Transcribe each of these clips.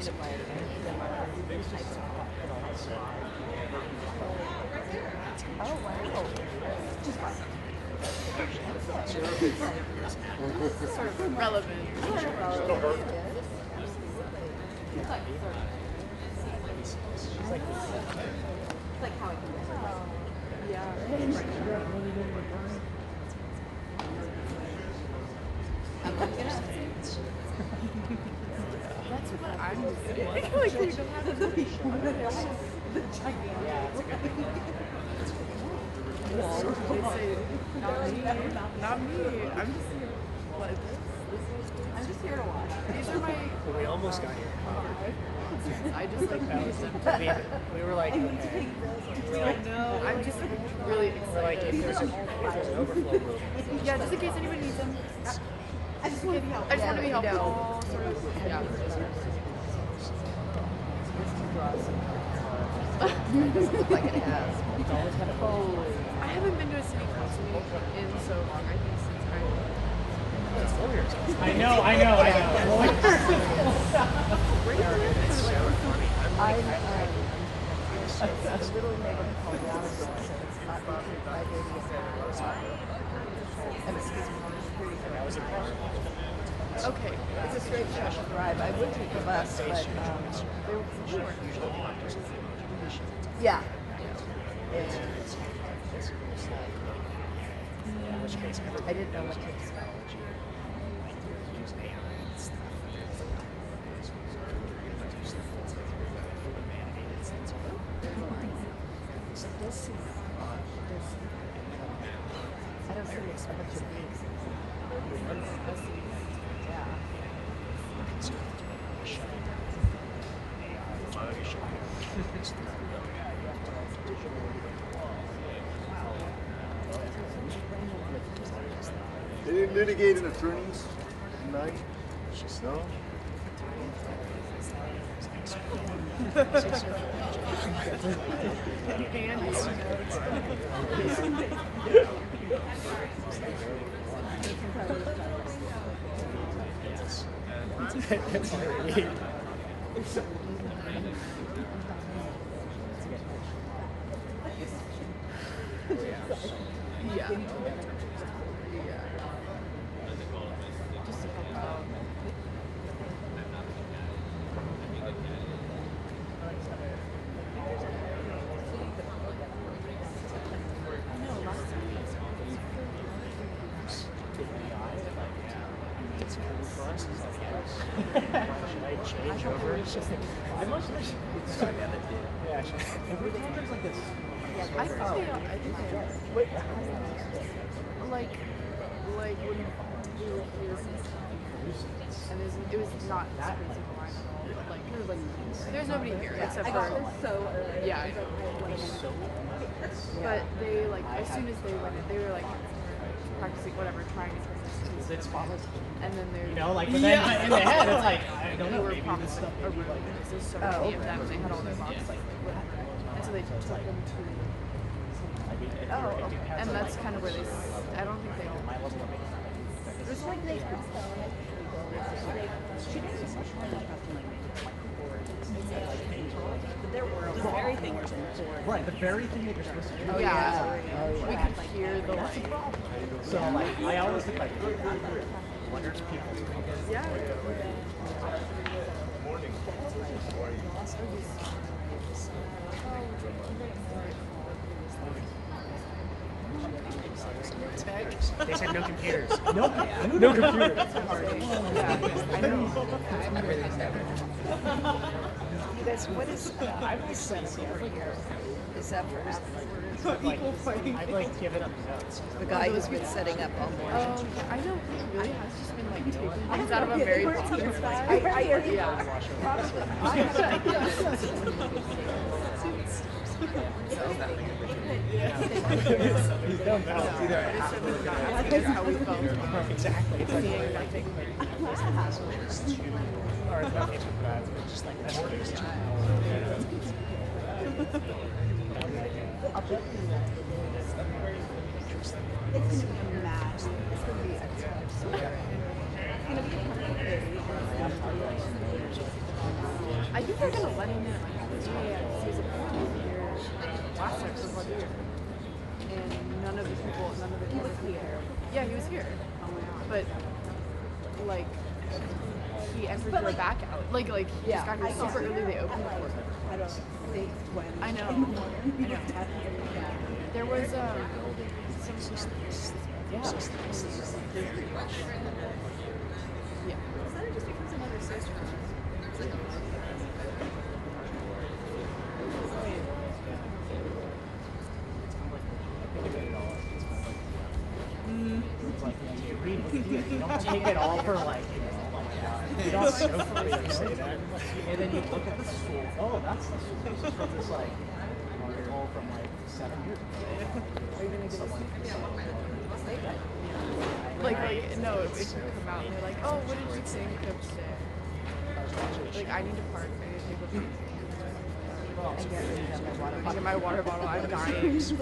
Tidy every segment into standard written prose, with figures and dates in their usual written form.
Oh, wow. Sort of relevant. It's like how it can be. Yeah. That's what I'm doing. I feel like you don't have to be not me. I'm just here. What is this? I'm just here to watch. These are my. We almost got here. I just like use them. We were like, okay. I know. I'm just really We're like, excited. if there's an overflow room. Yeah, just in case anybody needs them. I just want to be helpful. I just want to be helpful. Sort of. Yeah. Like it has. I haven't been to a city council meeting in so long. I think since I know. I literally made a call down and so it's not 580. okay. It's a straight shot drive. I would take the bus, but We weren't usually yeah. in which case, I didn't know what to expect. use AI and stuff. So it does seem I don't really expect it to be. Yeah. They didn't litigate in attorneys tonight? No? Yeah. Change over. I must have. Yeah, everything is like this. I think they are. Wait. Like when we were here, and it was not that crazy line at all. Like there's nobody here except for so early. yeah. But they like as soon as they went in, they were like practicing whatever, trying to turn this It's spotless. and then they're Like, but then in the head, it's like, I don't they know, were maybe probably this stuff. a room because there's so many of them and they had all their boxes. And so they took them to and that's kind of where they I don't think they There's like they she didn't just but there were the very thing was in Right, the very thing that you're supposed to do. oh yeah. We could hear the like So, like, I always think, like, wonder if people. yeah. They said no computers. No computers. That's what is I was sensing every year. Is that for Equal fighting. I'd like give it up notes. the guy who's been setting up all morning? I know he really has just been like taking things out of a very positive style. He's done now. That's how we felt. Exactly. It's like, Seeing nothing. or it's not Facebook ads, but just like that's what it is. It's going to be mad. It's going to be extra. It's going to be think they're gonna let him in. Like, yeah, he was apparently here last time for 1 year, and none of the people here. Yeah, he was here. But like he entered the back out. Like he just got here super early. They opened the door. I don't think when. I know. There was yeah. Yeah. It just becomes another sister. It's like You don't take it all for like, you don't so freely say that. And then you look at the school, oh, that's the school. This is from this like, all from like 7 years ago. Are you going to give Like no, it could come out and they're like, oh, what did you think of today? Like, I need to park. I need to take a break. Get my water bottle. I'm dying. This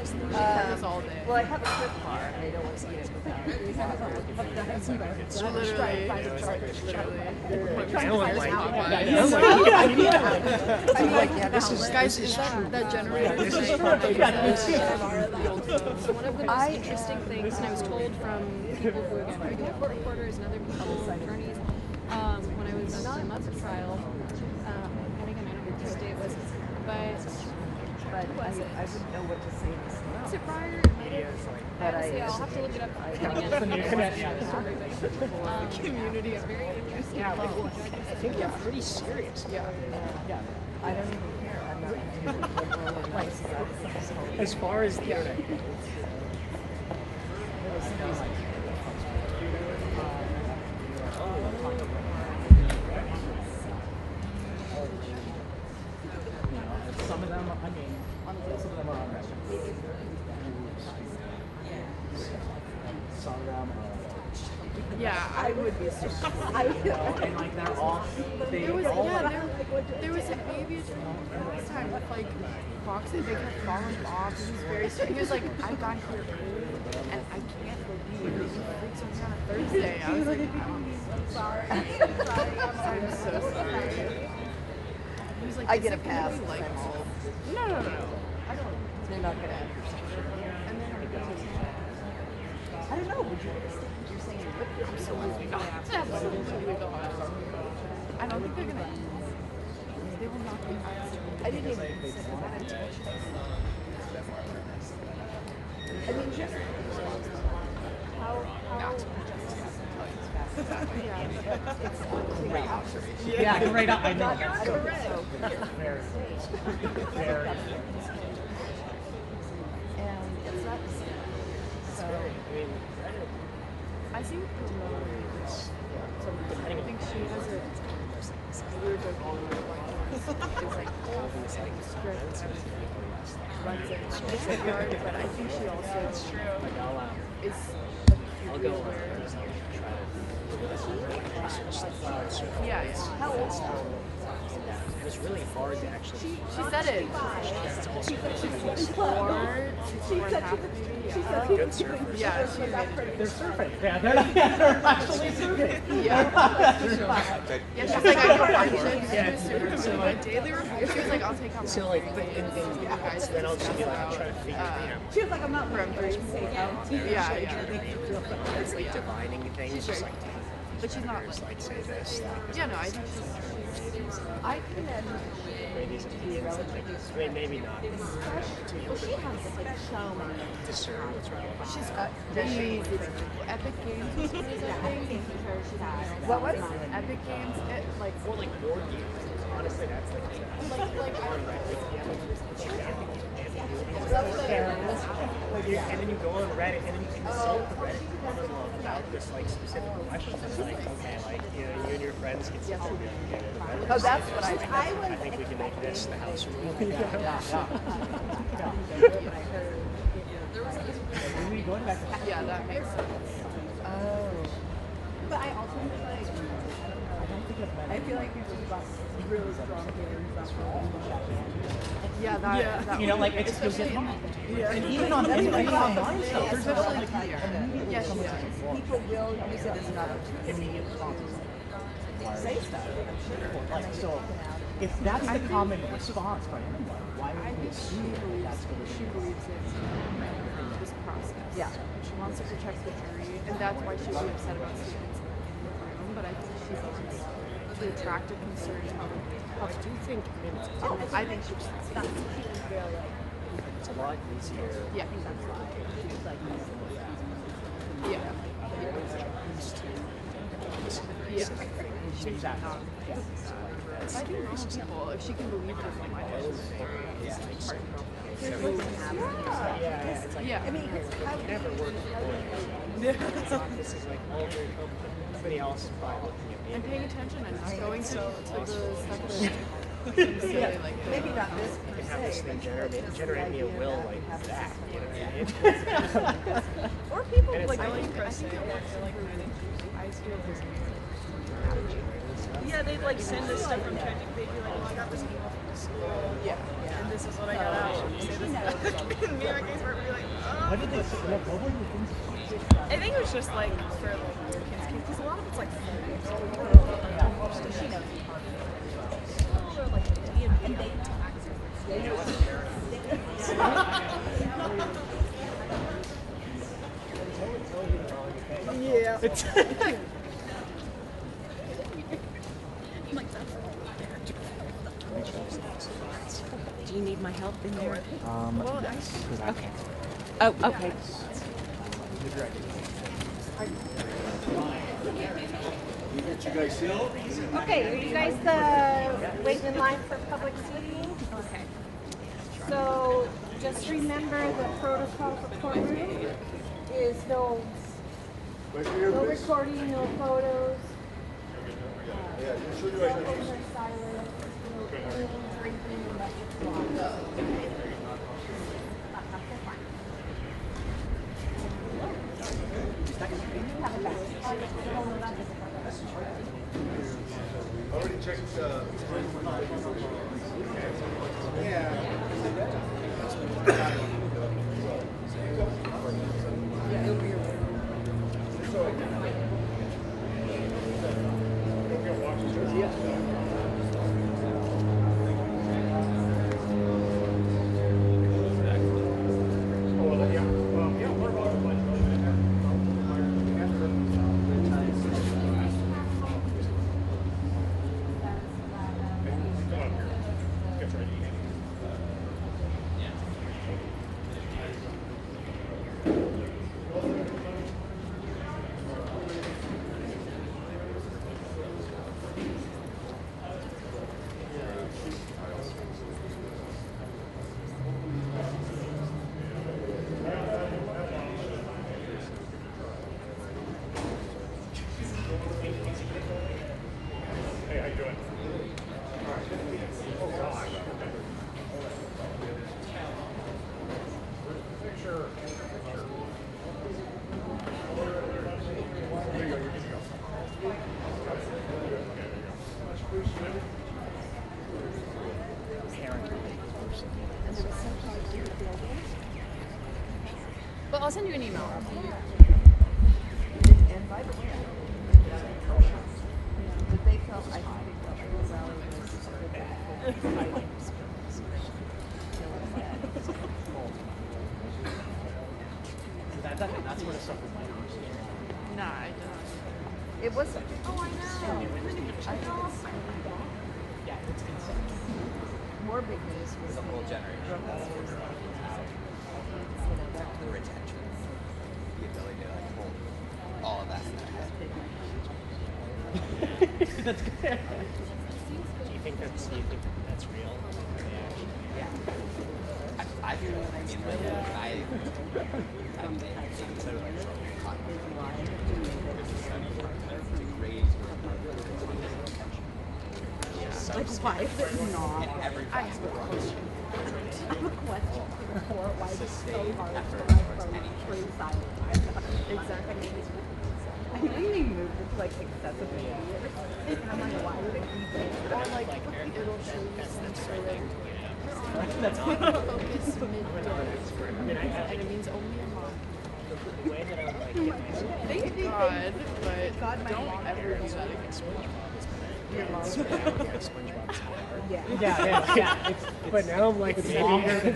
all day. Well, I have a quick car, and I don't want to eat it without. Guys, is that generator? one of the most interesting things, and I was told from people who have been court reporters and other people, attorneys, when I was not in the trial, and again, I don't know which day it was, but I wouldn't know what to say. was it prior? Honestly, I'll have to look it up. Community It's very interesting. I think they're pretty serious. Yeah. I don't even care. I'm not liberal or nice. As far as the some of them, I mean, some of them are unreal. Some of them are. Yeah, I would be so. And like they're all, they There was all there was a baby last time with like boxes. They kept falling off. He was very stressed. He was like, I got here early and I can't believe you freaked me on a Thursday. I was like, I'm so sorry. I'm so sorry. He was like, I get a pass. Like, no. I don't. They're not going to have And then I don't know. Would you're saying absolutely not. Absolutely not. I don't think they're gonna. They will not be. I didn't even consider that. I mean, just how great observation. Yeah, great. I know. That's so very, very. and it's not the same. So I think I think she has a weird it's like all these like scripts and runs it yard, but I think she also is a go yeah. how old is It's really hard to actually. She said it. She's 4 and a half maybe. Yeah. Good surfers. Yeah, she made it. They're surfing. Yeah, they're actually surfing. Yeah. Yeah, she's like, I can watch it. So my daily review, she was like, I'll take how much. So like, then I'll just be like, I'm trying to figure it out. She was like, I'm not From very yeah. It's like dividing things. Just like, But she's not like, like say this. yeah, no, I think she's I can imagine Maybe not. well, she has like so many. Discern what's relevant. she's amazing. Epic Games was one of those things. What was? Epic Games, it like Or like board games. Honestly, that's like. And then you go on Reddit and then you consult the Reddit monologue about this like specific question. It's like, okay, like you know, you and your friends can sit there together. Oh, that's what I think we can make this the house rule. yeah, that makes sense. Oh. But I also feel like I feel like you've got really strong feelings about Yeah, that You know, like it's especially and even on online stuff, there's especially here. Yes, yeah. people will use it as another immediate response. why say stuff. I'm sure. like so if that's the common response by anyone, why I would we think assume that that's going to she believes in this process. Yeah. She wants to protect the jury, and that's why she would be upset about statements in the room. But I think she wants to attract a concerned public. I do think it's I think she was a lot easier. Yeah. Yeah. Yeah. change that? Yeah. I think most people, if she can believe her film, I think she's very hard. Yeah, it's like Yeah. I mean, how Never worked This is like all very comfortable. Everybody else is probably looking at me. And paying attention and just going to the stuff that say, like, maybe not this You per can have this se, thing but generate me a will like that. You know what I mean? or people And it's like not I think it works for like I feel this. Yeah, they'd like send us stuff from ChatGPT. They'd be like, "Oh, I got this email from school. Yeah. And this is what I got out. Say this." And me and my caseworker would be like, What did they say? What were the things? I think it was just like for like kids, because a lot of it's like she knows. or like D&D. Yeah. Do you need my help in there? Okay. Oh, okay. You get you guys see? Okay, are you guys waiting in line for public seating? Okay. So just remember the protocol for courtroom is no recording, no photos. Yeah, you show you Cell right phones are silent, no eating, drinking, unless it's locked. I already checked. But I'll send you an email. And by the way, did they felt, I think they felt like the rally That's where the stuff with my understanding. Nah, I don't. It was. Oh, I know. I know. Yeah, it's insane. More big news was The whole generation. The retention. The ability to like hold all of that in their head. That's good. Do you think that's real? Yeah. I feel I mean like I think it's sort of like like, why is it not? in every I have a question. I have a question before why is it so hard to effort write towards from any true silence? Exactly. I think they moved it to like accessibility. I'm like, why would it be Or like, it'll show you some sort of That's focus midday. And it means only a month. the way that I would like get myself. Thank God, but God, my don't mom ever do that again. Your mom. SpongeBob's hard. Yeah. Yeah. But now I'm like, maybe longer than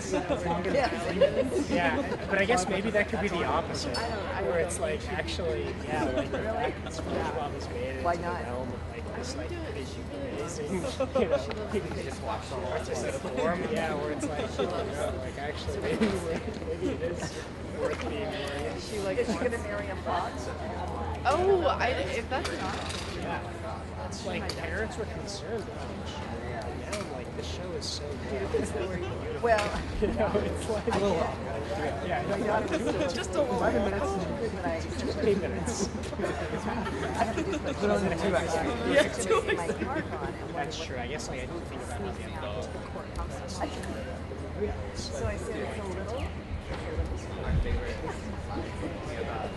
yeah, but I guess maybe that could be the opposite, where it's like actually, yeah, like the fact that SpongeBob is made into the realm of like this like amazing, you know, Just watch the whole artistic form, yeah, where it's like, you know, like actually maybe it is worth being learned. She like Is she wants- gonna marry a fox? Oh, if that's an option. Yeah, it's like parents were concerned about the show, and now I'm like, the show is so good. It's like beautiful. Well, You know, it's like a little yeah, just a little. 11 minutes. But I 8 minutes. I have to do my clothes and two extra. Yeah, to my car on and That's true. I guess like I didn't think about sneaking that. out to the courthouse. So I said it's a little. My favorite thing about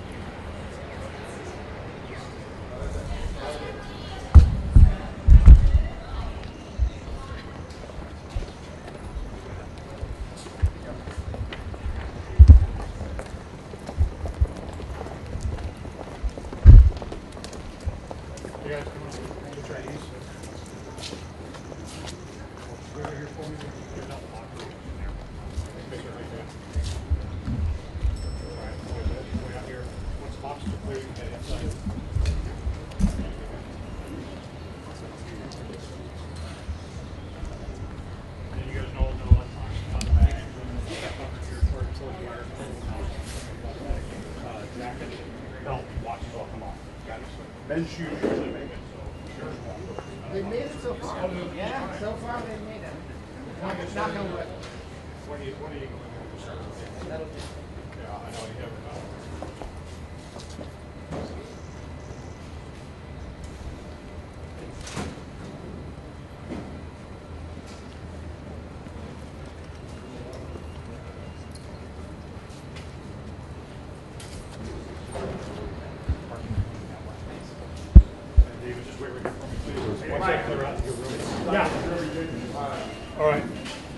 Men's shoes usually make it, so sure. They made it so far. Yeah, so far they made it. Knock on wood. When are you going to start? Yeah, I know you have it. David, just wait right here for me, please. Once I clear out your room. Yeah. All right.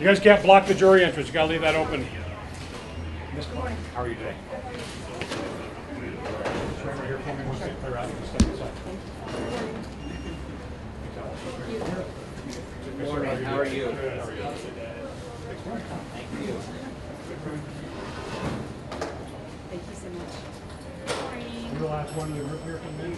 You guys can't block the jury entrance. You gotta leave that open. How are you today? Just right here for me once I clear out. You can step aside. Good morning. How are you? Good. How are you? Thank you. Thank you so much. You're the last one in the group here for me.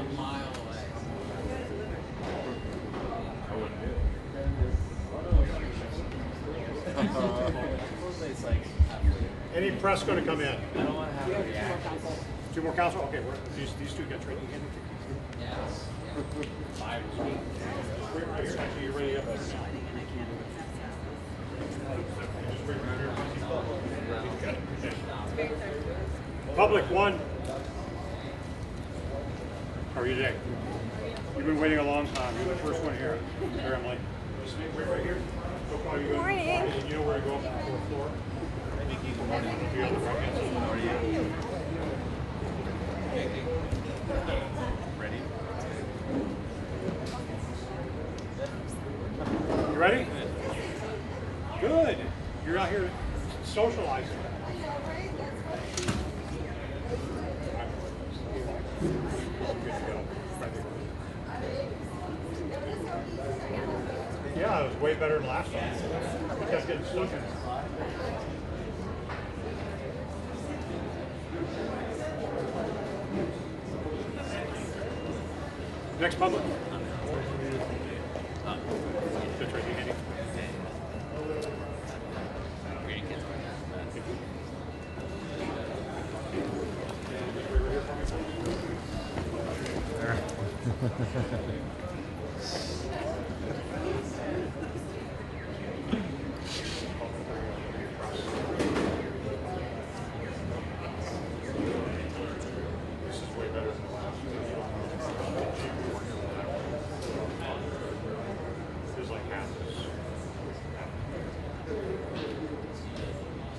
a mile away. It's like, Any press going to come in? I don't want to have a reaction. Two more council? Okay, these two get training again. Yes. Right here. Actually, you're ready up there now. Just wait right here. Public one. How are you today? You've been waiting a long time. You're the first one here. Here, Emily. Just wait right here. Good morning. You know where to go up to the fourth floor? Be on the right hand side. Ready? You ready? Good. You're out here socializing. Yeah, it was way better than last time. We kept getting stuck in it. Next public. That's right, Andy. This is way better than the last one. Feels like half this.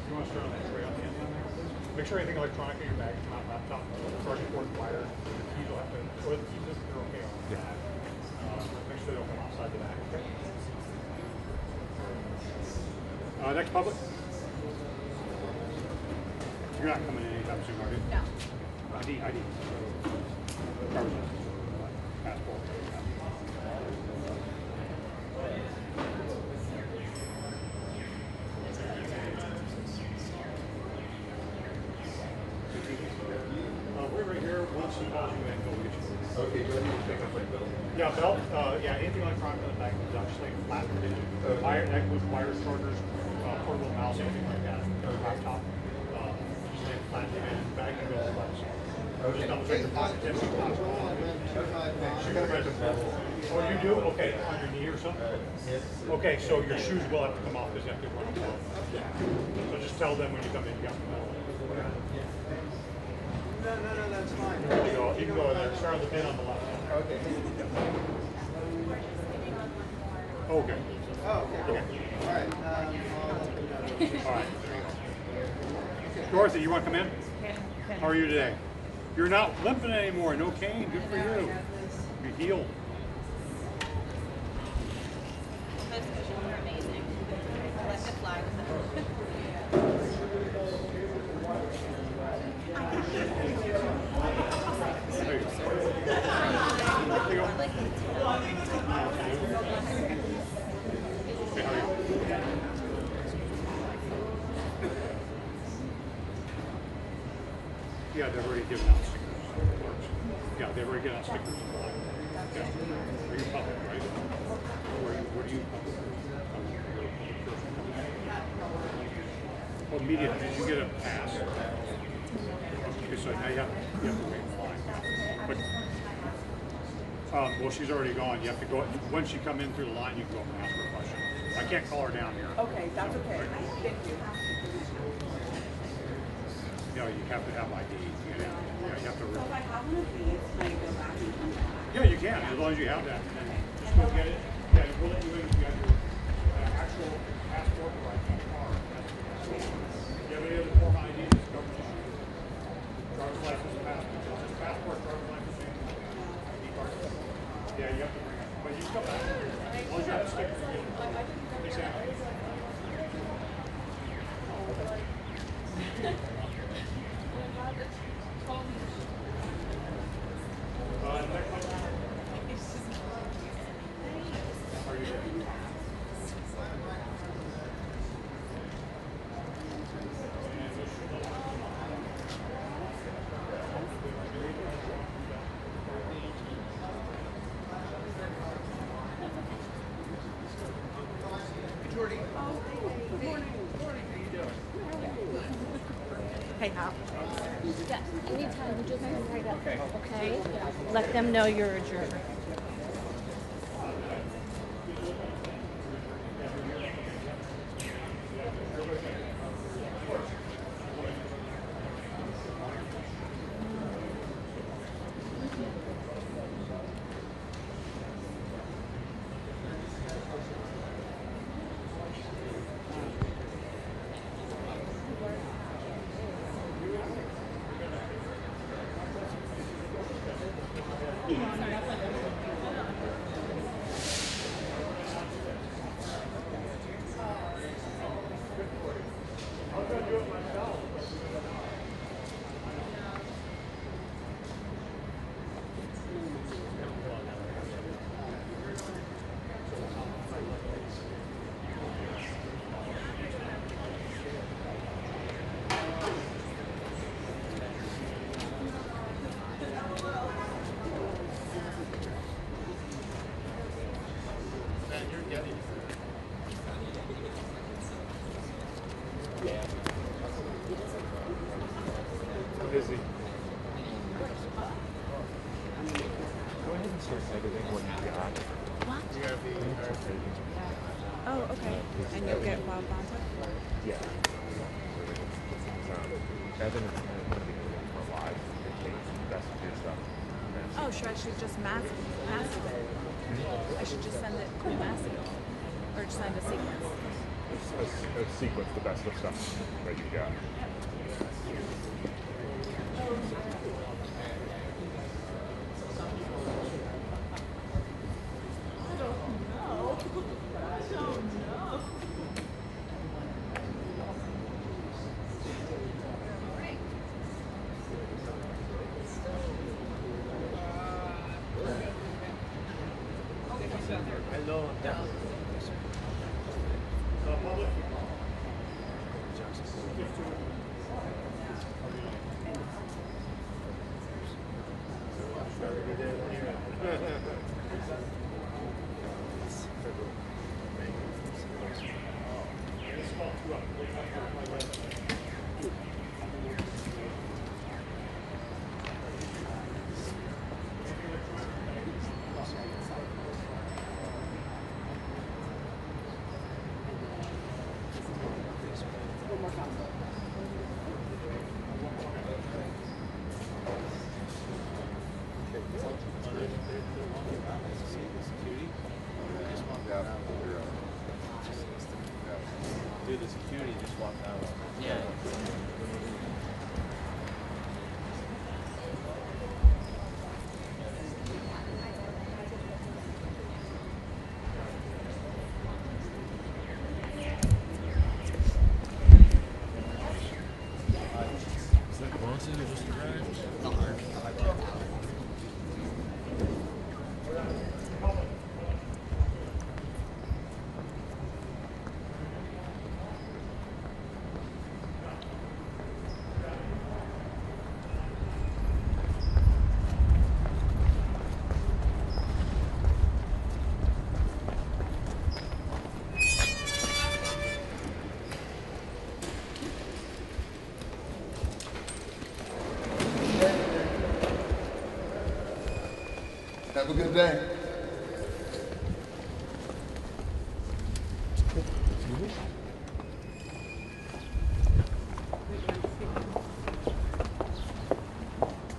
You want to start on the tray on the end? Make sure anything electronic in your bag is not laptop, charging port, wire. The keys will have to, or the keys if they're okay on. Make sure they don't come outside the bag. Okay. Next public. You're not coming in anytime soon, are you? No. ID. Driver's license. Passport. We're right here. Once he calls you in, go get you. Okay, do I need to pick up my bill? Yeah, belt. Yeah, anything electronic in the back is actually flat or digit. Wire, that with wires, chargers, portable mouse, anything like that. Laptop. Just lay it flat in the bag and go to the bus. Just double check your pocket tips. Oh, you do? Okay, on your knee or something? Yes. Okay, so your shoes will have to come off because you have to run them off. So just tell them when you come in, you got them. No, that's fine. You can go there. Start on the bin on the left. Okay. Okay. Oh, okay. All right. All right. Dorothy, you want to come in? How are you today? You're not limping anymore. No cane. Good for you. You're healed. Those cushions are amazing. I like to fly with them. There you go. Okay, how are you? Yeah, they've already given out stickers. Yeah, they've already given out stickers. Yeah. Are you public, right? Where do you public? Well, media, did you get a pass? Okay, so now you have to wait in line. But, well, she's already gone. You have to go, once you come in through the line, you can go up and ask her a question. I can't call her down here. Okay, that's okay. Thank you. You know, you have to have ID. You have to. So if I have one of these, can I go back and come back? Yeah, you can, as long as you have that. And then just go get it. Yeah, we'll let you in if you have your actual passport or car. Do you have any other form of ID? Just government issue. Driver's license, passport. Just passport, driver's license, and ID card. Yeah, you have to bring it. But you can come back. As long as you have the stickers. Exactly. Okay. Yeah, anytime, you just come right up. Okay? Let them know you're a juror. Busy. Go ahead and start editing what you got. What? You gotta be Oh, okay. And you'll get Bob Bonta? Yeah. Evan is going to be doing it for live. It takes the best of your stuff. Oh, sure. I should just mask it. I should just send it massive. Or just send a sequence. A sequence, the best of stuff that you got. Hello. Dude, the security just walked out. Yeah. Is that Bronson who just arrived? Have a good day.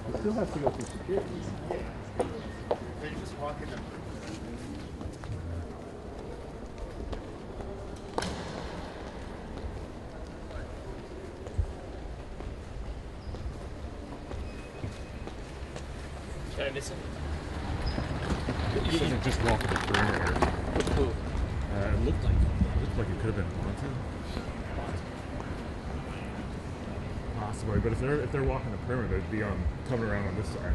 You still have to go through security. They just walk in. Did I miss it? You said it just walked the perimeter. Who? It looked like it could have been Bronson. Possibly, but if they're walking the perimeter, they'd be coming around on this side.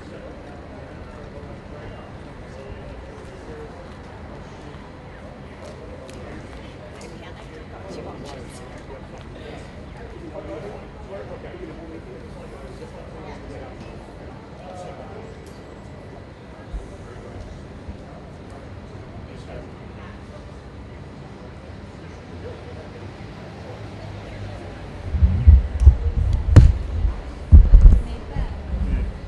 Do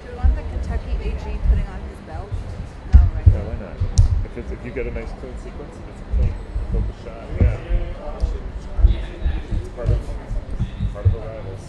we want the Kentucky AG putting on his belt? No, right? Yeah, why not? If you get a nice clean sequence, if it's a clean focus shot, yeah. It's part of the rivals.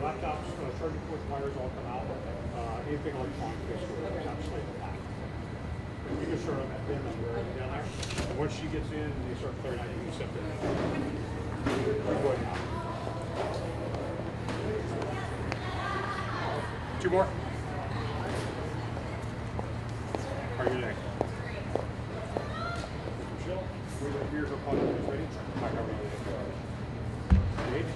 Laptops, charging ports, wires all come out. Anything electronic basically is absolutely packed. You can start on that bin down there. And once she gets in and you start clearing out, you can sit there. Go ahead now. 2 more. How are you today? Michelle, here's our product is ready. How are you? Dave?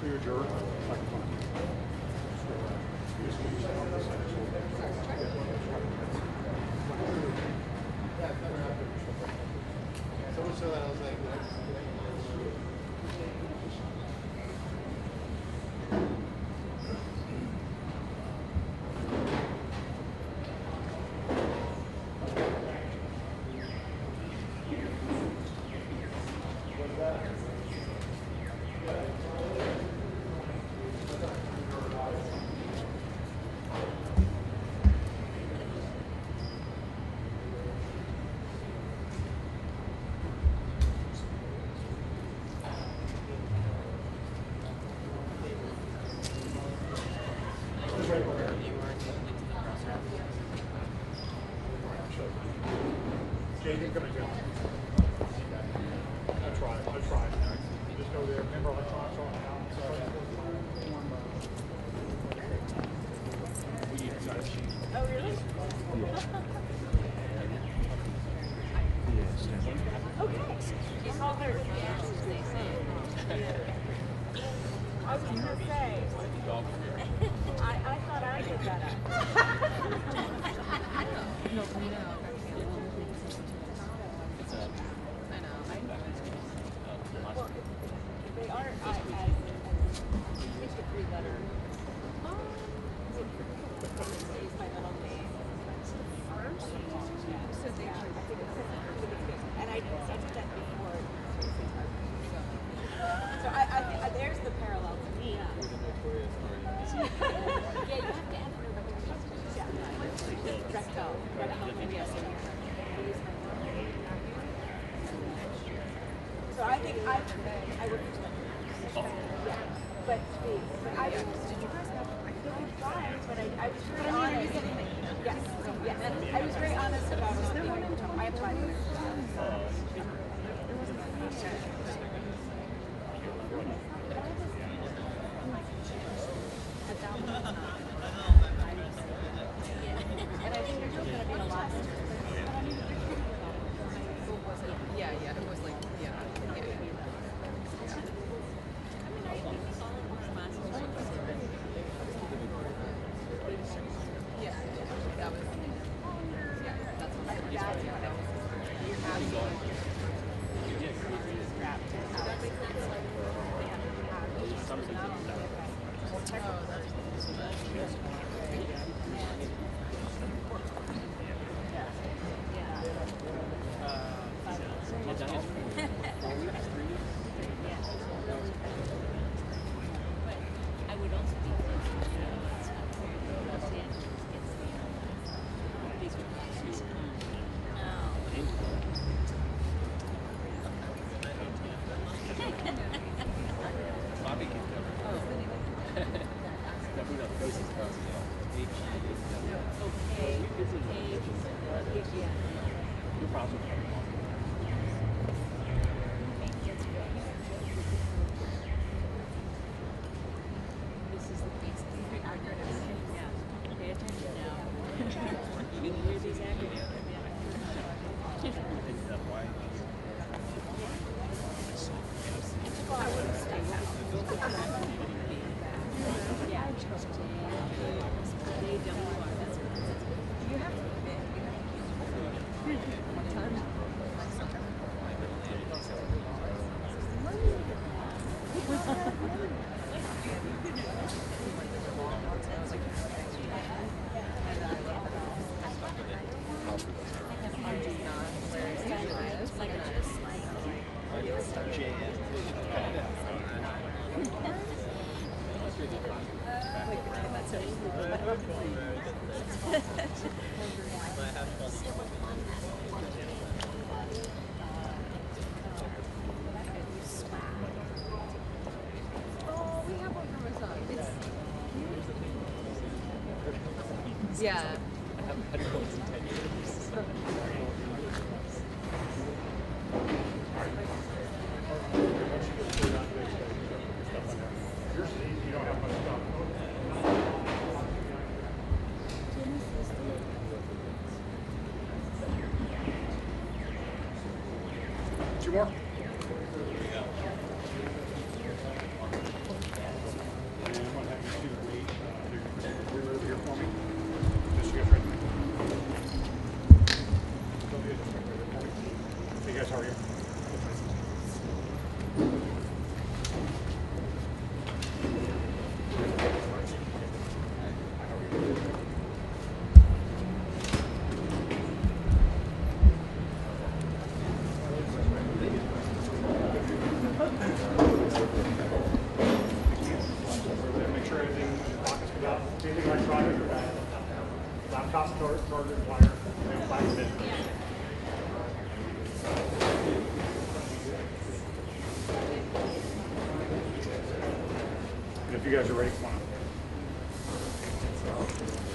Clear juror. So that I was like, Jaden, come in, Jim. I tried. Just go there. Remember electronics on the outside. Oh, really? Okay. It's all her. I was going to say, I thought I did that. Well, they are as it's a 3-letter. Use my middle name. So they are. I think it's good. And I did that before. So I there's the parallel to me. Yeah, you have to enter the rectal. Yes. So I think I would yeah. But I did you guys have but I was very honest. Yes. I was very honest about I applied for it. Yeah. Two more. Hey guys, how are you? Make sure everything in your pockets is out. Anything electronic or laptop, charger, wire, and plastic. And if you guys are ready, come on up.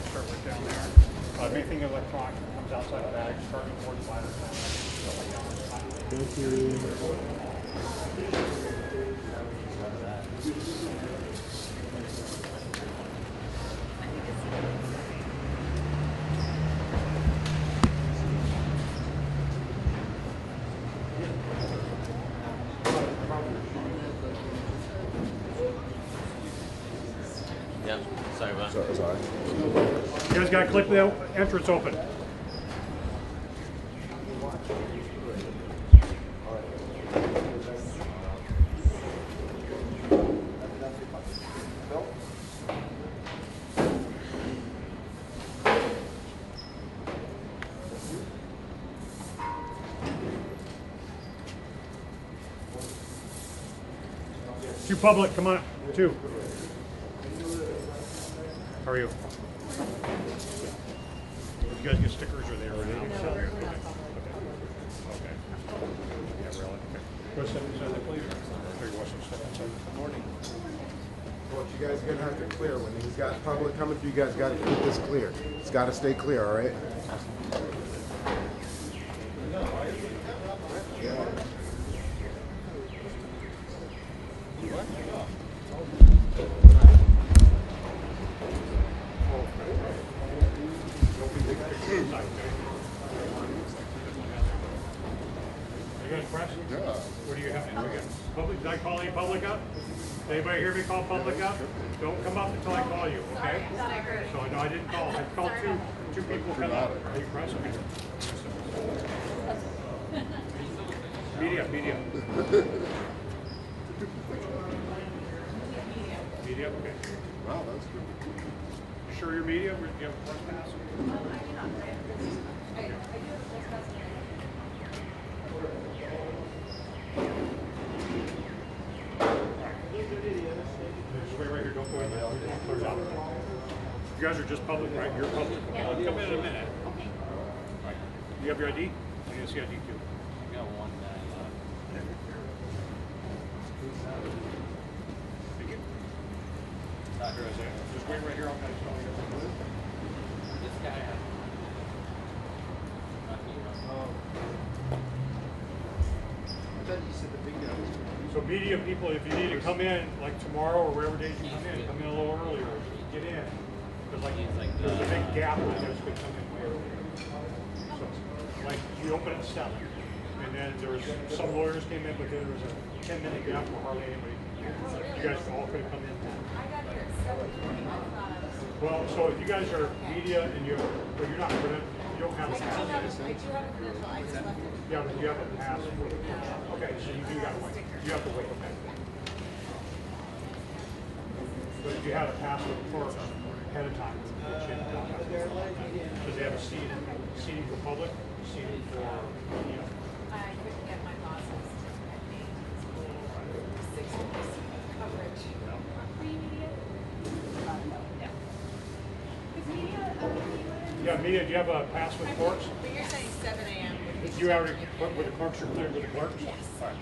Start right down there. Anything electronic that comes outside the bag, charging cords, wires. Thank you. Yeah, sorry about that. Sorry. You guys got to click the entrance open. Two public, come on, two. How are you? Did you guys get stickers or they already? Okay. Yeah, really? Okay. Go sit inside, please. Or you want some stuff inside? Good morning. What you guys are gonna have to clear when he's got public coming through, you guys gotta keep this clear. It's gotta stay clear, all right? You guys press? Yeah. What do you have? Public, did I call any public up? Did anybody hear me call public up? Don't come up until I call you, okay? So no, I didn't call. I called two people come up. Are you pressing me? Media. Media, okay. Wow, that's good. You sure you're media? Do you have a press pass? Just wait right here, don't go in there. Don't close out. You guys are just public, right? You're public. Okay, I'll come in a minute. Right. You have your ID? I need to see ID too. I got one that, Thank you. Just wait right here. I'll kind of tell you. This guy. So media people, if you need to come in, like tomorrow or whatever days you come in a little earlier. Get in. Because like there's a big gap where you guys could come in way earlier. So, like you open at 7. And then there was some lawyers came in, but there was a 10-minute gap where hardly anybody. You guys all could have come in. Well, so if you guys are media and you're not you don't have a pass. I do have a credential. I just left it. Yeah, but you have a pass. Okay, so you do got to wait. You have to wait. Okay. But if you had a pass for ahead of time, because they have a seating for public, seating for media. I couldn't get my bosses at 6 coverage. Were you media? No. Is media? Yeah, media. Do you have a pass with courts? But you're saying 7 a.m. You already with the clerks. You're cleared with the clerks. Yes. All right.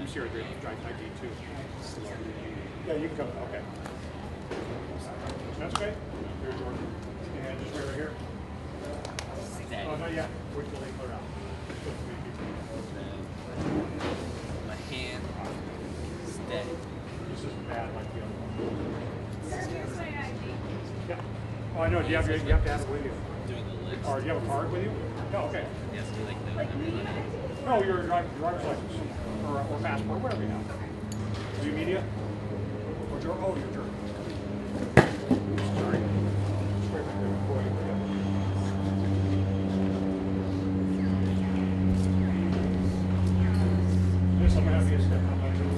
I'm serious. Drive ID too. Yeah, you can come. Okay. That's okay. Here, Jordan. And just right here. Oh, not yet. Wait till they clear out. My hand steady. This isn't bad like the other one. Here's my ID. Yeah. Oh, I know. Do you have to have it with you? Doing the list. Or do you have a card with you? No. Okay. Yes, like the No, your driver's license or passport, whatever you have. Are you media? Or you're jury. Sorry. Just wait right there before you forget. This I'm gonna have you step out like this.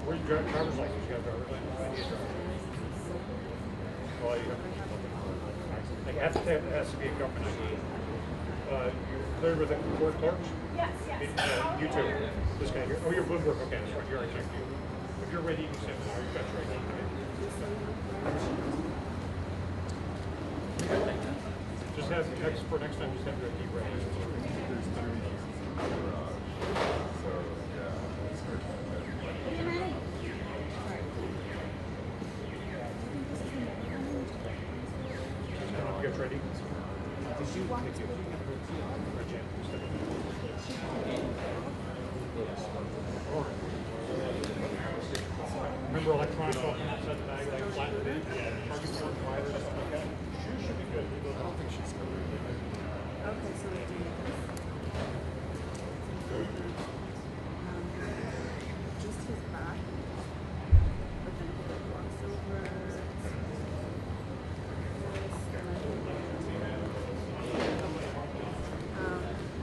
Where's your driver's license? You got a driver's license? I need a driver's license. Well, you have like it has to be a government ID. You cleared with the court clerks? Yes, yes. You too. This guy here. Oh, you're Bloomberg. Okay, that's right. You're right. If you're ready, you can sit now. You've got your ID. Just have for next time. Just have your ID ready. Get ready. Remember electronic stuff outside the bag, like flat bid, parking for drivers, stuff like that? Shoes should be good. I don't think she's going to. Okay, so we do just his back, but then he walks over.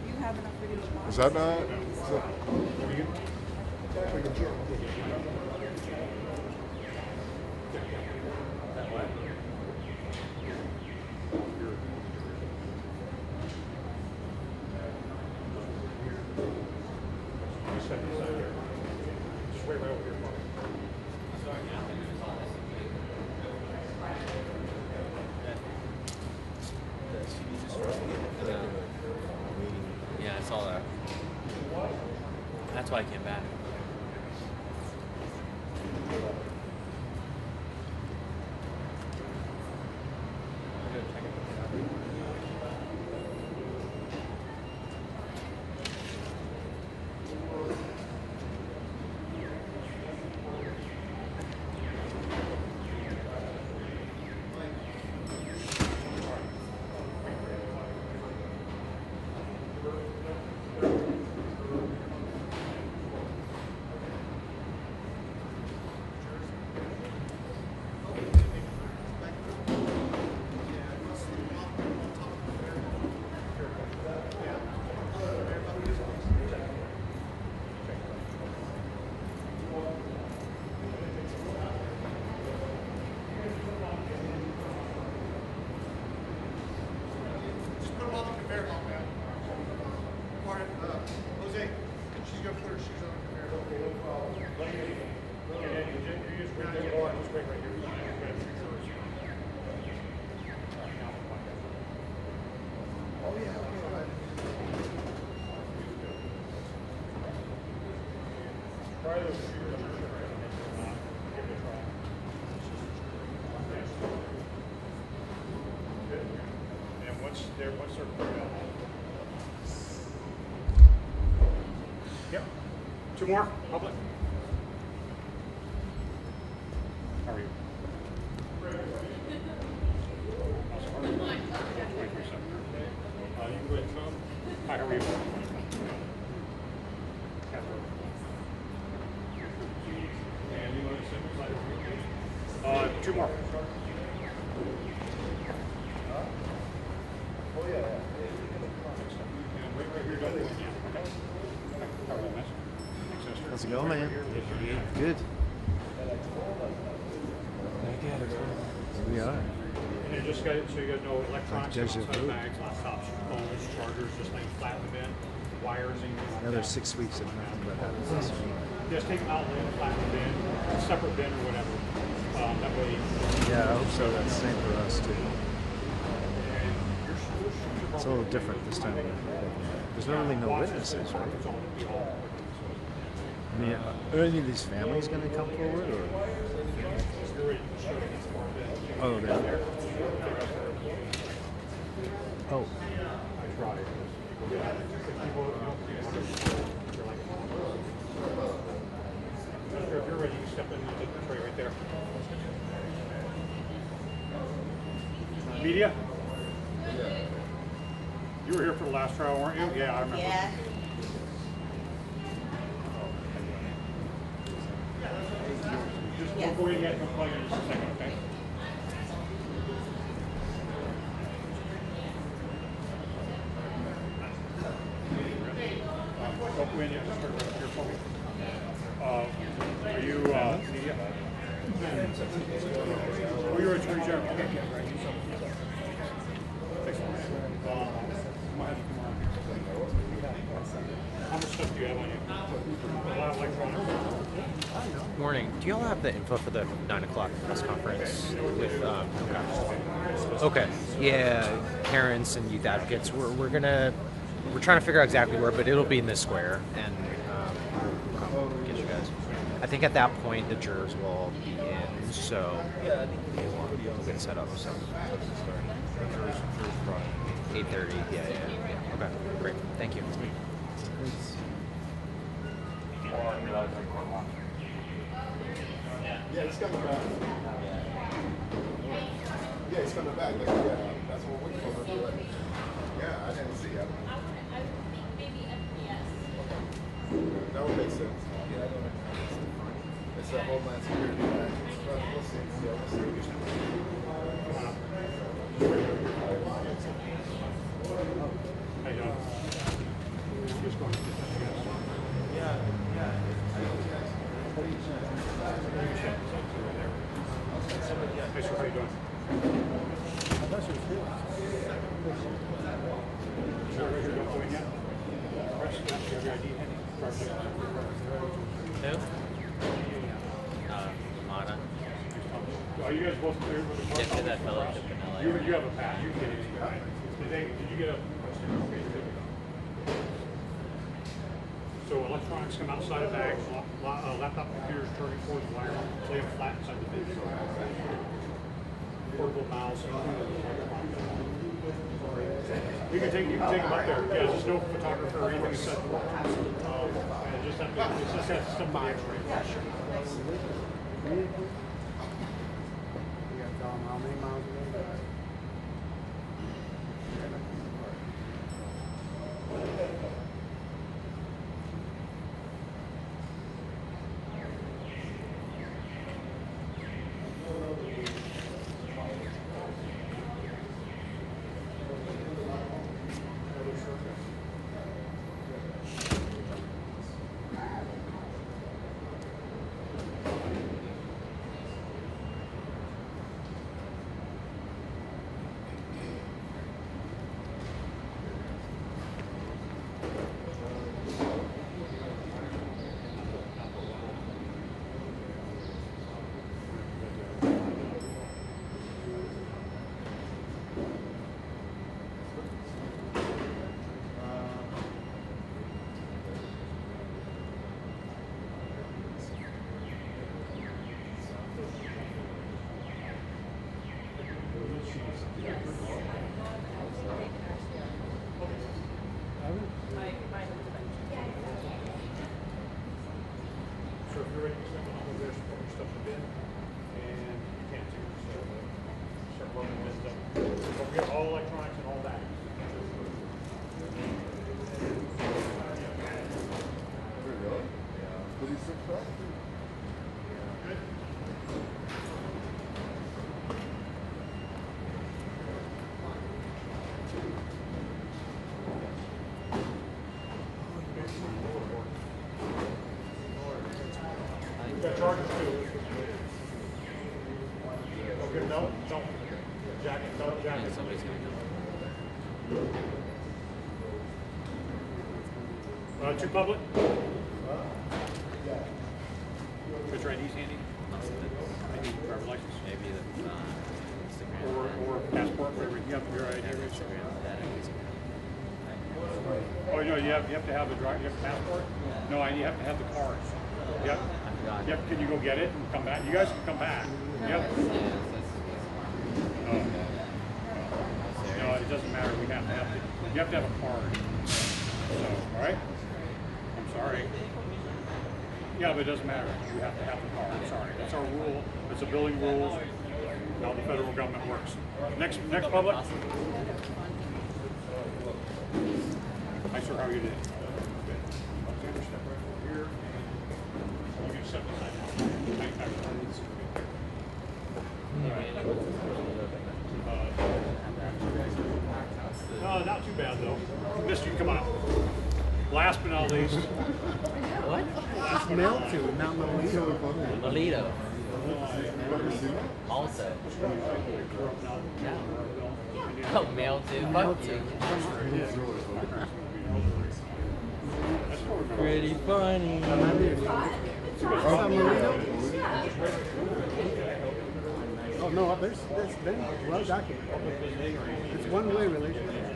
You have enough video to watch? Is that not? Just wait right over here. Yeah, I saw that. That's why I came back. And what's their Yep. Two more, public. How are you? You can go ahead and come. Hi, how are you? And you want to send two more. Oh, yeah. And right here, don't yeah. Okay. How are you, miss? How's it going, man? Good. Here we are. And you just got it so you guys know electronics, outside bags, laptops, phones, chargers, just laying flat in the bin, wires in Another 6 weeks of nothing but happens this week. Just take them out, lay them flat in the bin, a separate bin or whatever. That way. Yeah, I hope so. That's the same for us too. It's a little different this time. There's not really no witnesses, right? I mean, are any of these families going to come forward, or? Oh, they are. Oh. I tried. If you're ready, you step in and take the tray right there. Media? You were here for the last trial, weren't you? Yeah, I remember. Yeah. Just don't go in yet, don't plug in just a second, okay? Don't go in yet, just start right here for me. Are you media? Oh, you're Attorney General. Okay, good, right. How much stuff do you have on you? A lot of electronics? Morning. Do y'all have the info for the 9 o'clock press conference with, okay. Yeah, parents and youth advocates. We're trying to figure out exactly where, but it'll be in this square, and we'll come get you guys. I think at that point the jurors will all be in, so we'll get set up. So 8:30. Yeah. Okay, great. Thank you. Yeah, he's coming back. Yeah, he's coming back. Yeah, that's what we're looking for. Yeah, I didn't see it. That would make sense. Yeah, it's a Homeland Security bag. We'll see. Yeah, we'll see. How you doing? Just going to get that. Yeah. Hey, sir, how you doing? Who? Lana. Are you guys both cleared with the park? Did that fellowship in LA. You have a pass. You can get it. Did you get a... So electronics come outside of bags, laptop computers, charging cords, wire, lay them flat inside the bin. Portable mouse. You can take them up there. Yeah, there's no photographer or anything set. Just have to, it's just has some by Yeah, sure. You gotta tell them how many miles it is. Got charges too. Okay, no, don't. Jacket, don't, jacket. Somebody's gonna come. Two public? Picture IDs handy? Maybe driver license? Maybe the Instagram. Or passport, whatever. You have your ID. Instagram. Oh, no, you have to have the driver. You have a passport? No, you have to have the cards. Yep. Yep. Can you go get it and come back? You guys can come back. Yep. No, it doesn't matter. We have to have the. You have to have a card. So, all right. I'm sorry. Yeah, but it doesn't matter. You have to have the card. Sorry, that's our rule. It's a building rules. How the federal government works. Next public. Hi, sir. How are you today? Alexander, step right over here. You can step aside. Not too bad though. Missed you. Come on. Last but not least. What? Mel too, not Melito. Melito. Also. Oh, male too. Fuck you. Pretty funny. Oh no, there's been well documented. It's one-way relationship.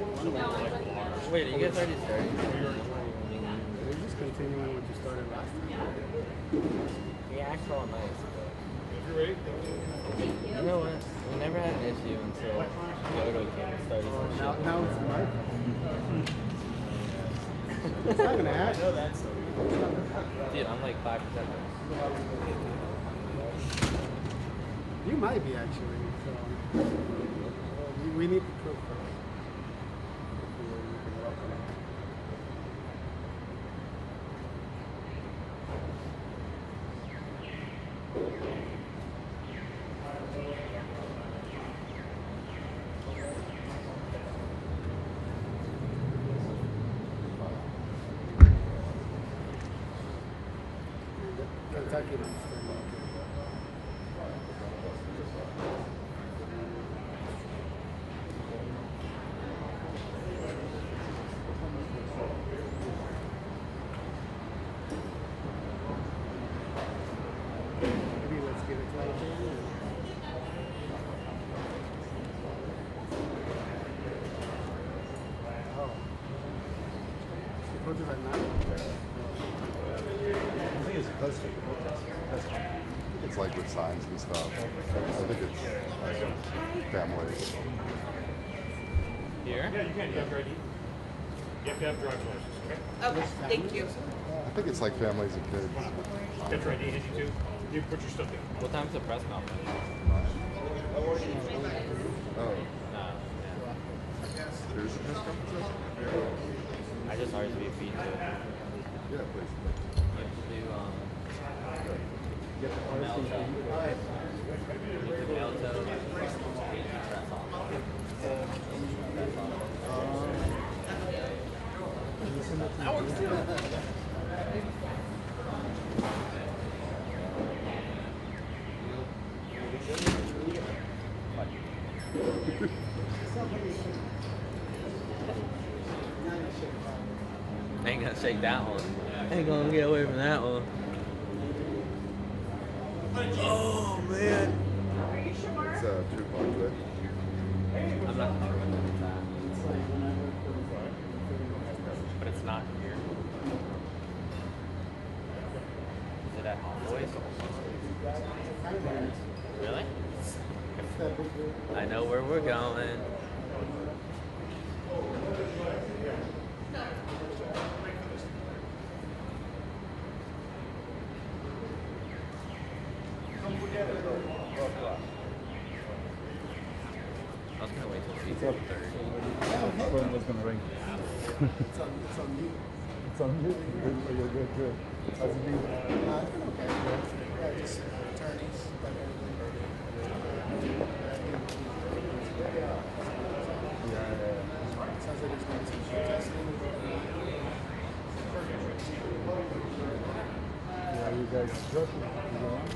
Wait, you guys already started? We're just continuing what you started last time. We act all nice. You ready? You know what? We never had an issue until Yodo came and started some shit. Now it's my It's not gonna happen. Dude, I'm like 5%. You might be actually. So we need to prove first. Kentucky don't stay maybe let's give it to APT. Oh. What does that matter? It's like with signs and stuff. I think it's like families. Here? Yeah, you can. You have your ID. You have to have driver's license. Okay. Okay, thank you. I think it's like families and kids. Get your ID handy too. You put your stuff in. What time's the press conference? Oh, No. there's a press conference? I just RSVP'd to it. Yeah, please. You have to do, mail tow. Mail tow. That works too. Ain't gonna shake that one. Ain't gonna get away from that one. Oh man. It's 2 o'clock today. I'm not sure when it's at. But it's not here. Is it at Hot Boys? Really? I know where we're going. I was gonna wait till 8:30. Phone was gonna ring. It's on mute. It's on you. You're good, good. How's it been? It's been okay. Yeah, just attorneys, like everything. Sounds like there's going to be some shoe testing. Yeah, you guys working? You go on?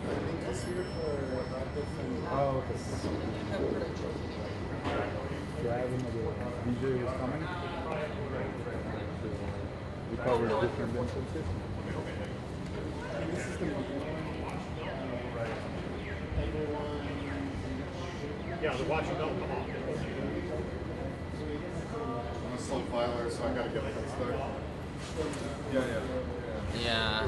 I think this year for about different. Oh, okay. Yeah, I remember DJ was coming. We covered different instances. This is the everyone. Yeah, the watching don't come off. I'm a slow filer, so I gotta get things started. Yeah. Yeah.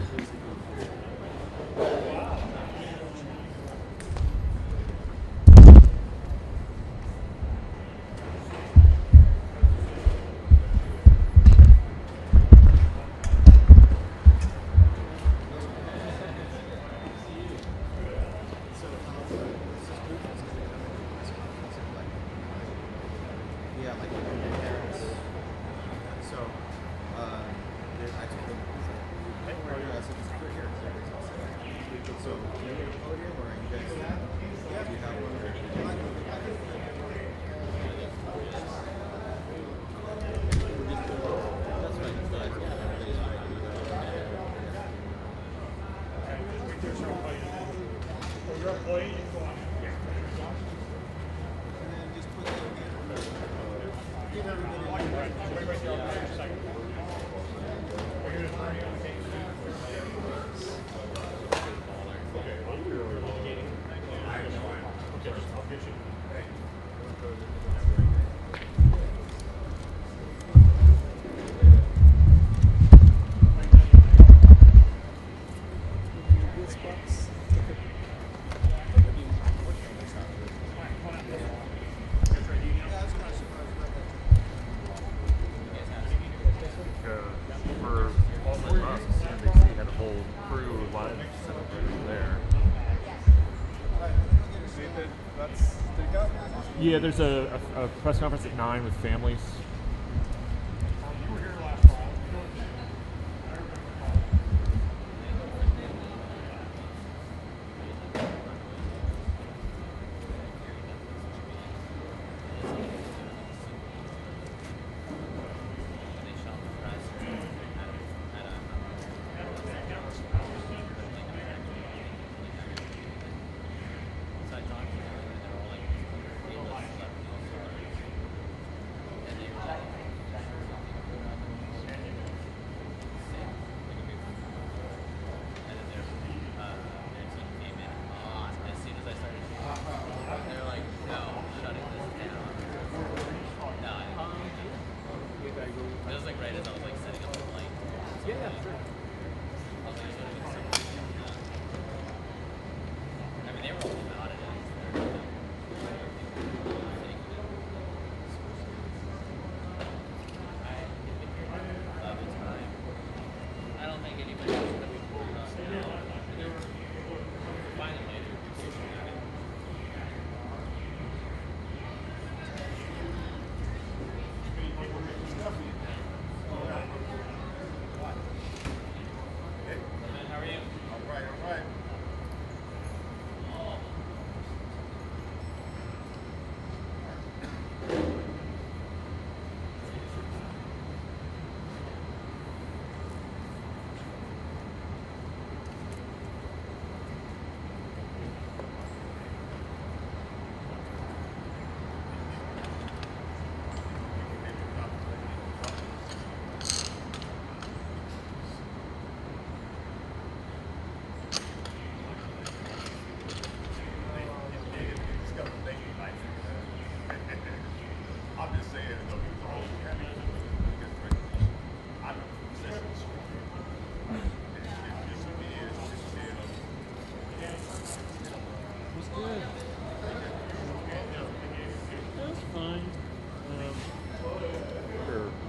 Yeah, like my parents. So, I took them. I said, just put here. So, you have a podium, or you guys? Do you have one? That's right. Your employee, you go on. And then just put give everybody Right there, I'll a second. We're going to turn you on the case. I'll get you. For all the months, NBC had a whole crew live set up right there. Yeah, there's a press conference at 9 with families.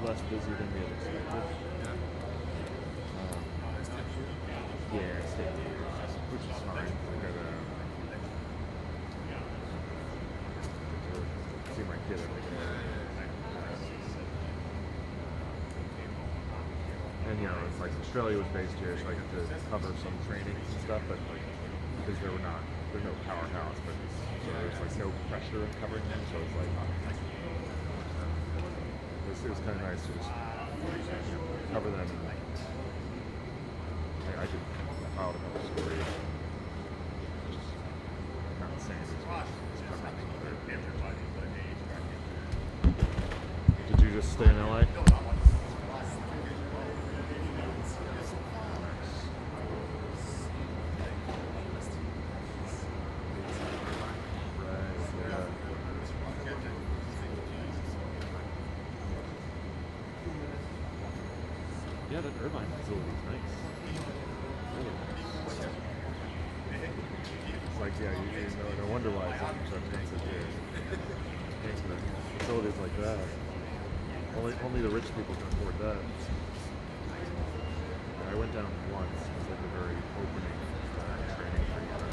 Less busy than we had expected. Yeah, state years, which is fine. I got see my kid every day. And you know, it's like Australia was based here, so I got to cover some trainings and stuff, but like because there's no powerhouse, but so there's like no pressure in covering them, so it's like it was kind of nice to just cover them and I did filed a couple stories. Just not the same as covering them. Did you just stay in LA? Yeah, that Irvine facility is nice. Really nice. It's like, yeah, you know, no wonder why it's so expensive here. Thanks to facilities like that. Only the rich people can afford that. I went down once. It was like a very opening training for you guys.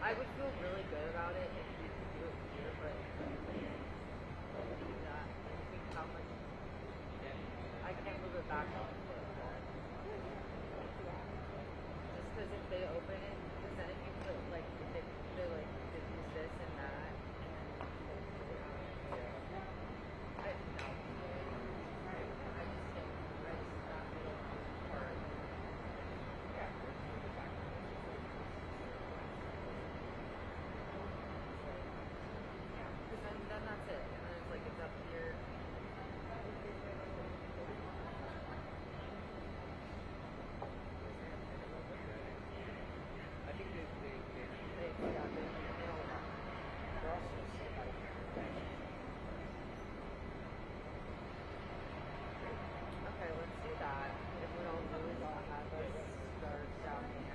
I would feel really good about it if you could do it here, but do that. I think how much I can't move it back on the foot. Just because if they open it, because then if you put like they like diffuse this and that, I don't know. I just think not really hard. Because then that's it. And then it's like it's up here. I think they Okay, let's do that. If we don't lose, I'll have us start down here.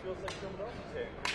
feels like someone else is saying.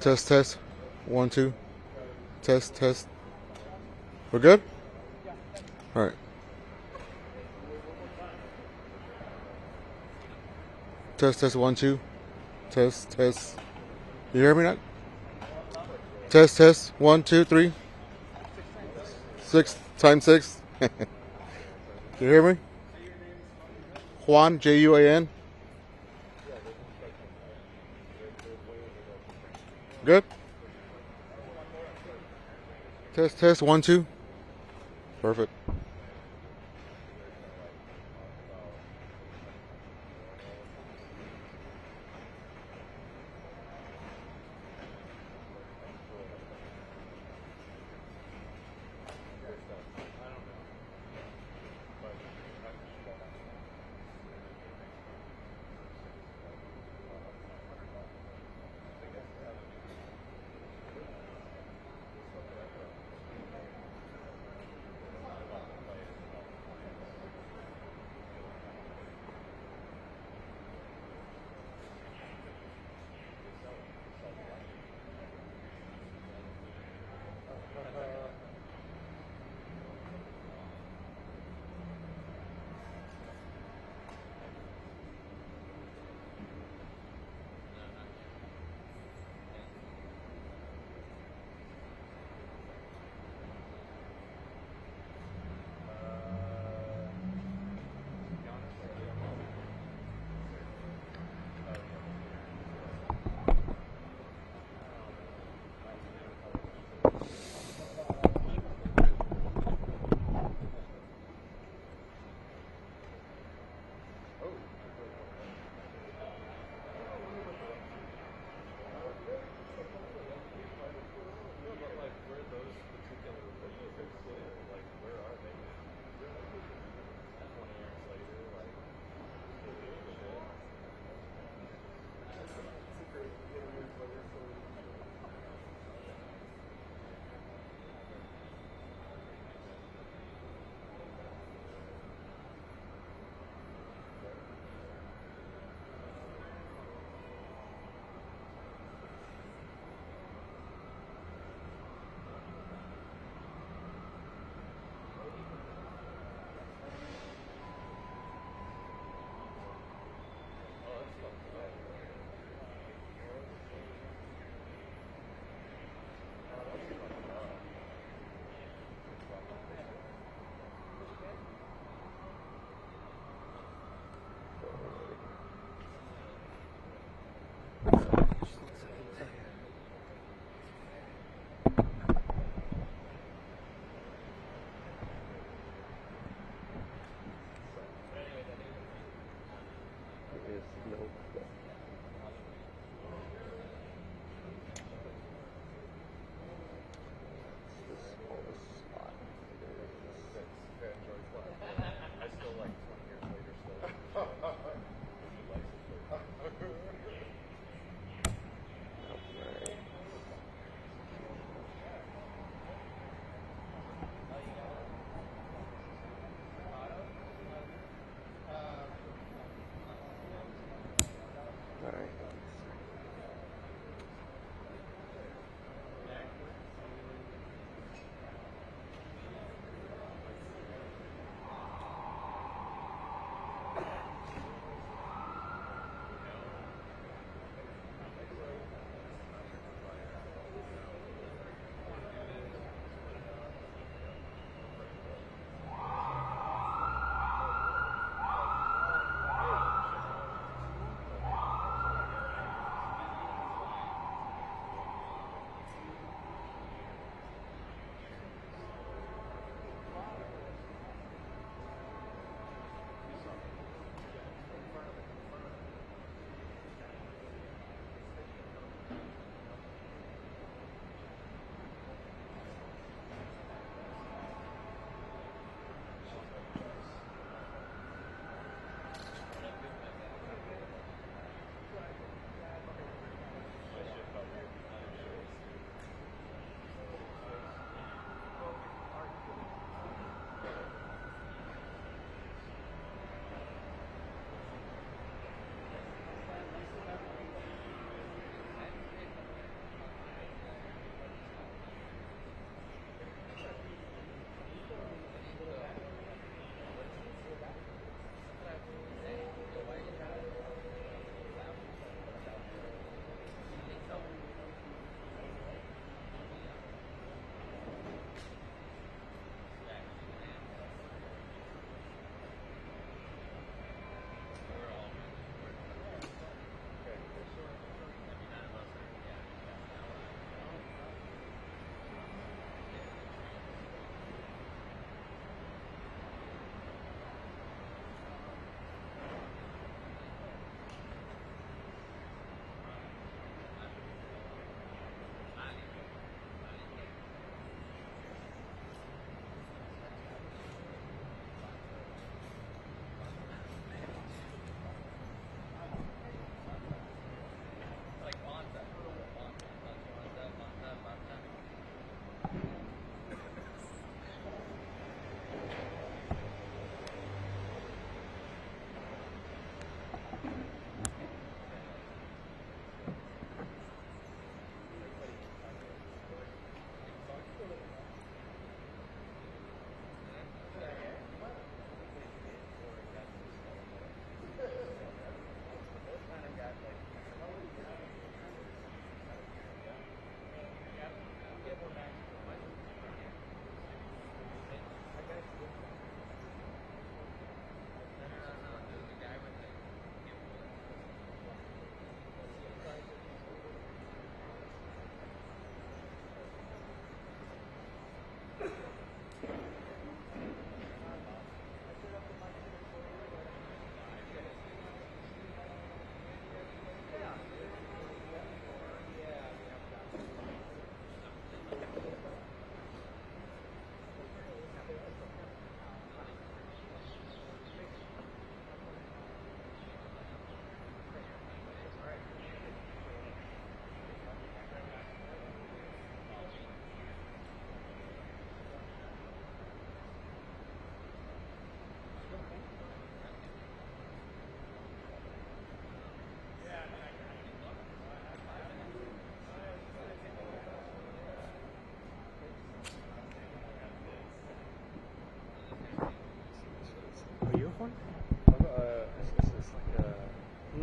Test, test. 1, 2. Test, test. We're good? All right. Test, test. 1, 2. Test, test. You hear me not? Test, test. 1, 2, 3. 6 times 6. You hear me? Juan, Juan. Good? Test, test. 1, 2. Perfect.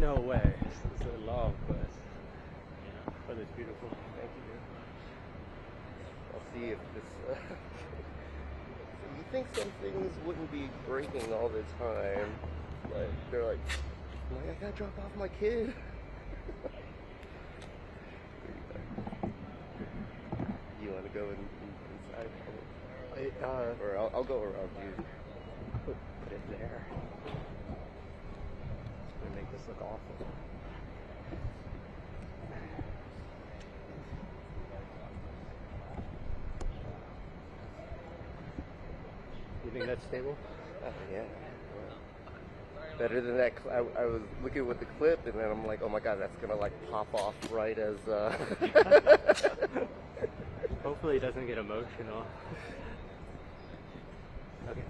No way. It's a love, but it's beautiful. Thank you. I'll see if this. You think some things wouldn't be breaking all the time, but they're like, I gotta drop off my kid. You want to go inside? Or I'll go around you. Put it there. It's gonna make this look awful. You think that's stable? Yeah. Better than that. I was looking with the clip, and then I'm like, oh my god, that's gonna like pop off right as. Hopefully, it doesn't get emotional. Okay.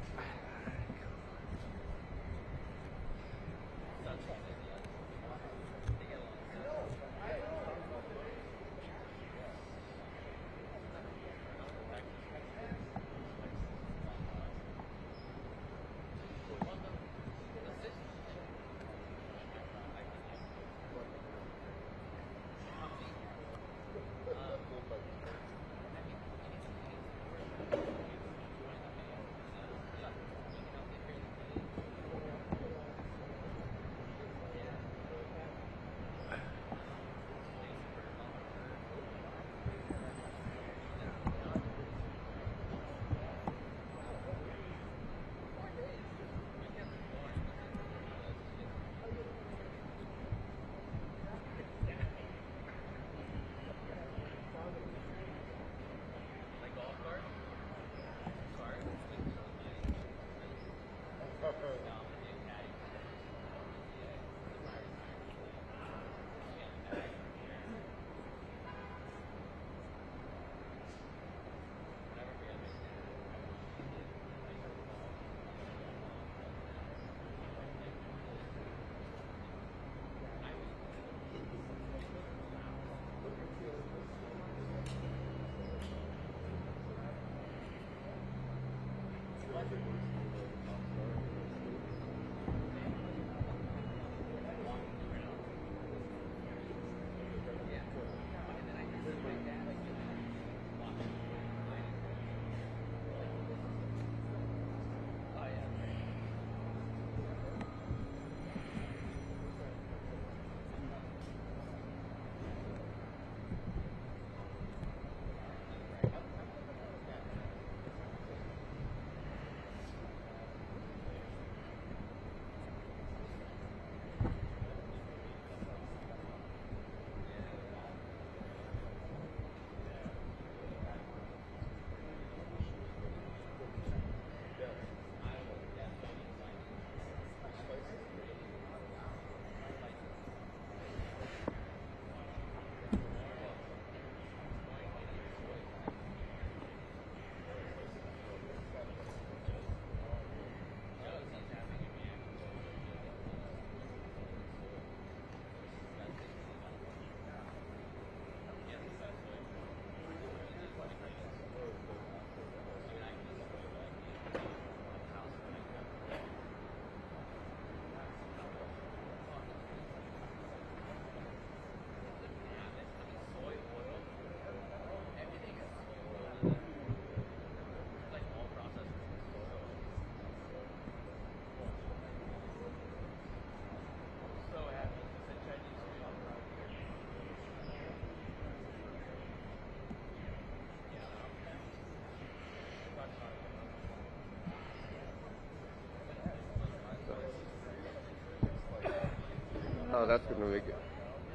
Oh, that's gonna make it.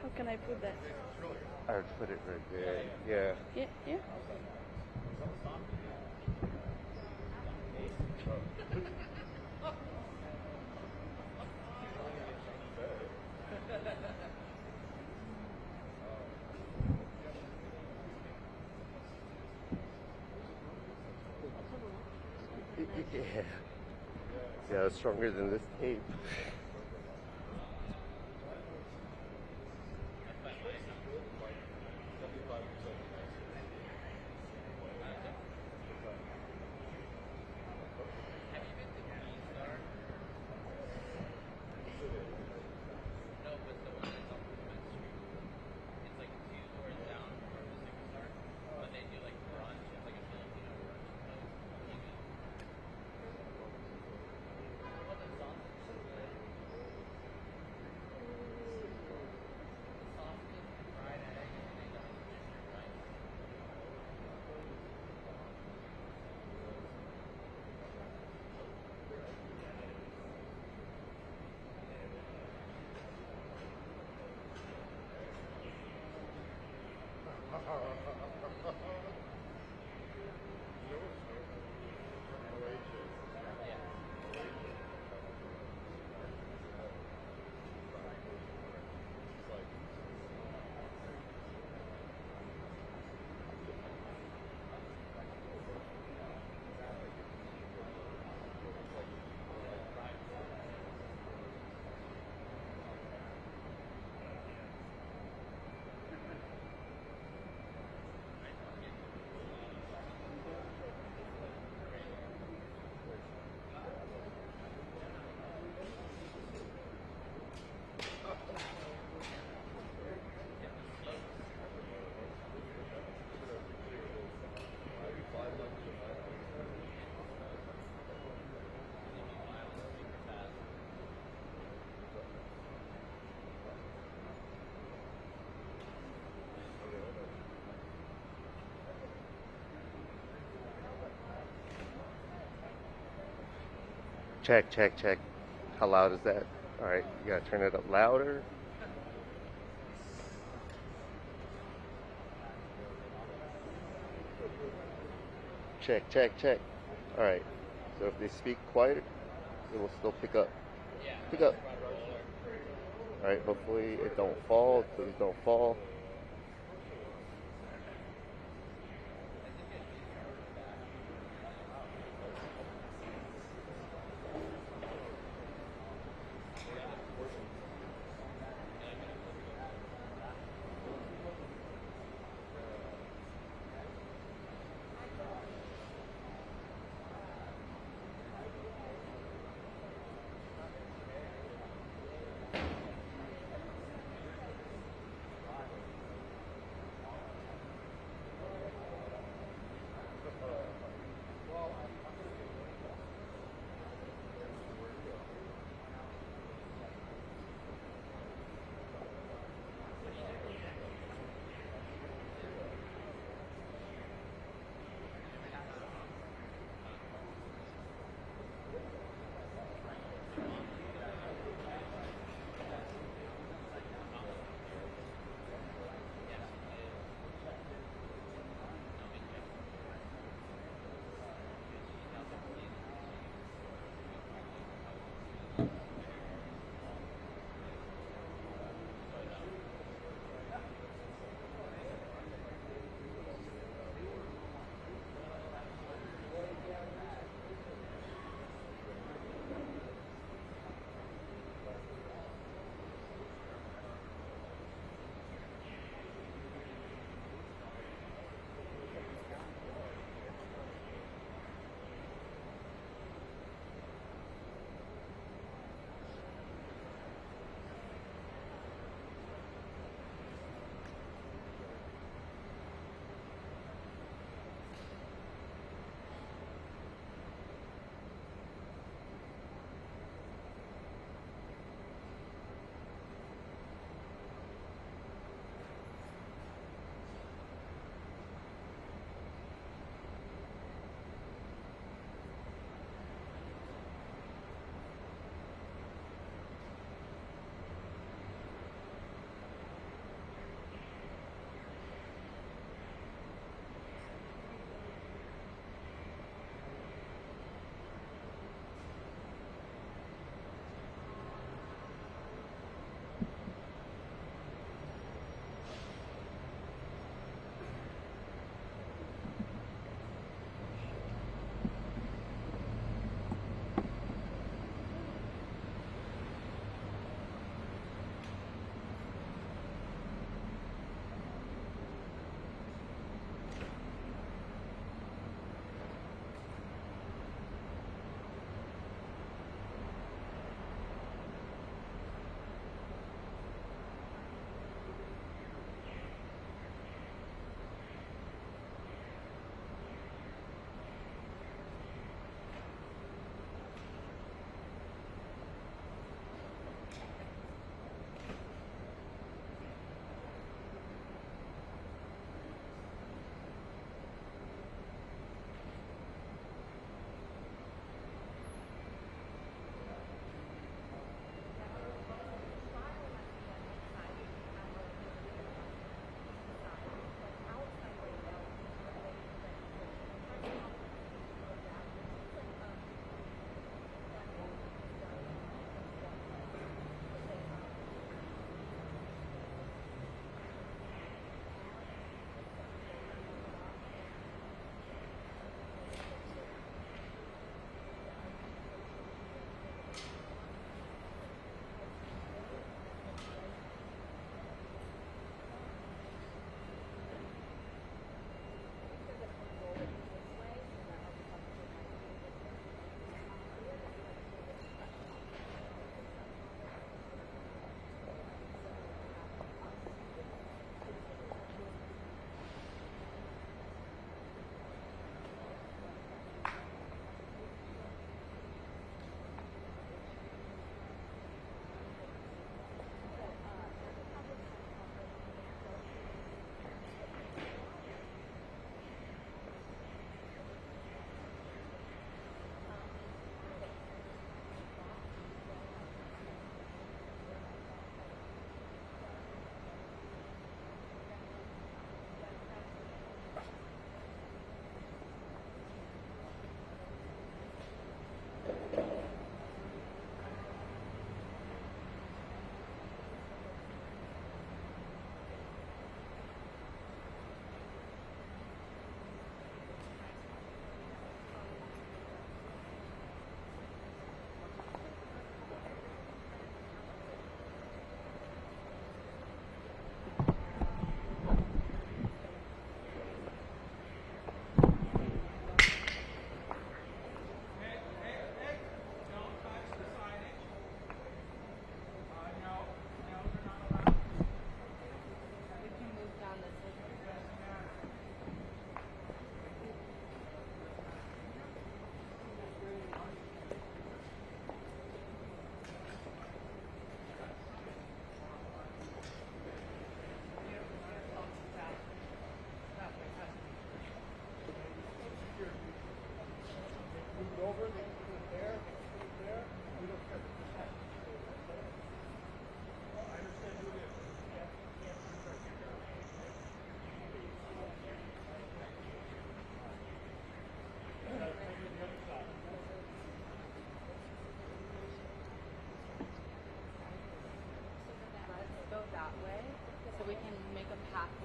How can I put that? I would put it right there. Yeah. Yeah, yeah. Yeah. Yeah, it's stronger than this tape. Check, check, check. How loud is that? All right, you gotta turn it up louder. Check, check, check. All right. So if they speak quiet, it will still pick up. Pick up. All right. Hopefully it don't fall. Please don't fall.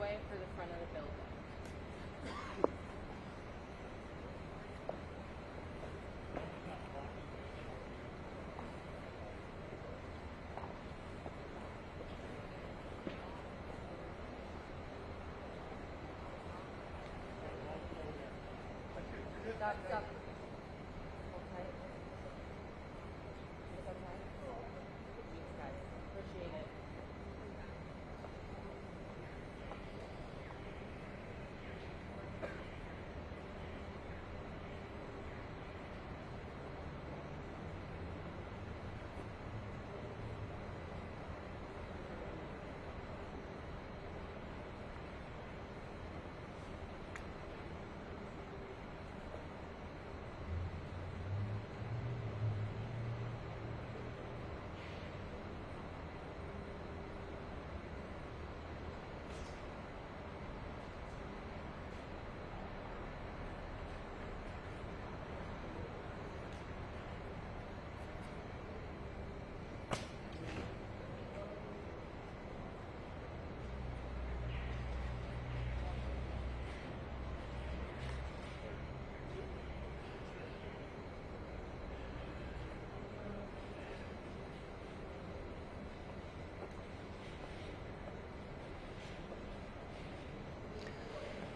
way for the front of the building. Stop, stop. Hold tight. Is that tight? Thanks, guys. Appreciate it.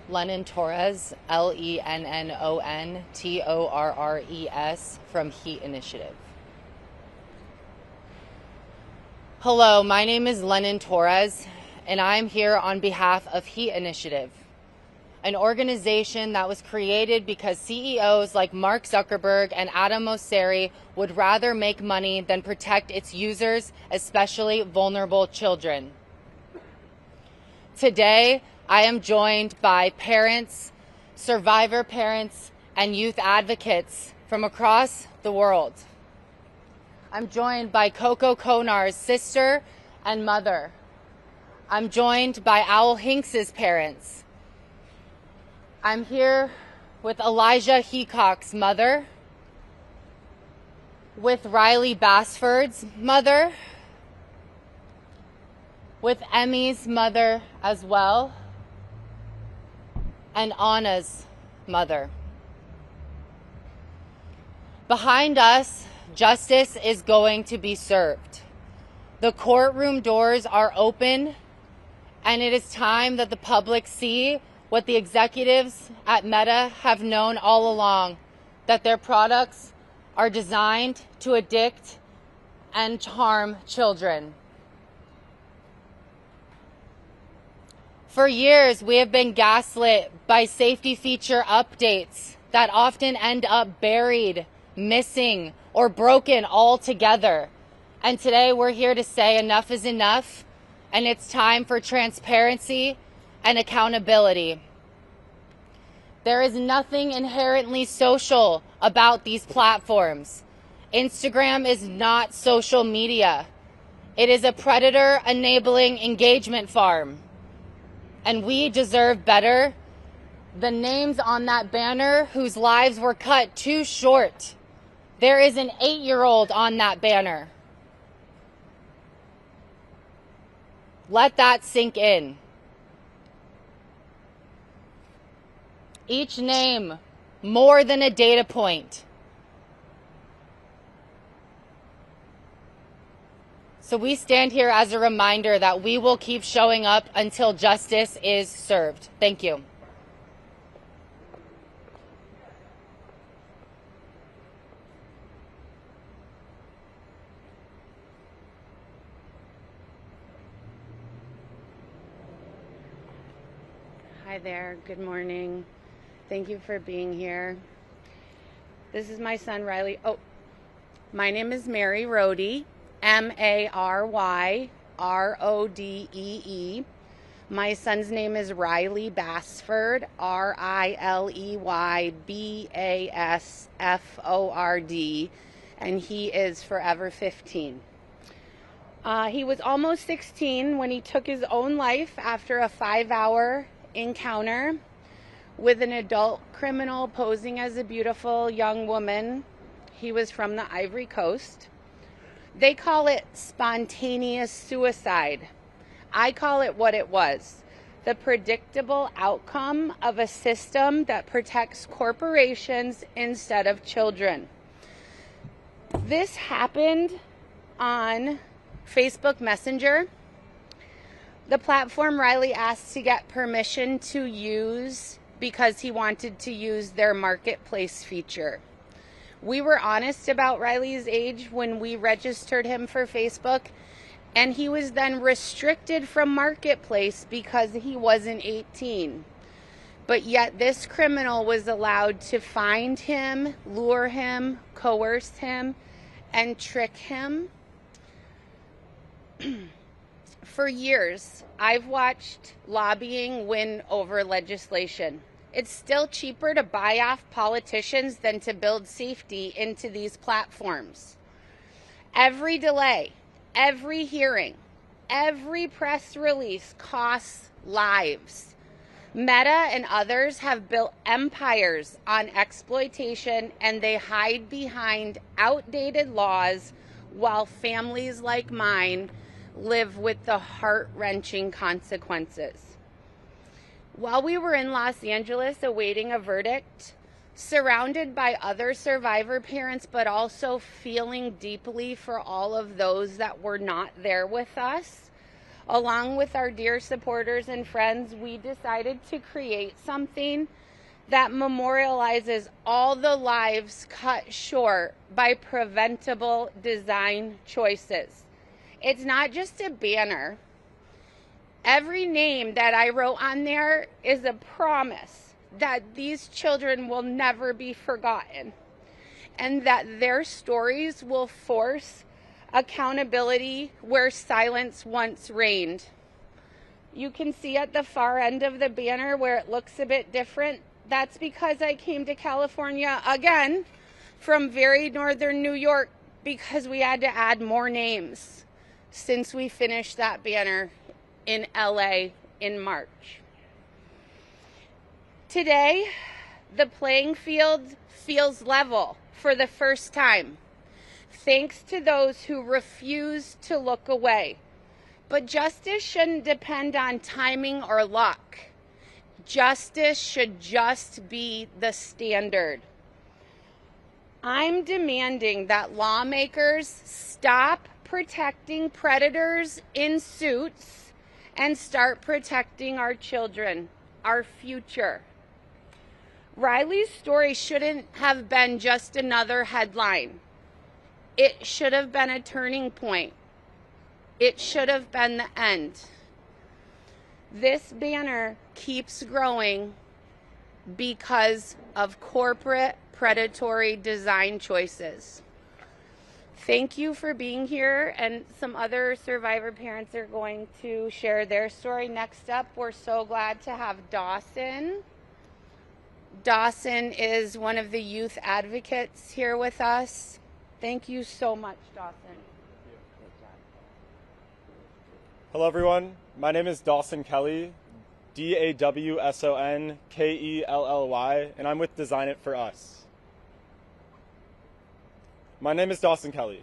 Lennon Torres, LENNONTORRES from Heat Initiative. Hello, my name is Lennon Torres, and I'm here on behalf of Heat Initiative, an organization that was created because CEOs like Mark Zuckerberg and Adam Mosseri would rather make money than protect its users, especially vulnerable children. Today, I am joined by parents, survivor parents, and youth advocates from across the world. I'm joined by Coco Konar's sister and mother. I'm joined by Owl Hinks's parents. I'm here with Elijah Heacock's mother, with Riley Bassford's mother, with Emmy's mother as well, and Anna's mother. Behind us, justice is going to be served. The courtroom doors are open, and it is time that the public see what the executives at Meta have known all along, that their products are designed to addict and harm children. For years, we have been gaslit by safety feature updates that often end up buried, missing, or broken altogether. And today we're here to say enough is enough, and it's time for transparency and accountability. There is nothing inherently social about these platforms. Instagram is not social media. It is a predator-enabling engagement farm. And we deserve better. The names on that banner whose lives were cut too short. There is an 8-year-old on that banner. Let that sink in. Each name more than a data point. So we stand here as a reminder that we will keep showing up until justice is served. Thank you. Hi there. Good morning. Thank you for being here. This is my son, Riley. Oh, my name is Mary Rodee. Maryrodee. My son's name is Riley Bassford, RILEYBASFORD, and he is forever 15. He was almost 16 when he took his own life after a 5-hour encounter with an adult criminal posing as a beautiful young woman. He was from the Ivory Coast. They call it spontaneous suicide. I call it what it was. the predictable outcome of a system that protects corporations instead of children. This happened on Facebook Messenger, the platform Riley asked to get permission to use because he wanted to use their marketplace feature. We were honest about Riley's age when we registered him for Facebook, and he was then restricted from marketplace because he wasn't 18. But yet this criminal was allowed to find him, lure him, coerce him, and trick him. For years, I've watched lobbying win over legislation. It's still cheaper to buy off politicians than to build safety into these platforms. Every delay, every hearing, every press release costs lives. Meta and others have built empires on exploitation, and they hide behind outdated laws while families like mine live with the heart-wrenching consequences. While we were in Los Angeles awaiting a verdict, surrounded by other survivor parents, but also feeling deeply for all of those that were not there with us, along with our dear supporters and friends, we decided to create something that memorializes all the lives cut short by preventable design choices. It's not just a banner. Every name that I wrote on there is a promise that these children will never be forgotten and that their stories will force accountability where silence once reigned. You can see at the far end of the banner where it looks a bit different. That's because I came to California again from very northern New York because we had to add more names since we finished that banner in LA in March. Today, the playing field feels level for the first time, thanks to those who refuse to look away. But justice shouldn't depend on timing or luck. Justice should just be the standard. I'm demanding that lawmakers stop protecting predators in suits and start protecting our children, our future. Riley's story shouldn't have been just another headline. It should have been a turning point. It should have been the end. This banner keeps growing because of corporate predatory design choices. Thank you for being here, and some other survivor parents are going to share their story. Next up, we're so glad to have Dawson. Dawson is one of the youth advocates here with us. Thank you so much, Dawson. Hello, everyone. My name is Dawson Kelly, DAWSONKELLY, and I'm with Design It For Us. My name is Dawson Kelly.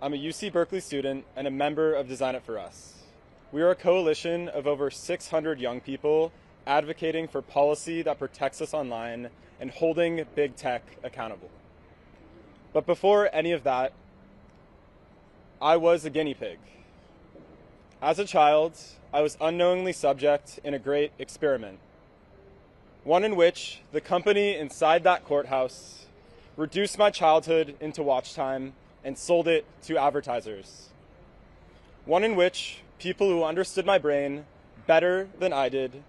I'm a UC Berkeley student and a member of Design It For Us. We are a coalition of over 600 young people advocating for policy that protects us online and holding big tech accountable. But before any of that, I was a guinea pig. As a child, I was unknowingly subject in a great experiment, one in which the company inside that courthouse reduced my childhood into watch time and sold it to advertisers. One in which people who understood my brain better than I did,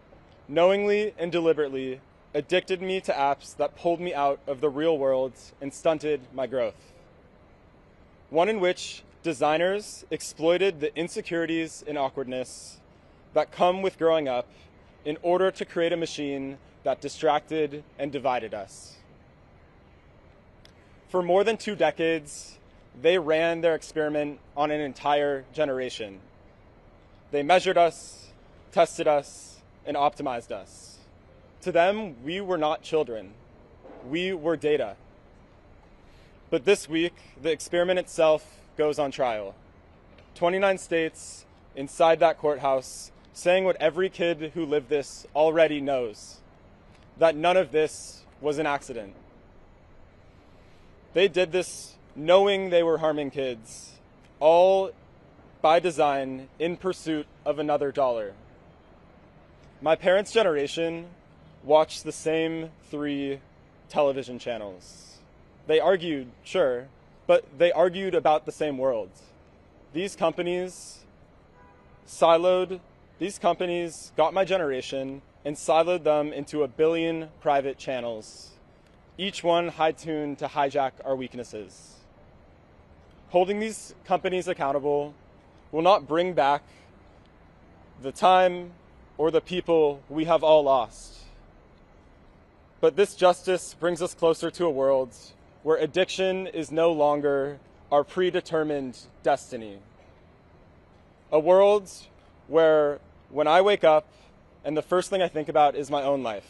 knowingly and deliberately addicted me to apps that pulled me out of the real world and stunted my growth. One in which designers exploited the insecurities and awkwardness that come with growing up in order to create a machine that distracted and divided us. For more than 2 decades, they ran their experiment on an entire generation. They measured us, tested us, and optimized us. To them, we were not children. We were data. But this week, the experiment itself goes on trial. 29 states inside that courthouse saying what every kid who lived this already knows, that none of this was an accident. They did this knowing they were harming kids, all by design in pursuit of another dollar. My parents' generation watched the same 3 television channels. They argued, sure, but they argued about the same world. These companies got my generation and siloed them into 1 billion private channels, each one high-tuned to hijack our weaknesses. Holding these companies accountable will not bring back the time or the people we have all lost. But this justice brings us closer to a world where addiction is no longer our predetermined destiny. A world where when I wake up and the first thing I think about is my own life,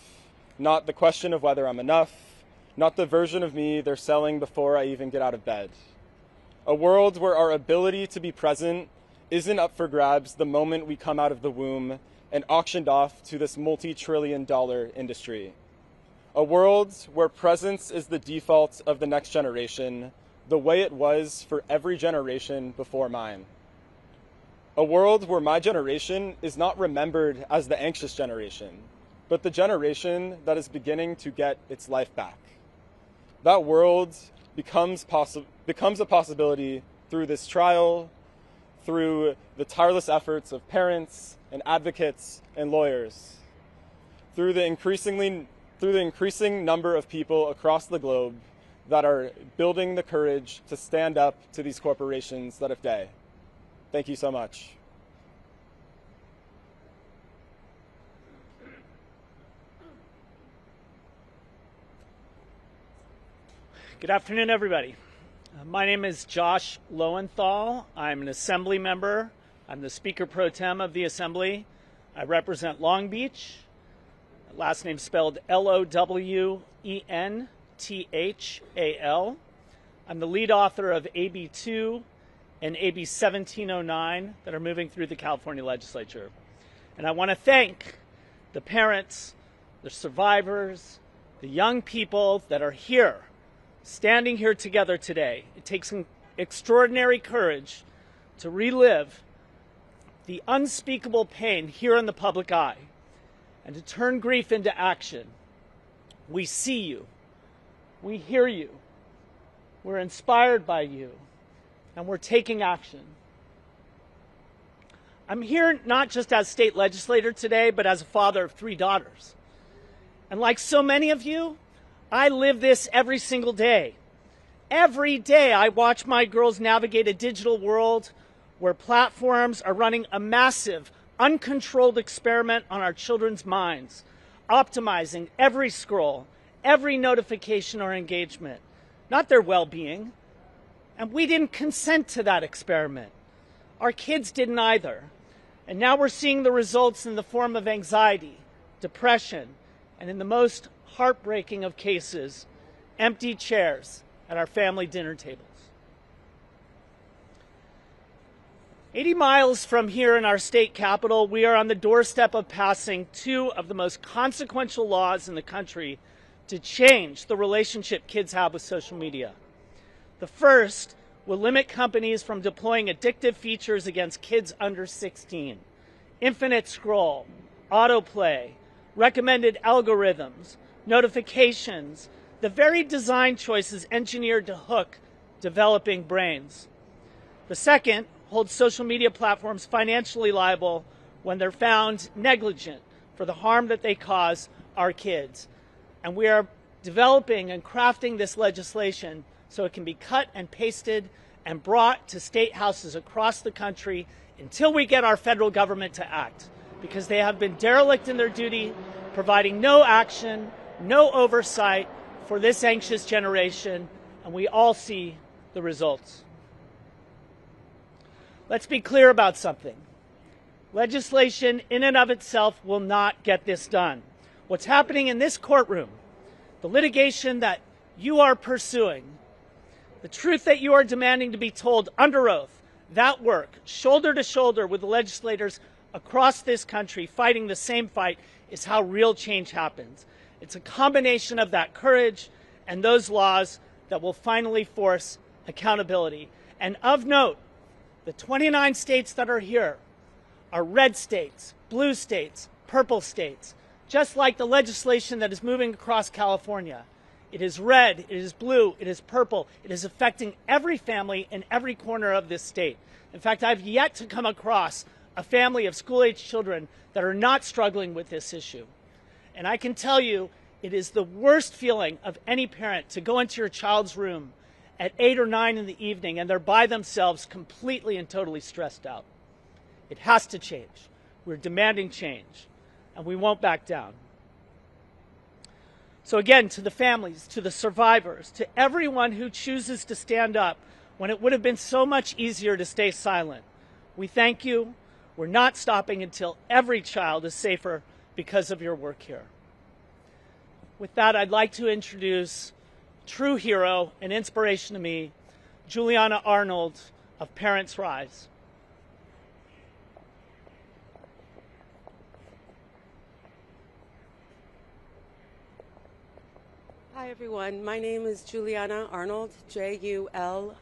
not the question of whether I'm enough, not the version of me they're selling before I even get out of bed. A world where our ability to be present isn't up for grabs the moment we come out of the womb and auctioned off to this multi-trillion-dollar industry. A world where presence is the default of the next generation, the way it was for every generation before mine. A world where my generation is not remembered as the anxious generation, but the generation that is beginning to get its life back. That world becomes a possibility through this trial, through the tireless efforts of parents and advocates and lawyers, through the increasing number of people across the globe that are building the courage to stand up to these corporations that have day. Thank you so much. Good afternoon, everybody. My name is Josh Lowenthal. I'm an Assembly member. I'm the Speaker Pro Tem of the Assembly. I represent Long Beach. Last name spelled Lowenthal. I'm the lead author of AB 2 and AB 1709 that are moving through the California legislature. And I want to thank the parents, the survivors, the young people that are here, standing here together today. It takes some extraordinary courage to relive the unspeakable pain here in the public eye and to turn grief into action. We see you. We hear you. We're inspired by you. And we're taking action. I'm here not just as state legislator today, but as a father of 3 daughters. And like so many of you, I live this every single day. Every day I watch my girls navigate a digital world where platforms are running a massive, uncontrolled experiment on our children's minds, optimizing every scroll, every notification or engagement, not their well-being. And we didn't consent to that experiment. Our kids didn't either. And now we're seeing the results in the form of anxiety, depression, and in the most heartbreaking of cases, empty chairs at our family dinner tables. 80 miles from here in our state capital, we are on the doorstep of passing 2 of the most consequential laws in the country to change the relationship kids have with social media. The first will limit companies from deploying addictive features against kids under 16. Infinite scroll, autoplay, recommended algorithms, notifications, the very design choices engineered to hook developing brains. The second holds social media platforms financially liable when they're found negligent for the harm that they cause our kids. And we are developing and crafting this legislation so it can be cut and pasted and brought to state houses across the country until we get our federal government to act, because they have been derelict in their duty, providing no action, no oversight for this anxious generation, and we all see the results. Let's be clear about something. Legislation in and of itself will not get this done. What's happening in this courtroom, the litigation that you are pursuing, the truth that you are demanding to be told under oath, that work, shoulder to shoulder with the legislators across this country fighting the same fight is how real change happens. It's a combination of that courage and those laws that will finally force accountability. And of note, the 29 states that are here are red states, blue states, purple states, just like the legislation that is moving across California. It is red, it is blue, it is purple. It is affecting every family in every corner of this state. In fact, I've yet to come across a family of school-age children that are not struggling with this issue. And I can tell you, it is the worst feeling of any parent to go into your child's room at 8 or 9 in the evening and they're by themselves completely and totally stressed out. It has to change. We're demanding change, and we won't back down. So again, to the families, to the survivors, to everyone who chooses to stand up when it would have been so much easier to stay silent, we thank you. We're not stopping until every child is safer because of your work here. With that, I'd like to introduce true hero and inspiration to me, Juliana Arnold of Parents Rise. Hi everyone, my name is Juliana Arnold, Julianna,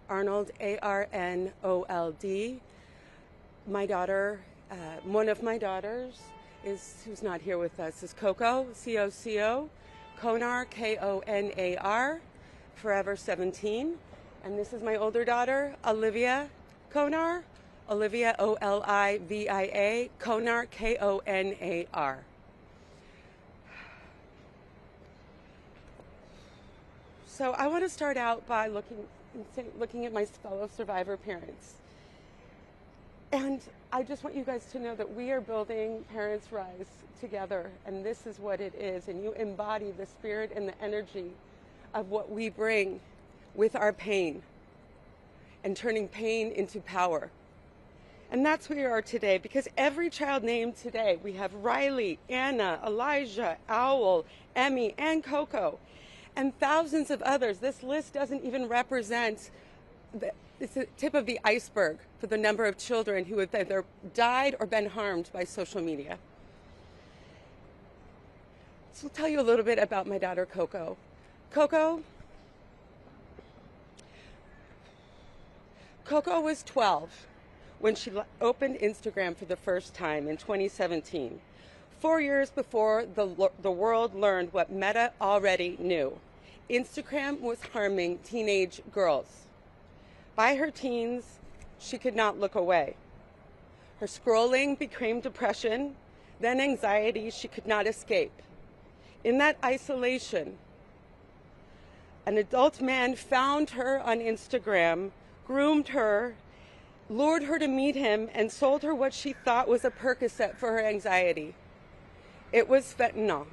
Arnold, Arnold. My daughter, one of my daughters, who's not here with us, is Coco, C-O-C-O, Konar, K-O-N-A-R, forever 17. And this is my older daughter, Olivia Konar, Olivia, O-L-I-V-I-A, Konar, K-O-N-A-R. So I want to start out by looking at my fellow survivor parents. And I just want you guys to know that we are building Parents Rise together, and this is what it is. And you embody the spirit and the energy of what we bring with our pain and turning pain into power. And that's where we are today, because every child named today, we have Riley, Anna, Elijah, Owl, Emmy, and Coco, and thousands of others. This list doesn't even represent it's the tip of the iceberg for the number of children who have either died or been harmed by social media. So I'll tell you a little bit about my daughter, Coco. Coco was 12 when she opened Instagram for the first time in 2017, 4 years before the world learned what Meta already knew. Instagram was harming teenage girls. By her teens, she could not look away. Her scrolling became depression, then anxiety she could not escape. In that isolation, an adult man found her on Instagram, groomed her, lured her to meet him, and sold her what she thought was a Percocet for her anxiety. It was fentanyl.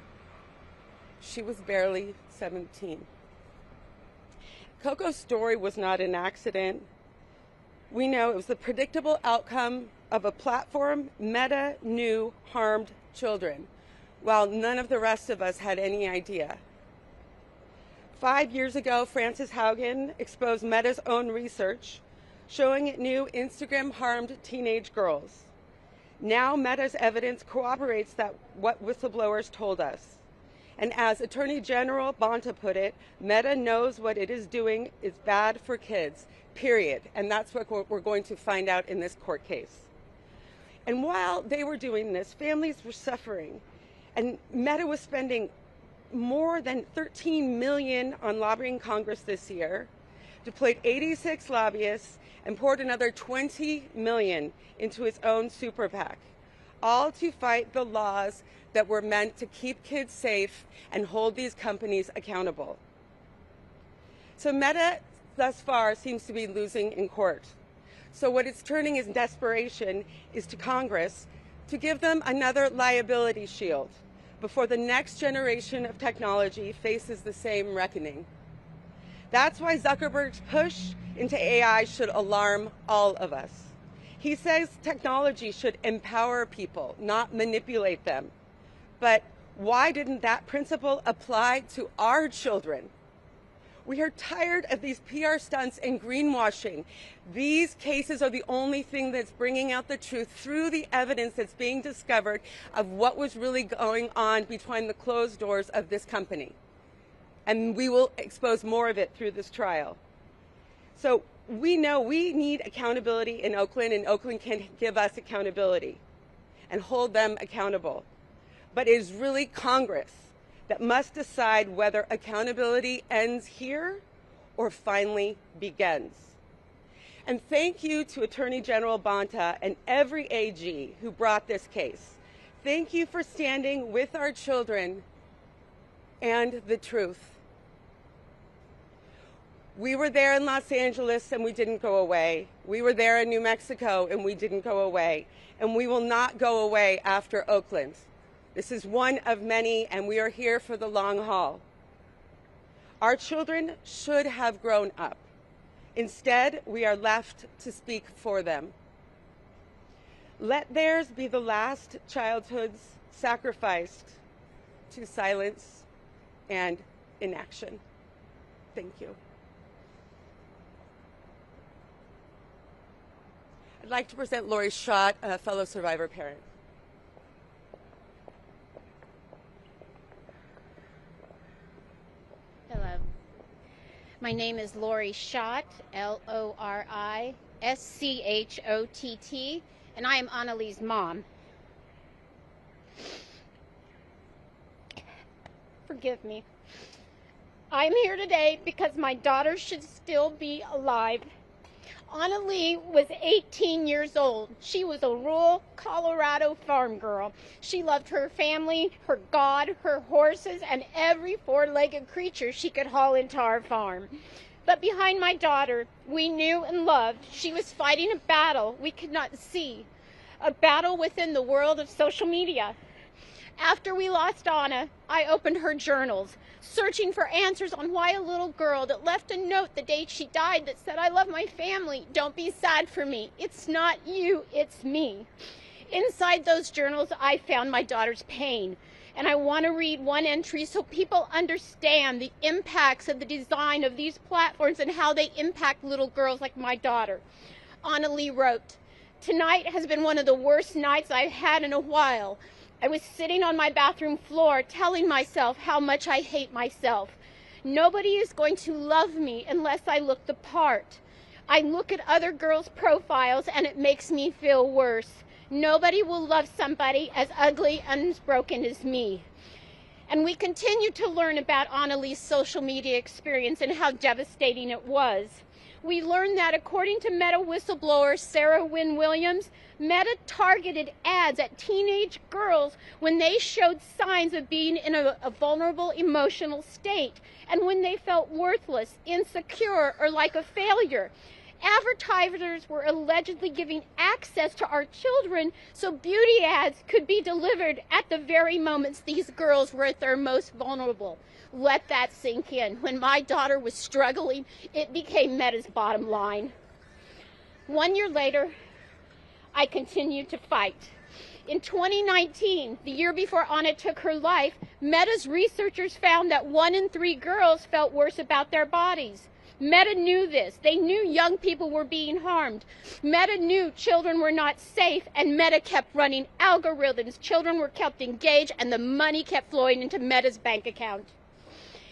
She was barely 17. Coco's story was not an accident. We know it was the predictable outcome of a platform Meta knew harmed children, while none of the rest of us had any idea. 5 years ago, Frances Haugen exposed Meta's own research, showing it knew Instagram harmed teenage girls. Now Meta's evidence corroborates what whistleblowers told us. And as Attorney General Bonta put it, Meta knows what it is doing is bad for kids, period. And that's what we're going to find out in this court case. And while they were doing this, families were suffering. And Meta was spending more than $13 million on lobbying Congress this year, deployed 86 lobbyists, and poured another $20 million into its own super PAC, all to fight the laws that were meant to keep kids safe and hold these companies accountable. So Meta, thus far, seems to be losing in court. So what it's turning in desperation is to Congress to give them another liability shield before the next generation of technology faces the same reckoning. That's why Zuckerberg's push into AI should alarm all of us. He says technology should empower people, not manipulate them. But why didn't that principle apply to our children? We are tired of these PR stunts and greenwashing. These cases are the only thing that's bringing out the truth through the evidence that's being discovered of what was really going on behind the closed doors of this company. And we will expose more of it through this trial. So we know we need accountability in Oakland, and Oakland can give us accountability and hold them accountable. But it is really Congress that must decide whether accountability ends here or finally begins. And thank you to Attorney General Bonta and every AG who brought this case. Thank you for standing with our children and the truth. We were there in Los Angeles and we didn't go away. We were there in New Mexico and we didn't go away. And we will not go away after Oakland. This is one of many, and we are here for the long haul. Our children should have grown up. Instead, we are left to speak for them. Let theirs be the last childhoods sacrificed to silence and inaction. Thank you. I'd like to present Lori Schott, a fellow survivor parent. Hello. My name is Lori Schott, Lorischott, and I am Annalee's mom. Forgive me. I am here today because my daughter should still be alive. Annalee was 18 years old. She was a rural Colorado farm girl. She loved her family, her God, her horses, and every four-legged creature she could haul into our farm. But behind my daughter, we knew and loved, she was fighting a battle we could not see, a battle within the world of social media. After we lost Anna, I opened her journals, searching for answers on why a little girl that left a note the day she died that said, "I love my family, don't be sad for me. It's not you, it's me." Inside those journals, I found my daughter's pain. And I want to read one entry so people understand the impacts of the design of these platforms and how they impact little girls like my daughter. Annalee wrote, "Tonight has been one of the worst nights I've had in a while. I was sitting on my bathroom floor telling myself how much I hate myself. Nobody is going to love me unless I look the part. I look at other girls' profiles and it makes me feel worse. Nobody will love somebody as ugly and as broken as me." And we continue to learn about Annalee's social media experience and how devastating it was. We learned that according to Meta whistleblower Sarah Wynn Williams, Meta targeted ads at teenage girls when they showed signs of being in a vulnerable emotional state and when they felt worthless, insecure, or like a failure. Advertisers were allegedly giving access to our children so beauty ads could be delivered at the very moments these girls were at their most vulnerable. Let that sink in. When my daughter was struggling, it became Meta's bottom line. 1 year later, I continued to fight. In 2019, the year before Anna took her life, Meta's researchers found that 1 in 3 girls felt worse about their bodies. Meta knew this. They knew young people were being harmed. Meta knew children were not safe, and Meta kept running algorithms. Children were kept engaged, and the money kept flowing into Meta's bank account.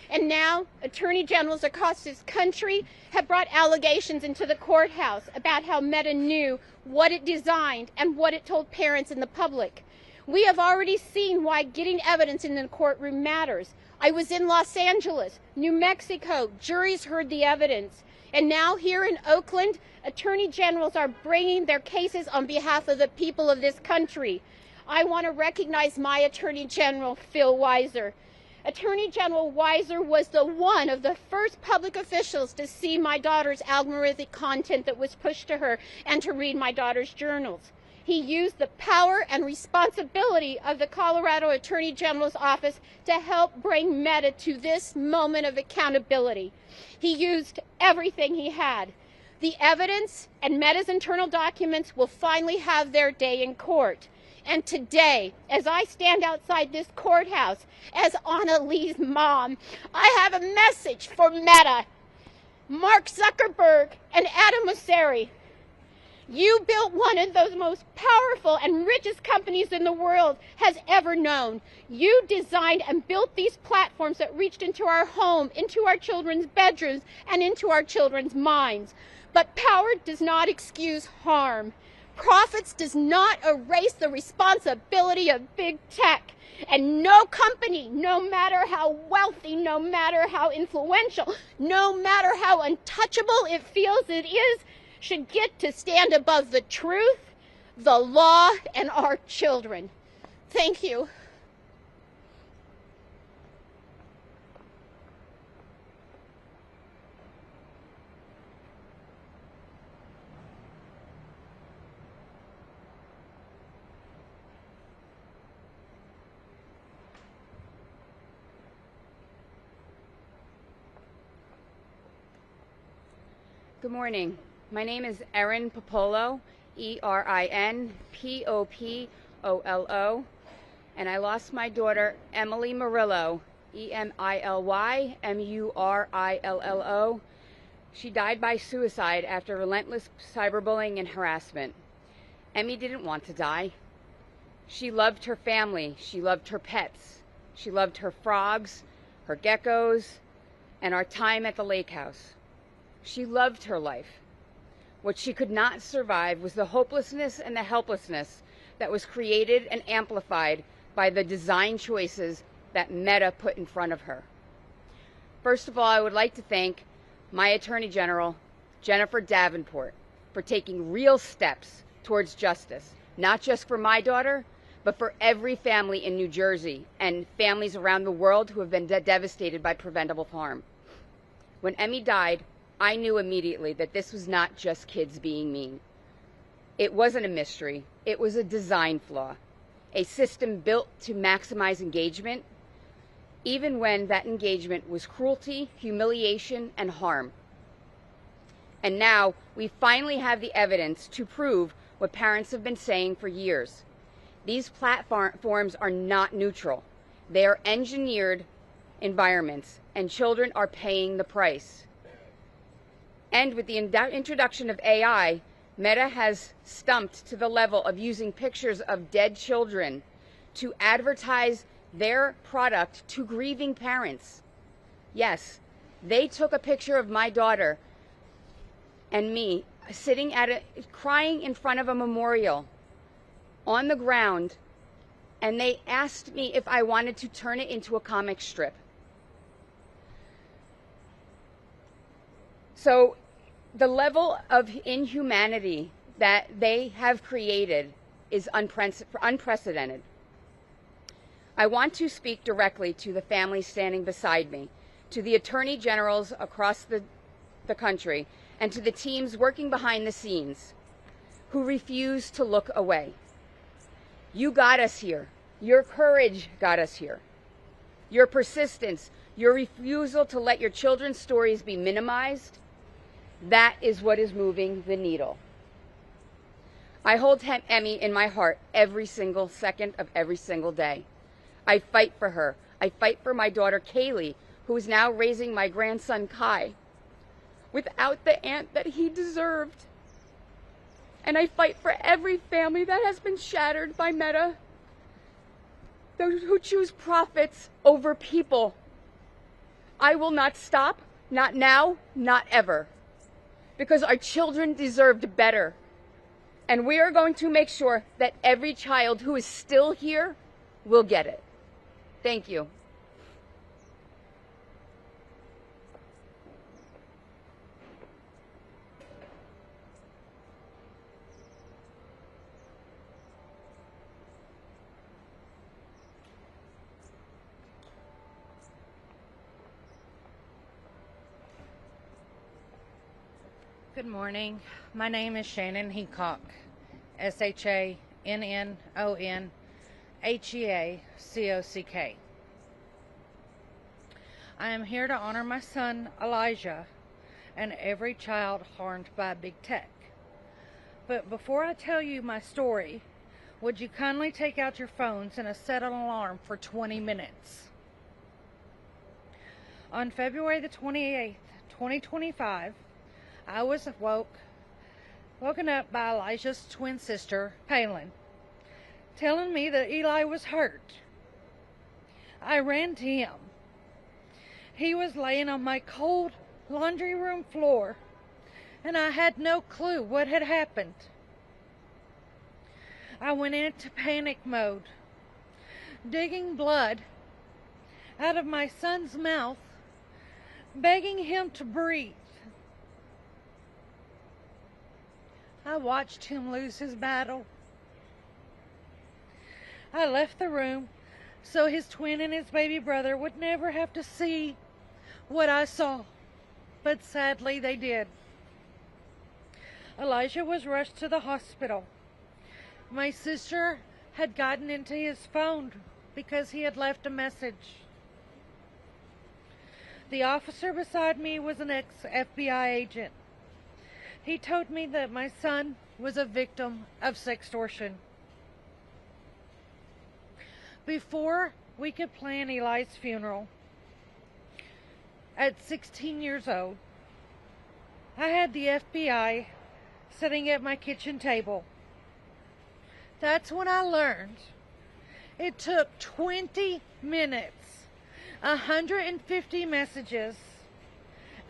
And now, attorney generals across this country have brought allegations into the courthouse about how Meta knew what it designed and what it told parents and the public. We have already seen why getting evidence in the courtroom matters. I was in Los Angeles, New Mexico. Juries heard the evidence. And now here in Oakland, attorney generals are bringing their cases on behalf of the people of this country. I want to recognize my Attorney General, Phil Weiser. Attorney General Weiser was one of the first public officials to see my daughter's algorithmic content that was pushed to her and to read my daughter's journals. He used the power and responsibility of the Colorado Attorney General's office to help bring Meta to this moment of accountability. He used everything he had. The evidence and Meta's internal documents will finally have their day in court. And today, as I stand outside this courthouse as Anna Lee's mom, I have a message for Meta, Mark Zuckerberg, and Adam Mosseri. You built one of those most powerful and richest companies in the world has ever known. You designed and built these platforms that reached into our home, into our children's bedrooms, and into our children's minds. But power does not excuse harm. Profits does not erase the responsibility of big tech. And no company, no matter how wealthy, no matter how influential, no matter how untouchable it feels it is, should get to stand above the truth, the law, and our children. Thank you. Good morning. My name is Erin Popolo, ERIN POPOLO, and I lost my daughter Emily Murillo, EMILYMURILLO. She died by suicide after relentless cyberbullying and harassment. Emmy didn't want to die. She loved her family. She loved her pets. She loved her frogs, her geckos, and our time at the lake house. She loved her life. What she could not survive was the hopelessness and the helplessness that was created and amplified by the design choices that Meta put in front of her. First of all, I would like to thank my Attorney General, Jennifer Davenport, for taking real steps towards justice, not just for my daughter, but for every family in New Jersey and families around the world who have been devastated by preventable harm. When Emmy died, I knew immediately that this was not just kids being mean. It wasn't a mystery. It was a design flaw, a system built to maximize engagement, even when that engagement was cruelty, humiliation, and harm. And now we finally have the evidence to prove what parents have been saying for years. These platforms are not neutral. They are engineered environments, and children are paying the price. And with the introduction of AI, Meta has stumped to the level of using pictures of dead children to advertise their product to grieving parents. Yes, they took a picture of my daughter and me sitting crying in front of a memorial on the ground, and they asked me if I wanted to turn it into a comic strip. So the level of inhumanity that they have created is unprecedented. I want to speak directly to the families standing beside me, to the attorney generals across the country, and to the teams working behind the scenes who refuse to look away. You got us here. Your courage got us here. Your persistence, your refusal to let your children's stories be minimized, that is what is moving the needle. I hold Emmy in my heart every single second of every single day. I fight for her. I fight for my daughter Kaylee, who is now raising my grandson Kai, without the aunt that he deserved. And I fight for every family that has been shattered by Meta, those who choose profits over people. I will not stop, not now, not ever. Because our children deserved better. And we are going to make sure that every child who is still here will get it. Thank you. Good morning. My name is Shannon Heacock, SHANNONHEACOCK. I am here to honor my son Elijah and every child harmed by big tech. But before I tell you my story, would you kindly take out your phones and set an alarm for 20 minutes? On February the 28th, 2025, I was woken up by Elijah's twin sister, Palin, telling me that Eli was hurt. I ran to him. He was laying on my cold laundry room floor, and I had no clue what had happened. I went into panic mode, digging blood out of my son's mouth, begging him to breathe. I watched him lose his battle. I left the room so his twin and his baby brother would never have to see what I saw, but sadly they did. Elijah was rushed to the hospital. My sister had gotten into his phone because he had left a message. The officer beside me was an ex-FBI agent. He told me that my son was a victim of sextortion. Before we could plan Eli's funeral, at 16 years old, I had the FBI sitting at my kitchen table. That's when I learned it took 20 minutes, 150 messages,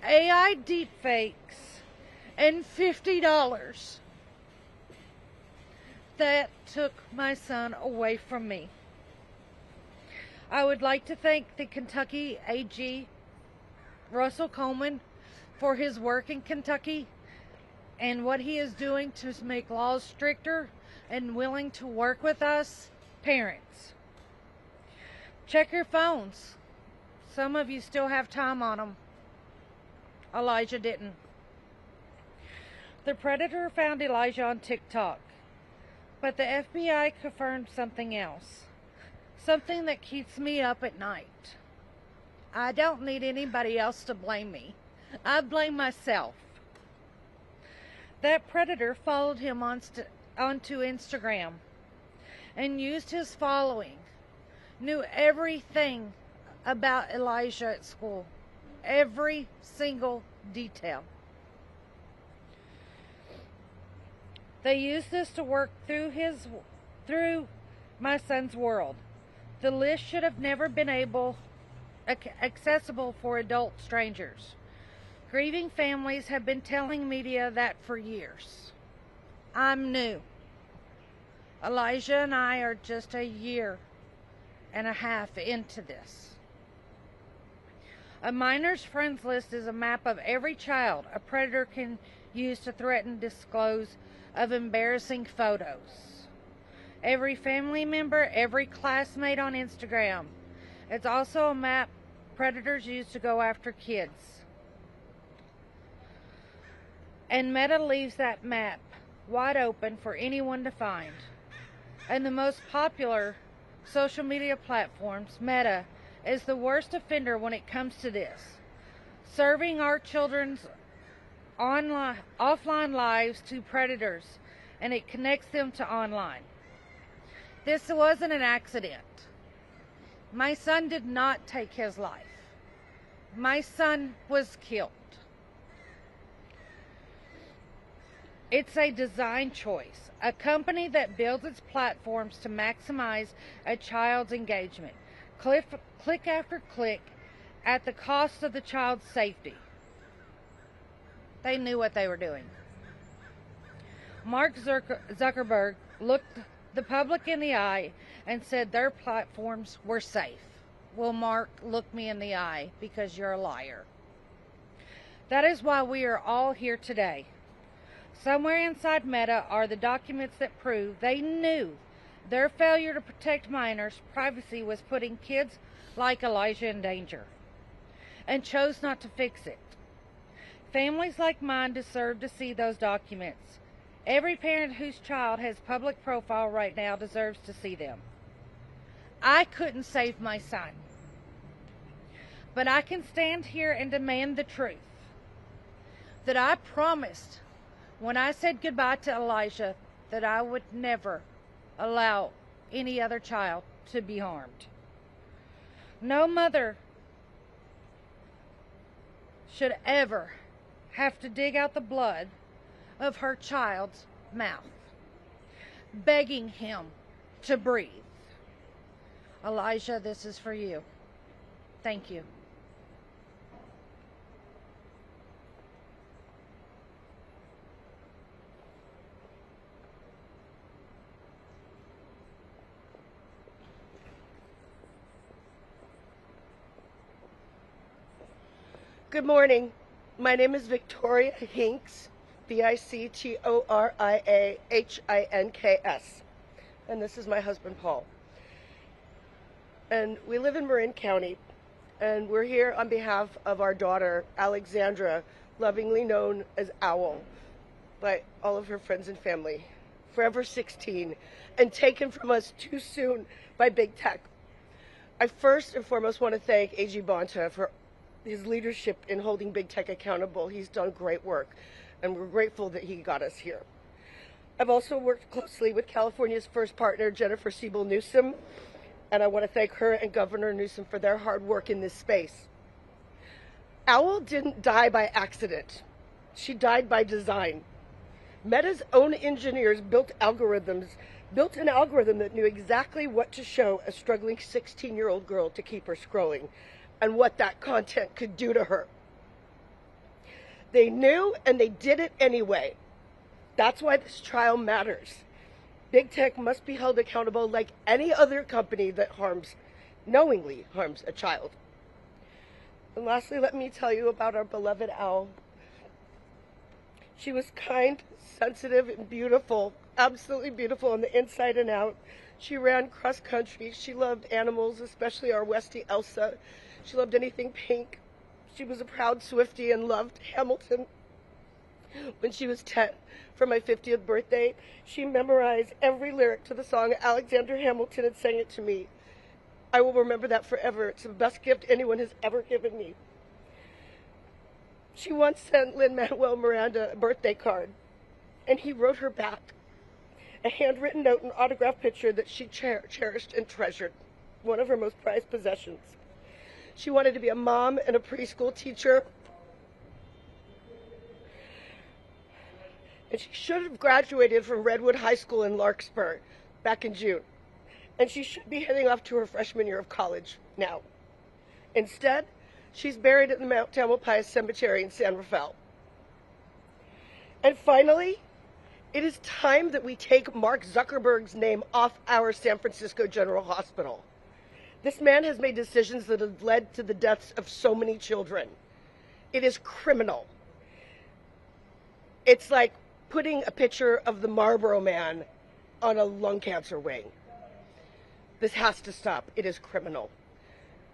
AI deepfakes, and $50 that took my son away from me. I would like to thank the Kentucky AG, Russell Coleman, for his work in Kentucky and what he is doing to make laws stricter and willing to work with us, parents. Check your phones. Some of you still have time on them. Elijah didn't. The predator found Elijah on TikTok, but the FBI confirmed something else. Something that keeps me up at night. I don't need anybody else to blame me. I blame myself. That predator followed him onto Instagram and used his following, knew everything about Elijah at school, every single detail. They used this to work through my son's world. The list should have never been accessible for adult strangers. Grieving families have been telling media that for years. I'm new. Elijah and I are just a year and a half into this. A minor's friends list is a map of every child a predator can use to threaten disclose of embarrassing photos. Every family member, every classmate on Instagram. It's also a map predators use to go after kids. And Meta leaves that map wide open for anyone to find. And the most popular social media platforms, Meta, is the worst offender when it comes to this. Serving our children's offline lives to predators, and it connects them to online. This wasn't an accident. My son did not take his life. My son was killed. It's a design choice, a company that builds its platforms to maximize a child's engagement, click after click, at the cost of the child's safety. They knew what they were doing. Mark Zuckerberg looked the public in the eye and said their platforms were safe. Well, Mark, look me in the eye because you're a liar. That is why we are all here today. Somewhere inside Meta are the documents that prove they knew their failure to protect minors' privacy was putting kids like Elijah in danger, and chose not to fix it. Families like mine deserve to see those documents. Every parent whose child has public profile right now deserves to see them. I couldn't save my son, but I can stand here and demand the truth. That I promised when I said goodbye to Elijah that I would never allow any other child to be harmed. No mother should ever have to dig out the blood of her child's mouth, begging him to breathe. Elijah, this is for you. Thank you. Good morning. My name is Victoria Hinks, Victoriahinks, and this is my husband, Paul. And we live in Marin County, and we're here on behalf of our daughter, Alexandra, lovingly known as Owl by all of her friends and family, forever 16, and taken from us too soon by big tech. I first and foremost want to thank A.G. Bonta for his leadership in holding big tech accountable. He's done great work, and we're grateful that he got us here. I've also worked closely with California's first partner, Jennifer Siebel Newsom, and I want to thank her and Governor Newsom for their hard work in this space. Owl didn't die by accident. She died by design. Meta's own engineers built an algorithm that knew exactly what to show a struggling 16-year-old girl to keep her scrolling, and what that content could do to her. They knew, and they did it anyway. That's why this trial matters. Big tech must be held accountable like any other company that knowingly harms a child. And lastly, let me tell you about our beloved Owl. She was kind, sensitive, and beautiful, absolutely beautiful on the inside and out. She ran cross country. She loved animals, especially our Westie Elsa. She loved anything pink. She was a proud Swiftie and loved Hamilton. When she was 10, for my 50th birthday, she memorized every lyric to the song Alexander Hamilton and sang it to me. I will remember that forever. It's the best gift anyone has ever given me. She once sent Lin-Manuel Miranda a birthday card, and he wrote her back a handwritten note and autographed picture that she cherished and treasured, one of her most prized possessions. She wanted to be a mom and a preschool teacher. And she should have graduated from Redwood High School in Larkspur back in June. And she should be heading off to her freshman year of college now. Instead, she's buried at the Mount Tamalpais Cemetery in San Rafael. And finally, it is time that we take Mark Zuckerberg's name off our San Francisco General Hospital. This man has made decisions that have led to the deaths of so many children. It is criminal. It's like putting a picture of the Marlboro Man on a lung cancer wing. This has to stop. It is criminal.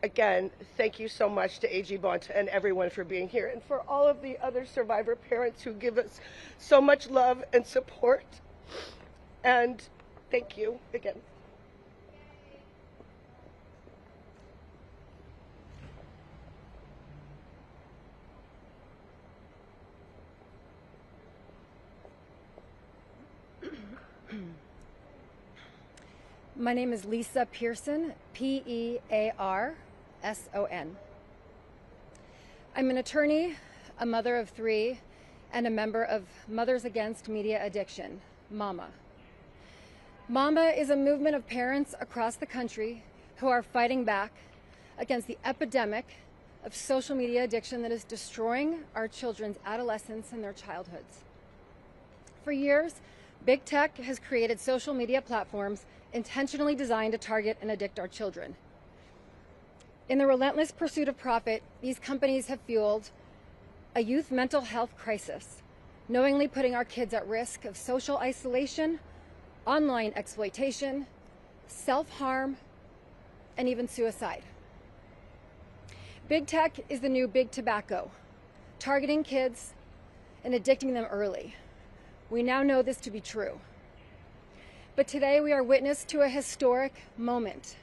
Again, thank you so much to A.G. Bonta and everyone for being here, and for all of the other survivor parents who give us so much love and support. And thank you again. My name is Lisa Pearson, Pearson. I'm an attorney, a mother of 3, and a member of Mothers Against Media Addiction, MAMA. MAMA is a movement of parents across the country who are fighting back against the epidemic of social media addiction that is destroying our children's adolescence and their childhoods. For years, big tech has created social media platforms intentionally designed to target and addict our children. In the relentless pursuit of profit, these companies have fueled a youth mental health crisis, knowingly putting our kids at risk of social isolation, online exploitation, self-harm, and even suicide. Big tech is the new big tobacco, targeting kids and addicting them early. We now know this to be true. But today we are witness to a historic moment.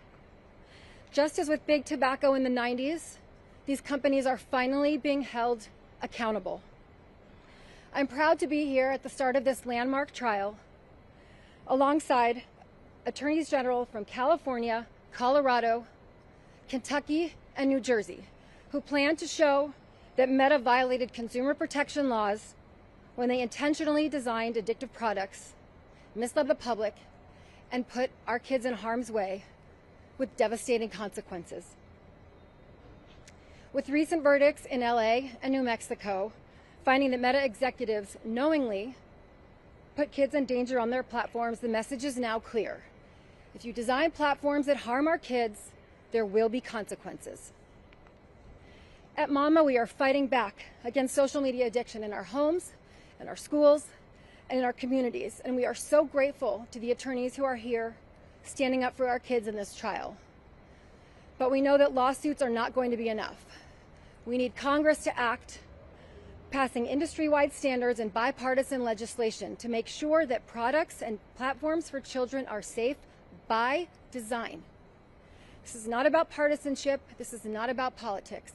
Just as with big tobacco in the 90s, these companies are finally being held accountable. I'm proud to be here at the start of this landmark trial alongside attorneys general from California, Colorado, Kentucky, and New Jersey, who plan to show that Meta violated consumer protection laws when they intentionally designed addictive products, misled the public, and put our kids in harm's way with devastating consequences. With recent verdicts in LA and New Mexico finding that Meta executives knowingly put kids in danger on their platforms, the message is now clear. If you design platforms that harm our kids, there will be consequences. At Mama, we are fighting back against social media addiction in our homes, in our schools, and in our communities. And we are so grateful to the attorneys who are here standing up for our kids in this trial. But we know that lawsuits are not going to be enough. We need Congress to act, passing industry-wide standards and bipartisan legislation to make sure that products and platforms for children are safe by design. This is not about partisanship. This is not about politics.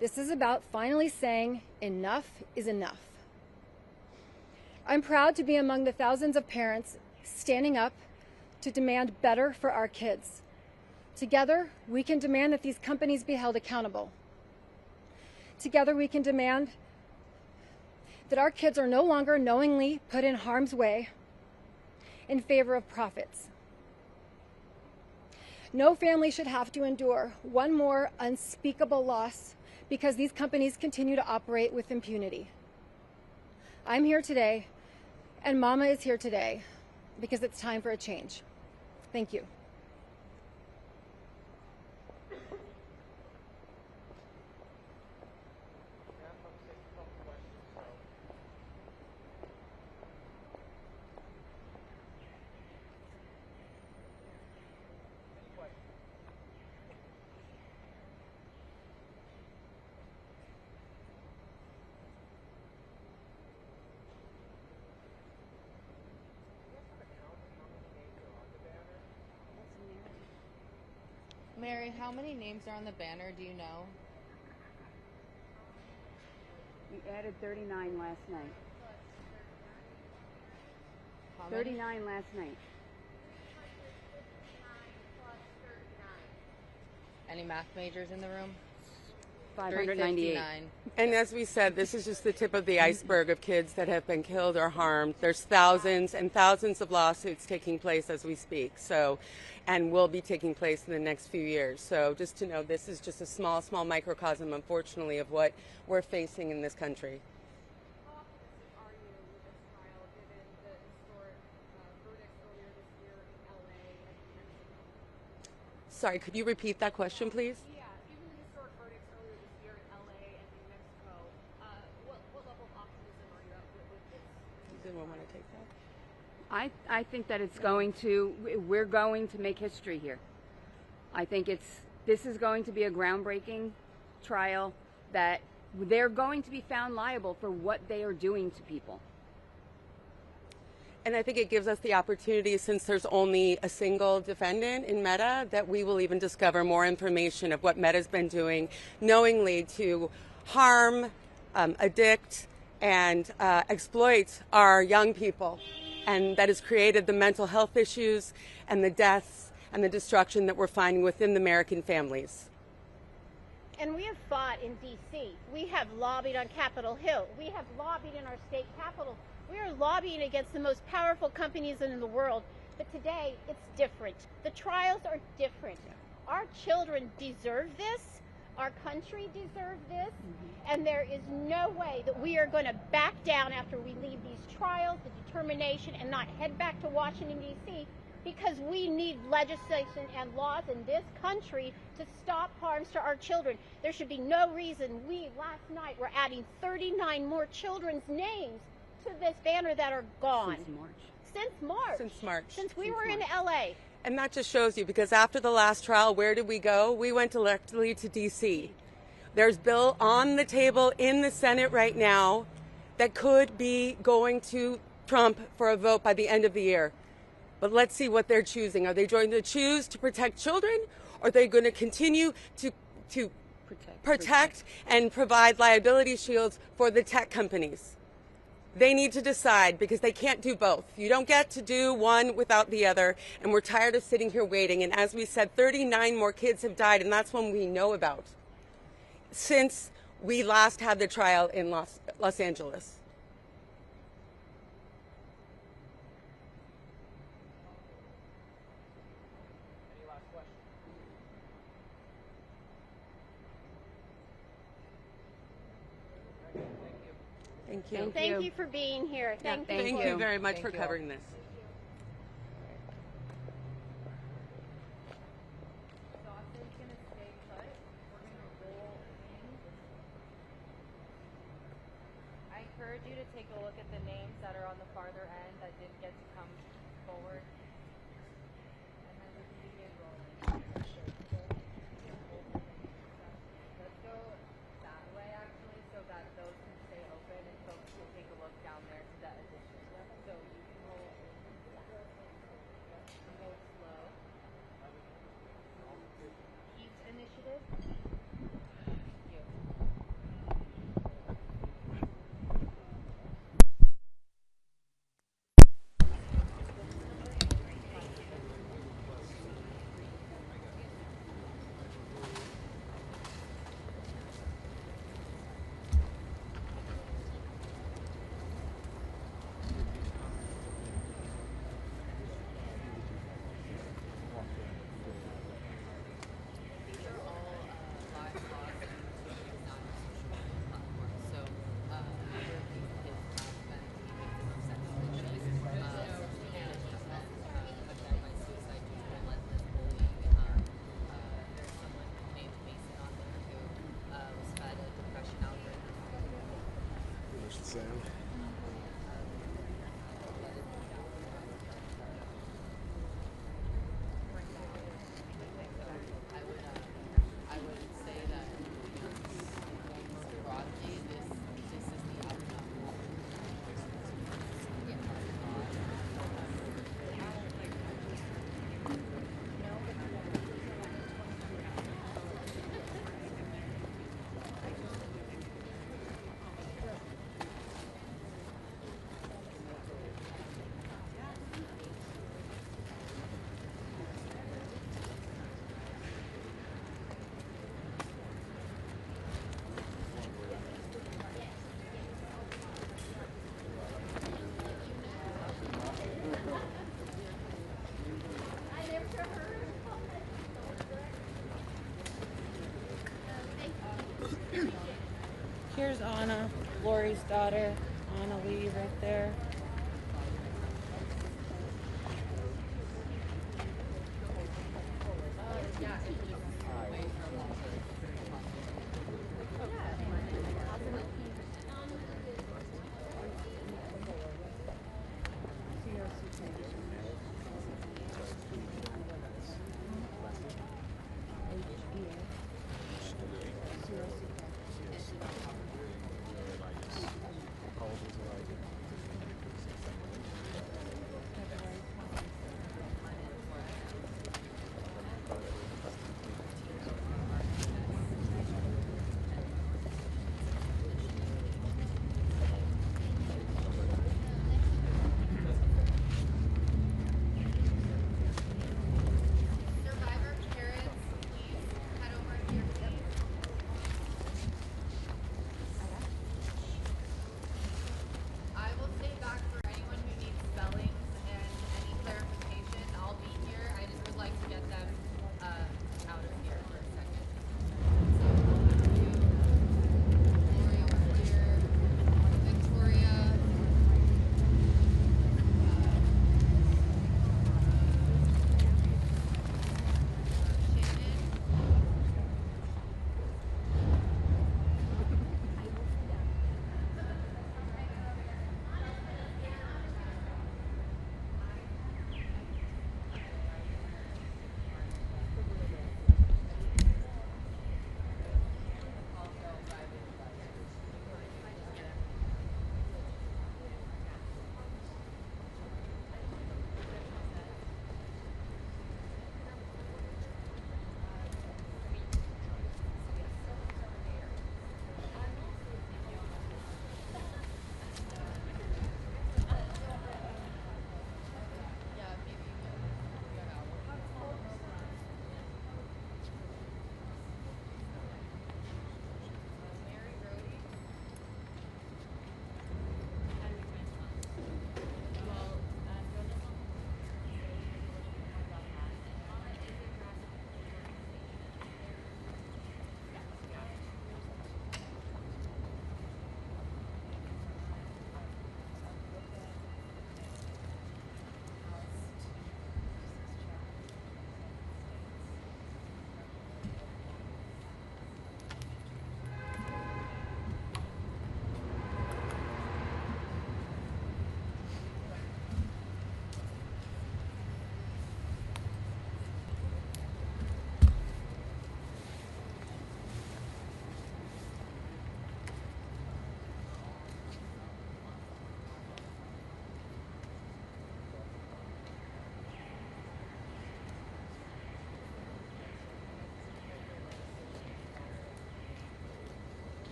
This is about finally saying enough is enough. I'm proud to be among the thousands of parents standing up to demand better for our kids. Together, we can demand that these companies be held accountable. Together, we can demand that our kids are no longer knowingly put in harm's way in favor of profits. No family should have to endure one more unspeakable loss because these companies continue to operate with impunity. I'm here today, and Mama is here today, because it's time for a change. Thank you. Mary, how many names are on the banner? Do you know? We added 39 last night. How many? 39 last night. Any math majors in the room? 598. 359. And as we said, this is just the tip of the iceberg of kids that have been killed or harmed. There's thousands and thousands of lawsuits taking place as we speak, and will be taking place in the next few years. So just to know, this is just a small microcosm, unfortunately, of what we're facing in this country. Sorry, could you repeat that question, please? Want to take that? I think that we're going to make history here. I think this is going to be a groundbreaking trial, that they're going to be found liable for what they are doing to people. And I think it gives us the opportunity, since there's only a single defendant in Meta, that we will even discover more information of what Meta's been doing knowingly to harm, addict, and exploit our young people. And that has created the mental health issues and the deaths and the destruction that we're finding within the American families. And we have fought in D.C. We have lobbied on Capitol Hill. We have lobbied in our state capital. We are lobbying against the most powerful companies in the world. But today, it's different. The trials are different. Our children deserve this. Our country deserves this. And there is no way that we are going to back down after we leave these trials, the determination, and not head back to Washington, D.C., because we need legislation and laws in this country to stop harms to our children. There should be no reason last night, we're adding 39 more children's names to this banner that are gone. Since March. Since we were in L.A. And that just shows you, because after the last trial, where did we go? We went directly to D.C. There's a bill on the table in the Senate right now that could be going to Trump for a vote by the end of the year. But let's see what they're choosing. Are they going to choose to protect children, or are they going to continue to protect and provide liability shields for the tech companies? They need to decide because they can't do both. You don't get to do one without the other, and we're tired of sitting here waiting. And as we said, 39 more kids have died, and that's one we know about since we last had the trial in Los Angeles. Thank you. Thank you for being here. Thank you. Thank you very much for covering this. I encourage you to take a look at the names that are on the farther end that didn't get to come forward. And then we can begin rolling. Let's go that way actually so that those can stay open and folks can take a look down there to that addition. So you can roll slow. Keep initiative. Here's Anna, Lori's daughter, Anna Lee right there.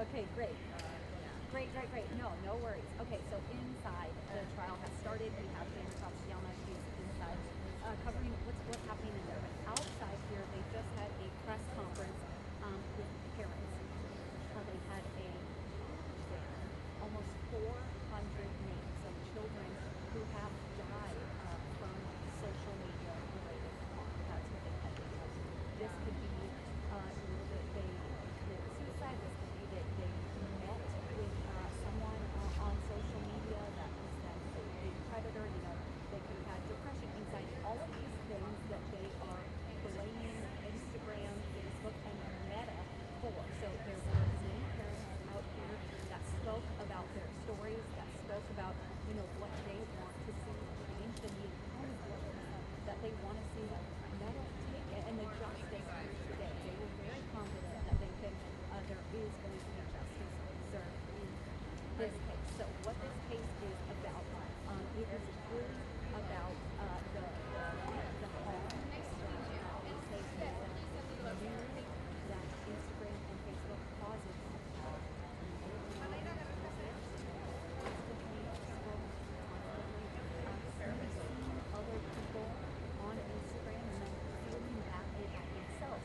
Okay, great. Great. No worries. Okay, so inside the trial has started. We have Sandra Tatiana, who's inside, covering what's happening in there. But outside here, they just had a press conference with parents. They had almost 400 names of children who have died from social media related harm. That's what they had. This could be that they committed suicide. This could be that they met with someone on social media that was then a predator. They could have had depression, anxiety, all of these things that they are blaming Instagram, Facebook, and Meta for. So there were many parents out here that spoke about their stories, that spoke about what they want to see change, and the accountability that they want to see Meta take it, and the justice today. They were very confident that there is going to be justice served in this case. So what this case is about, it is really about the harm they say that Instagram and Facebook causes other people on Instagram and then feeling that about themselves.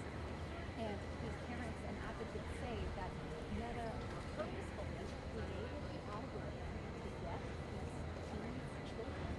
And these parents and advocates say that Meta purposefully created the algorithm to get these children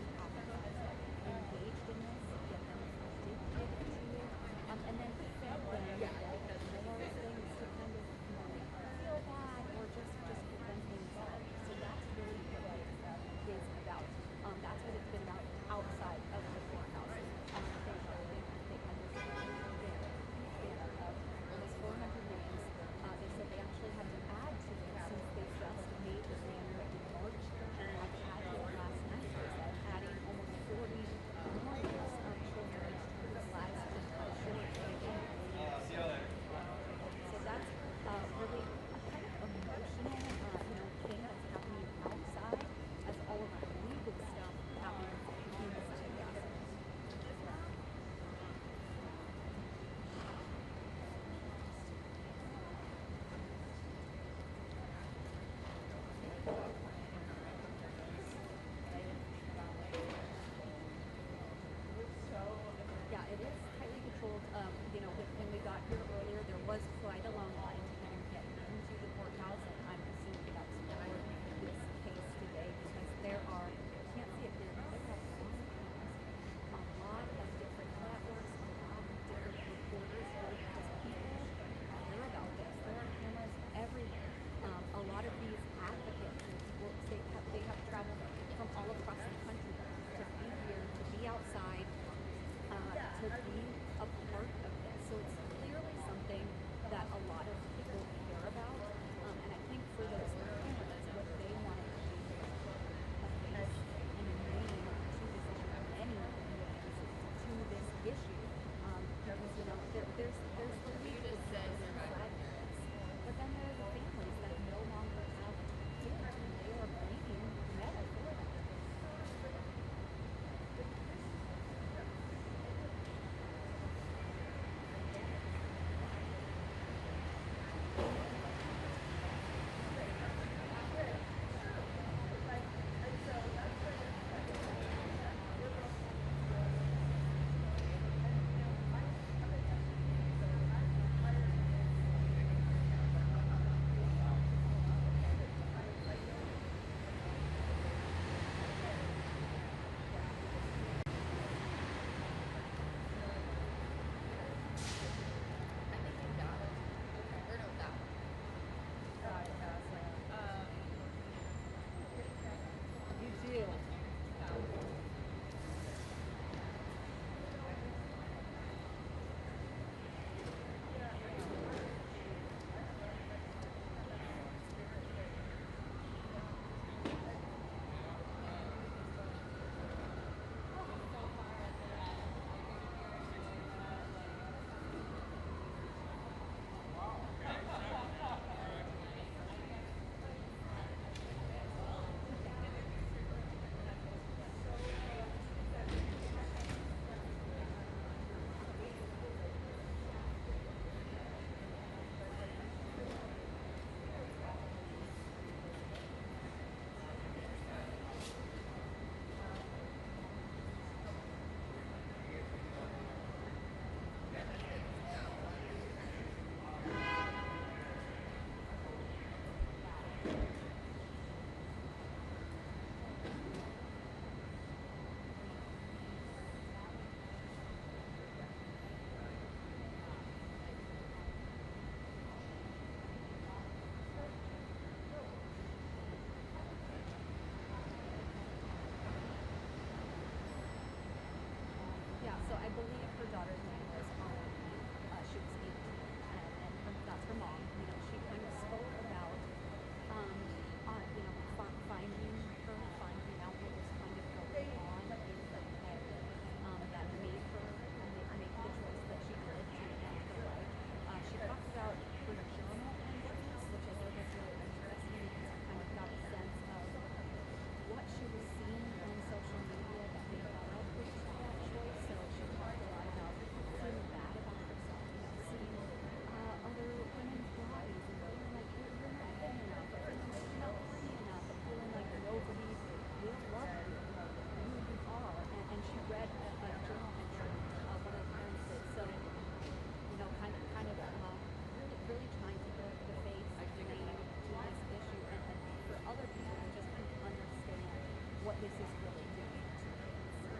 this is really doing to kids.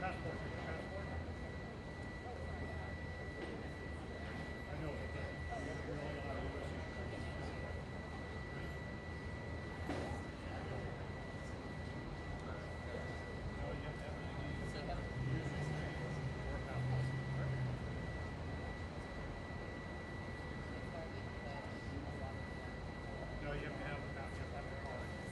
passport. I know, but we're only allowed to use No, you have to have a copy of that card.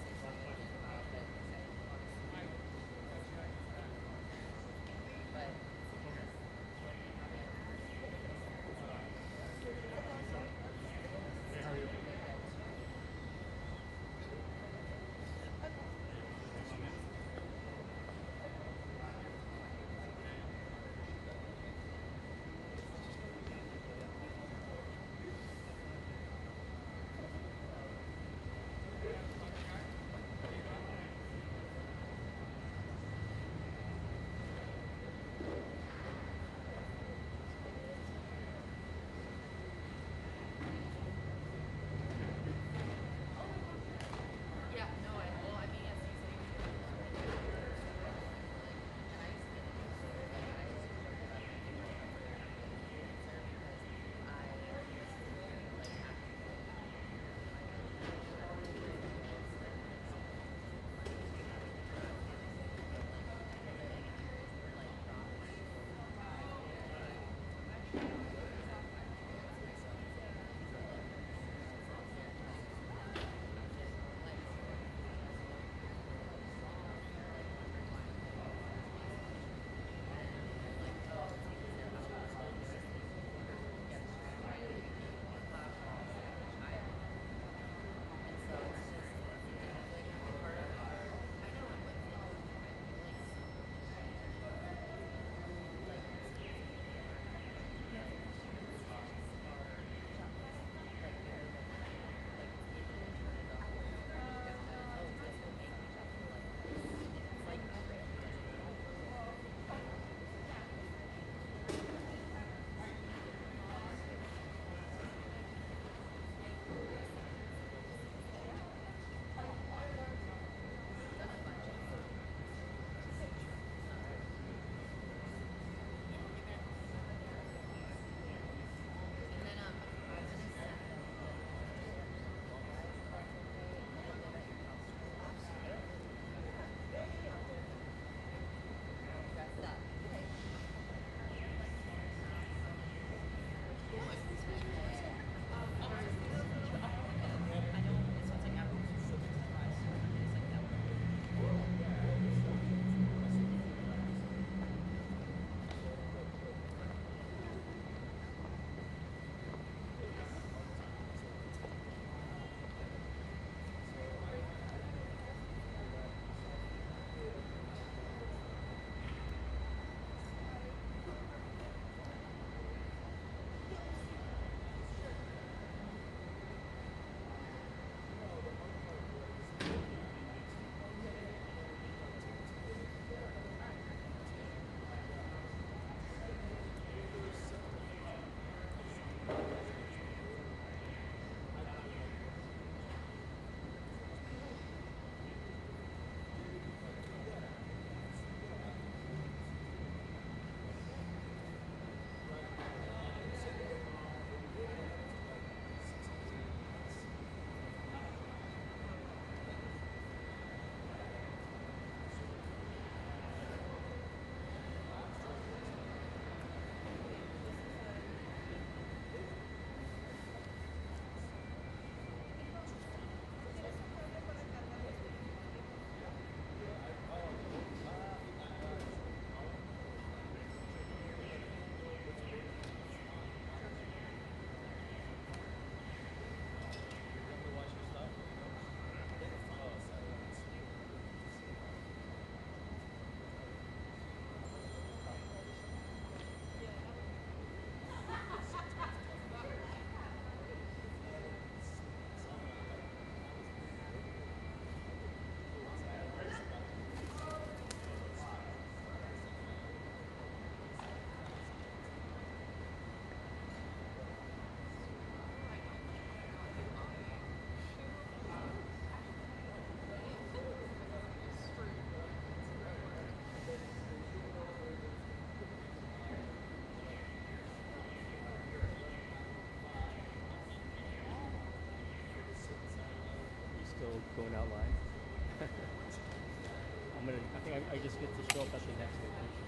think I just get to show up at the next location.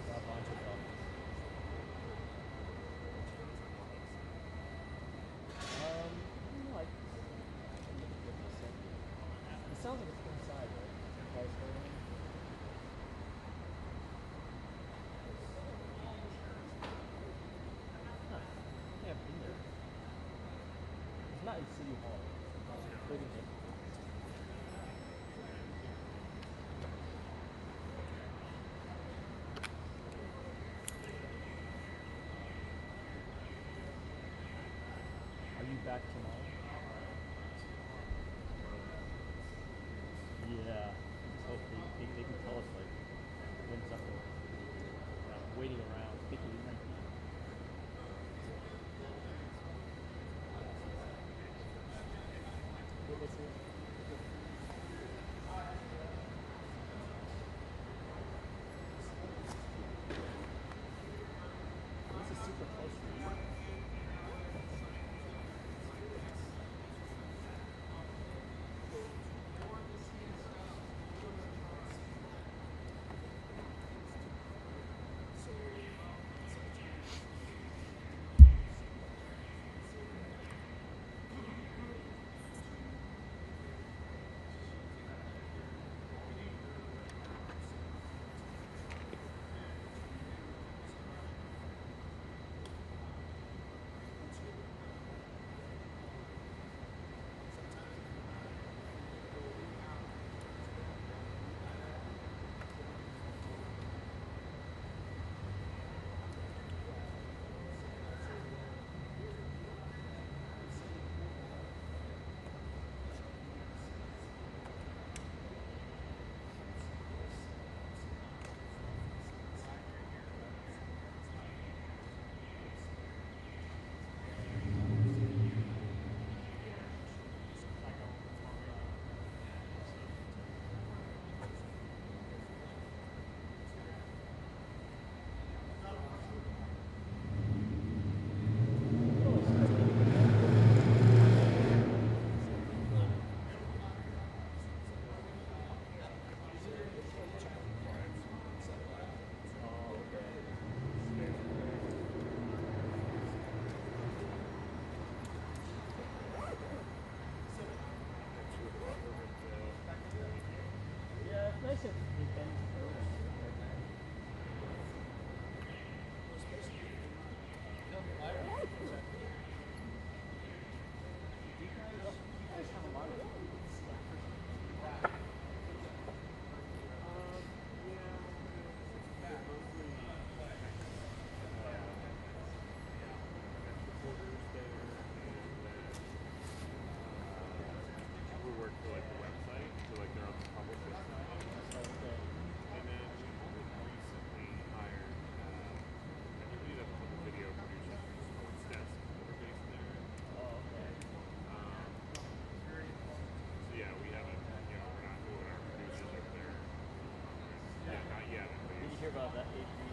Got a bunch of them. No, it sounds like it's inside, right? Huh. I think I've been there. It's not in City Hall. It's pretty good. Are you back tomorrow? Yeah. Just hope they can tell us like when something waiting around thinking we might be. What was it? This is super close to you. Yeah, it's nice if we can early. You guys have a lot of stuff. We work for like the website, so like they're on the publisher side. And then we recently hired, I believe that's one of the video producers from Sports Desk that are based there. So yeah, we haven't, we're not moving our producers over there. Yeah, not yet. Did you hear about that APT?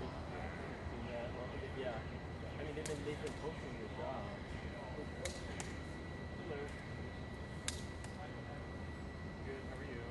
Yeah, well, yeah. I mean, they've been posting the job. Hello. Good, how are you?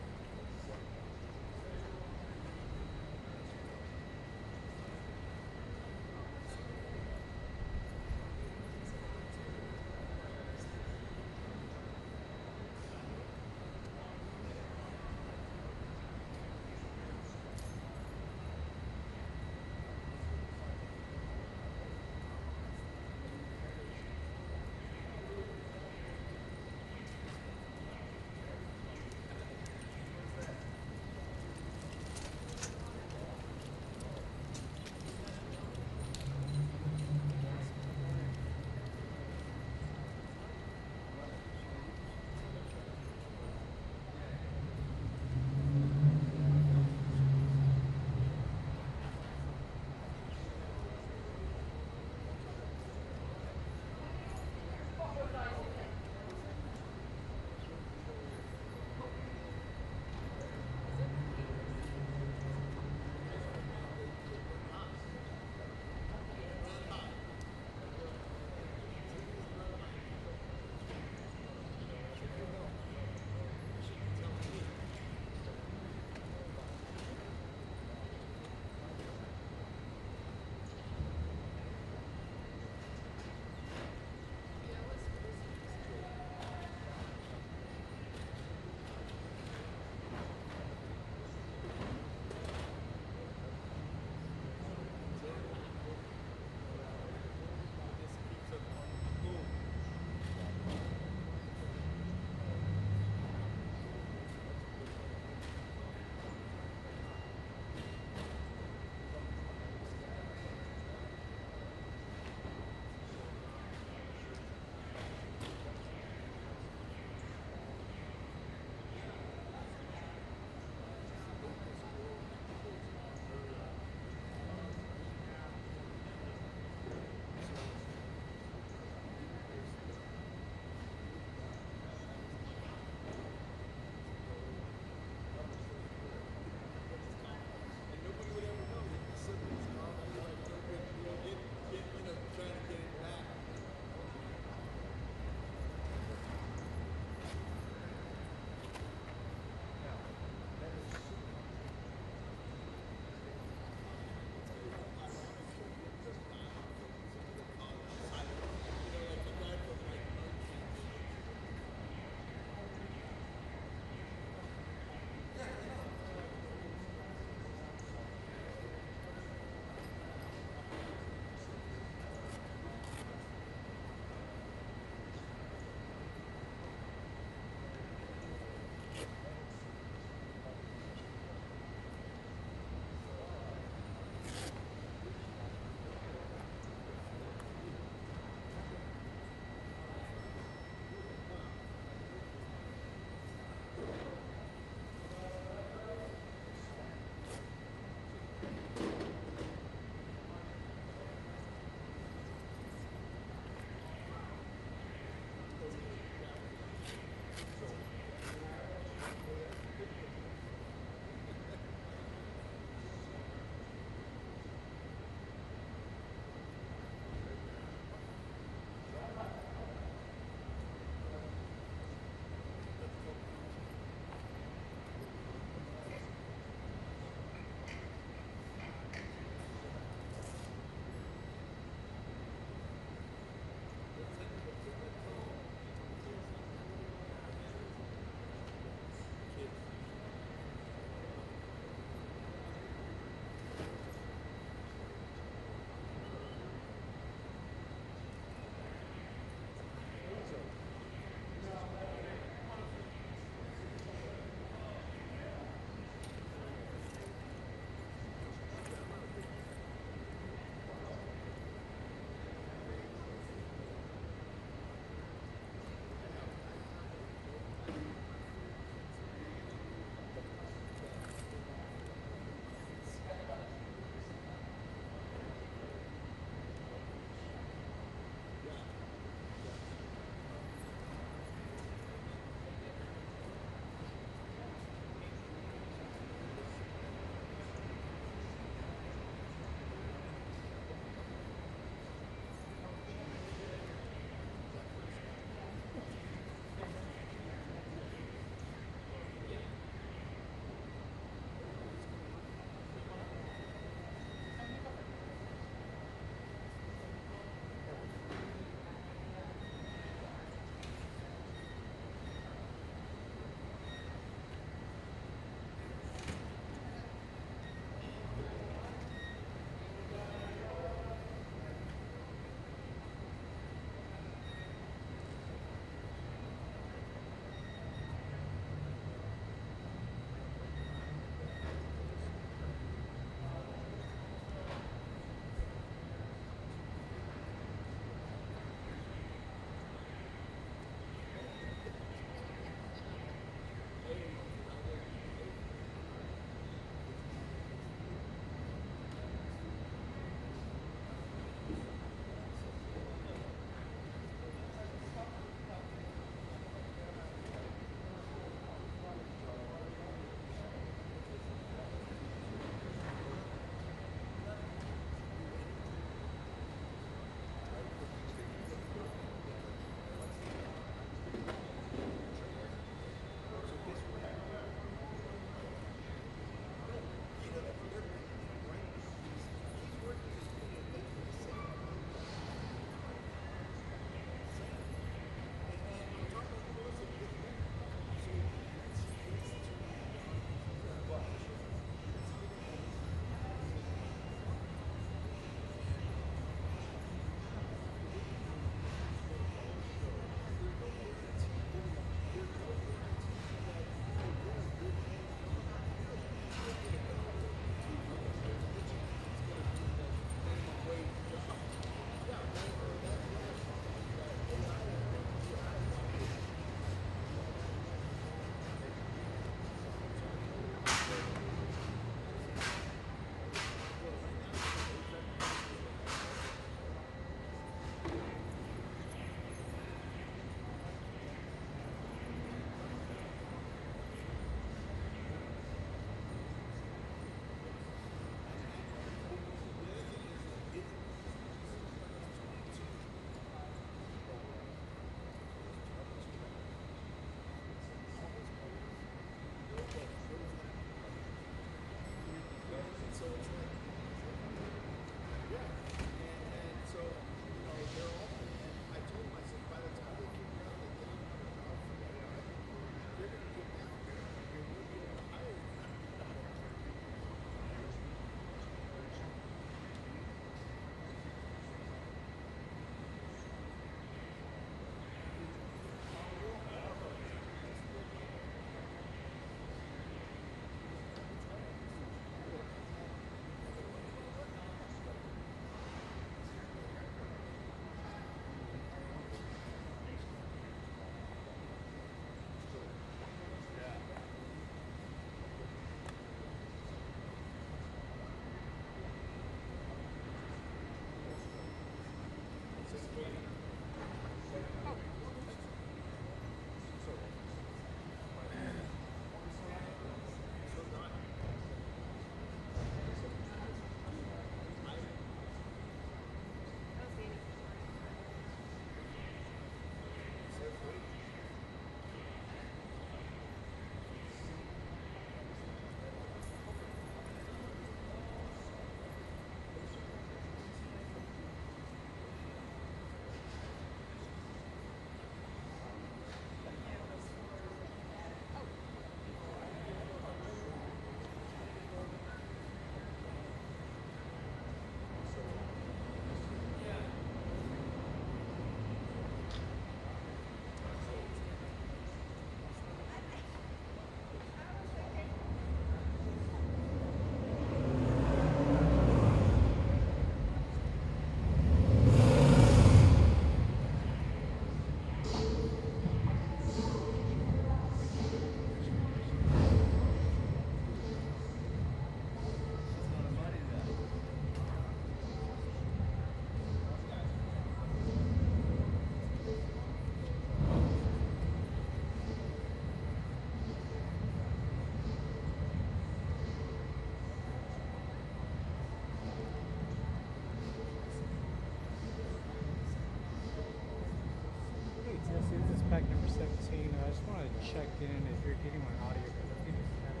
checked in. If you're getting my audio, let's get this started.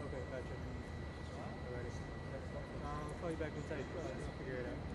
Okay, gotcha. Alrighty. I'll call you back once I figure it out.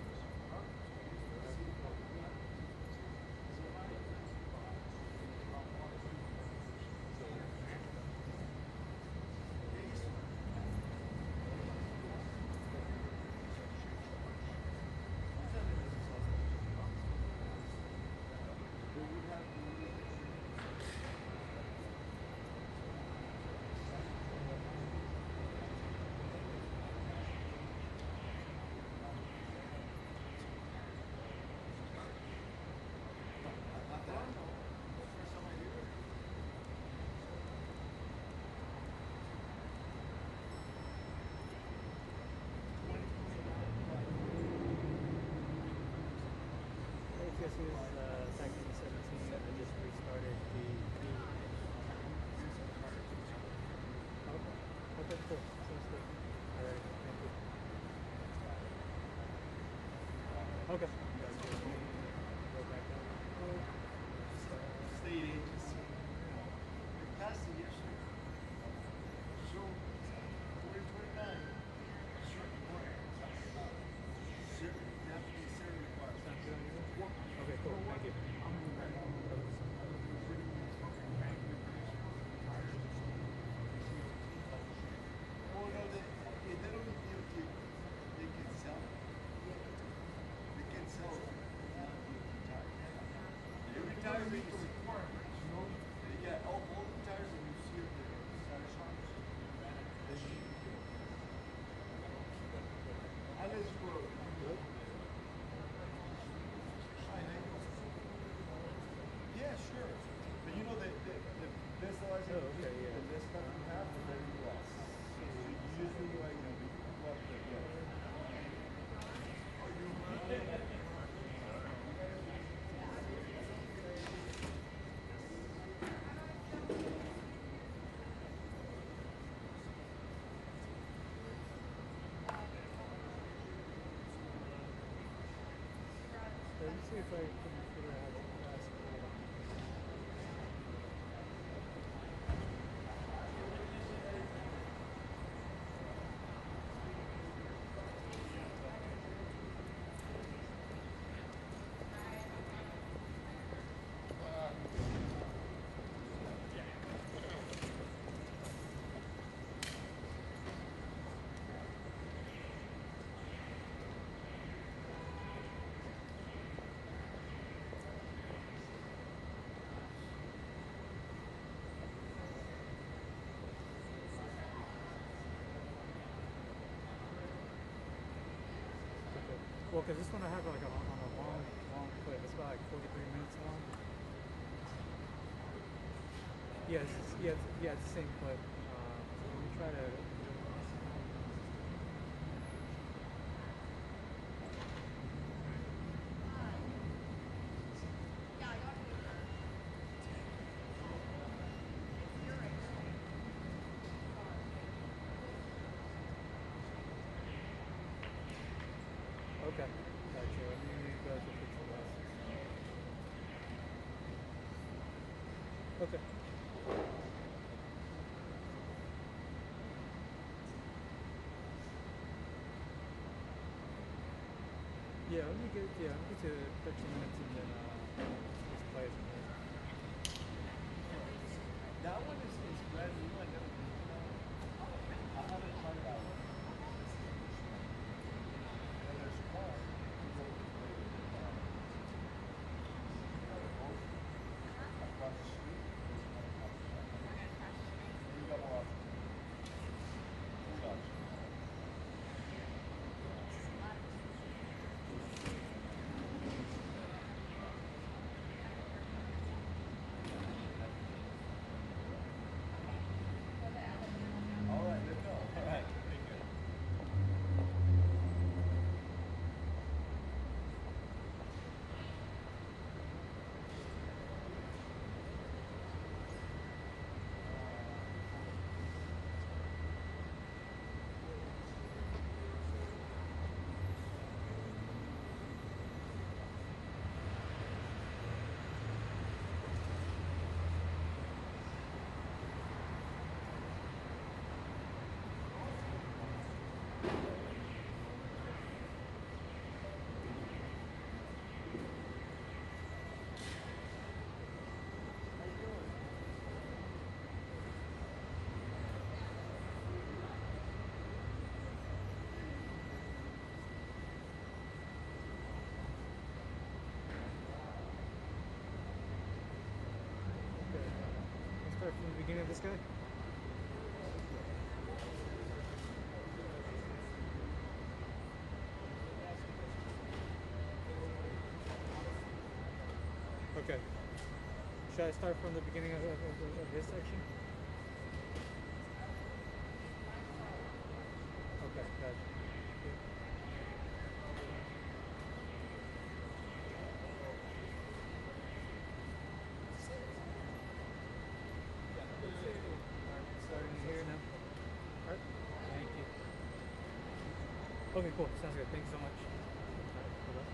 This is back in 17. I just restarted the okay, cool. Sounds good. Alright, thank you. Okay. Go back down. State agency. Passed it yesterday. So, 2029. Certain required. Definitely certain required. Sounds good on you? Okay, cool. Thank you. Oh, no, they don't need DOT. They can sell it. They can sell it. Every tire they can requirements, you know? Yeah, all the tires that you see at the tire shops, they need to do. Alice Road. Yeah, sure. But you know the best license, the less stuff you have, the better you are. So usually like what the Let me see if I can figure out how to ask for it. Well, because this one I have like on a long clip. It's about like 43 minutes long. Yeah, it's the same clip. Let me try to. Okay, gotcha. Let me go to fix the glasses. Okay. Yeah, let me get to 13 minutes and then just play it from there. that one is brand new. I never did that one. I haven't tried that one. And there's one. Across the street. You got more options. Gotcha. this guy? Okay. Should I start from the beginning of this section? Okay, gotcha. Starting here now. Alright, thank you. Okay, cool. Sounds good. Thank you so much. Alright, bye-bye.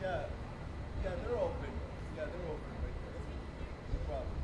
Yeah. Yeah, they're open. Yeah, they're open right there. No problem.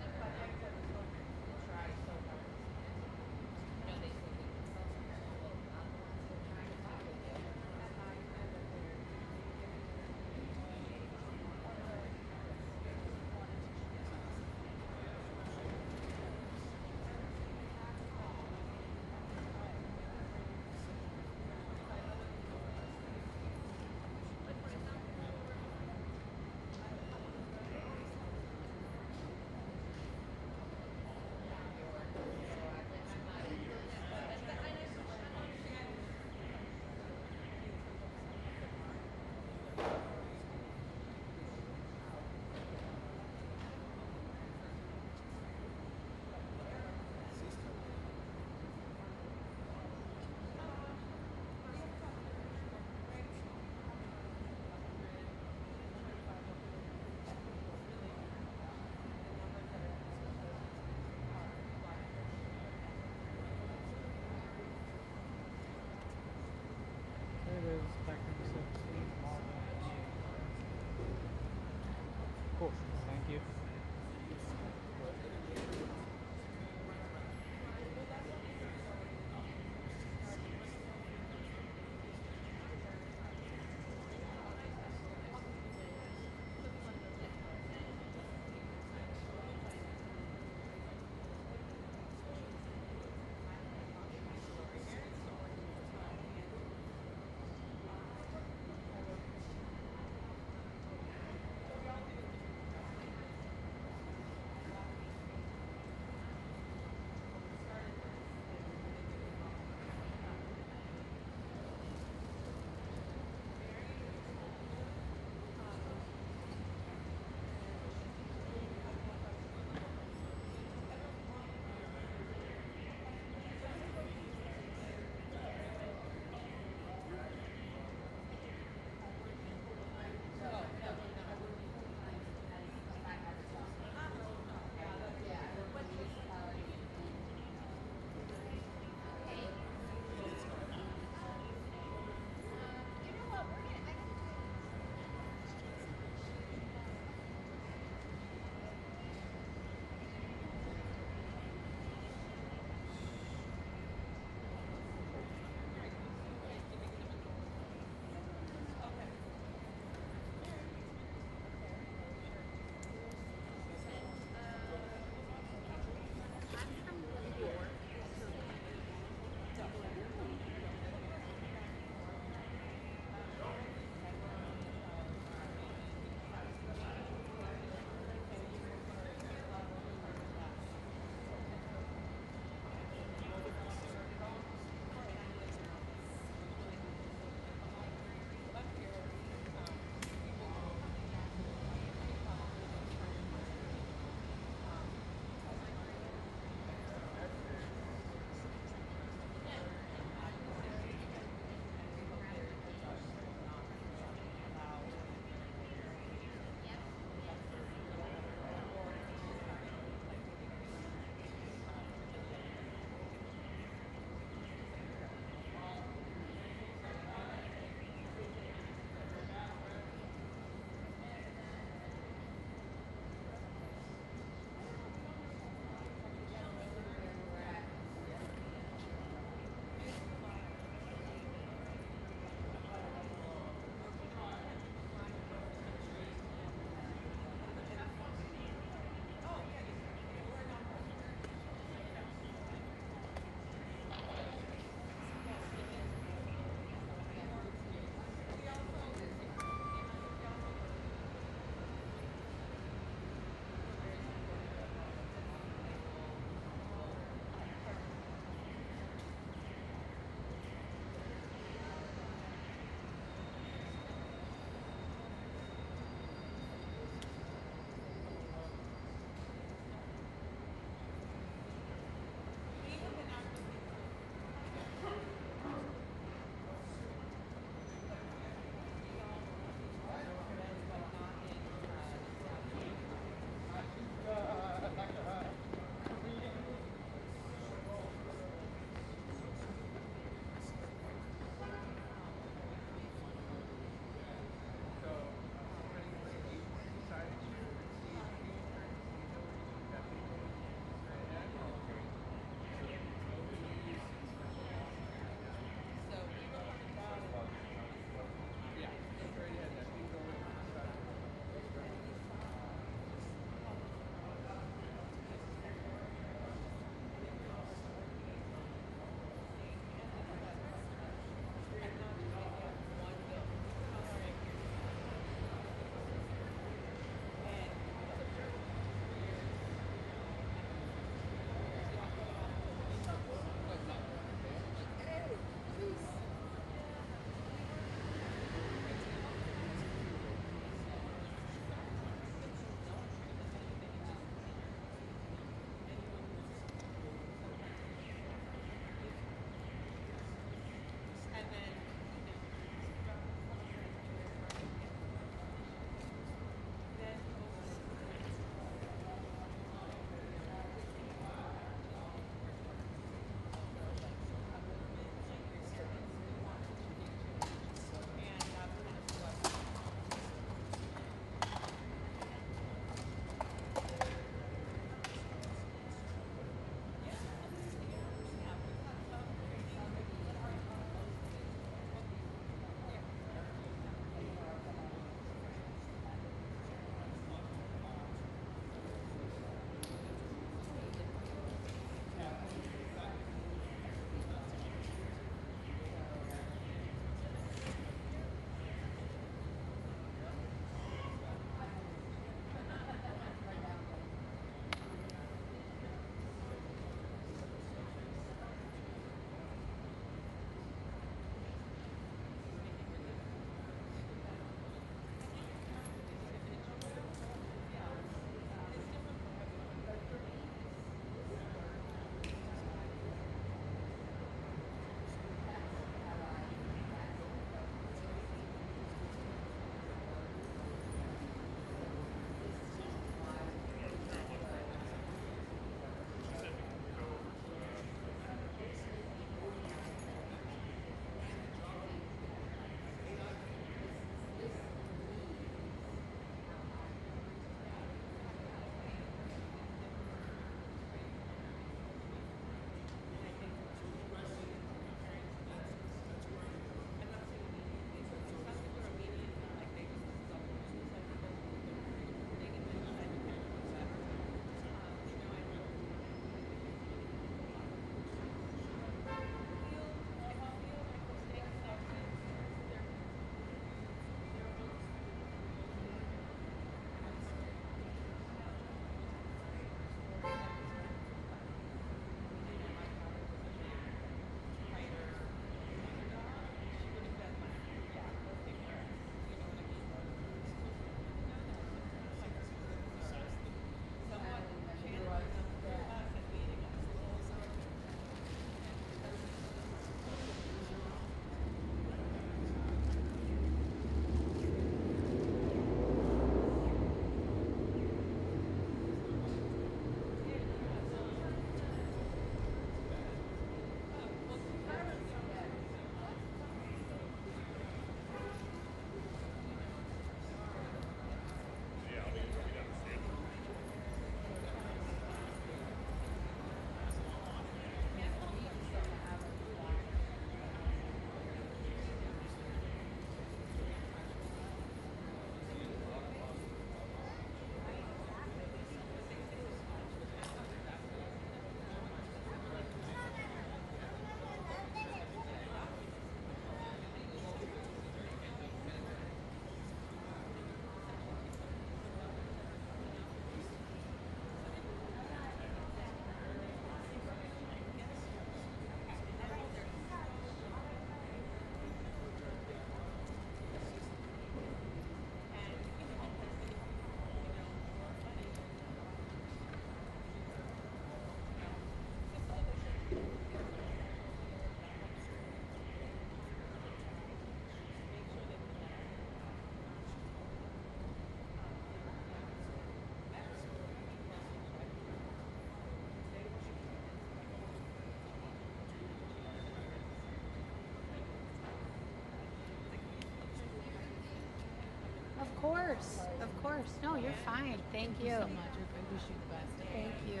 Of course. No, you're fine. Thank you. so much. I wish you the best. Thank you.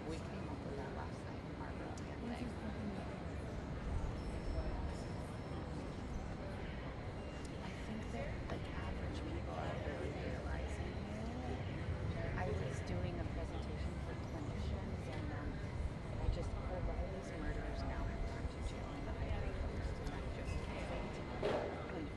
We came up with that last night, Margaret and I. I think that like average people are really realizing it. I was doing a presentation for clinicians and I just heard Riley's murderers now have gone to jail in the Ivory Coast and I just and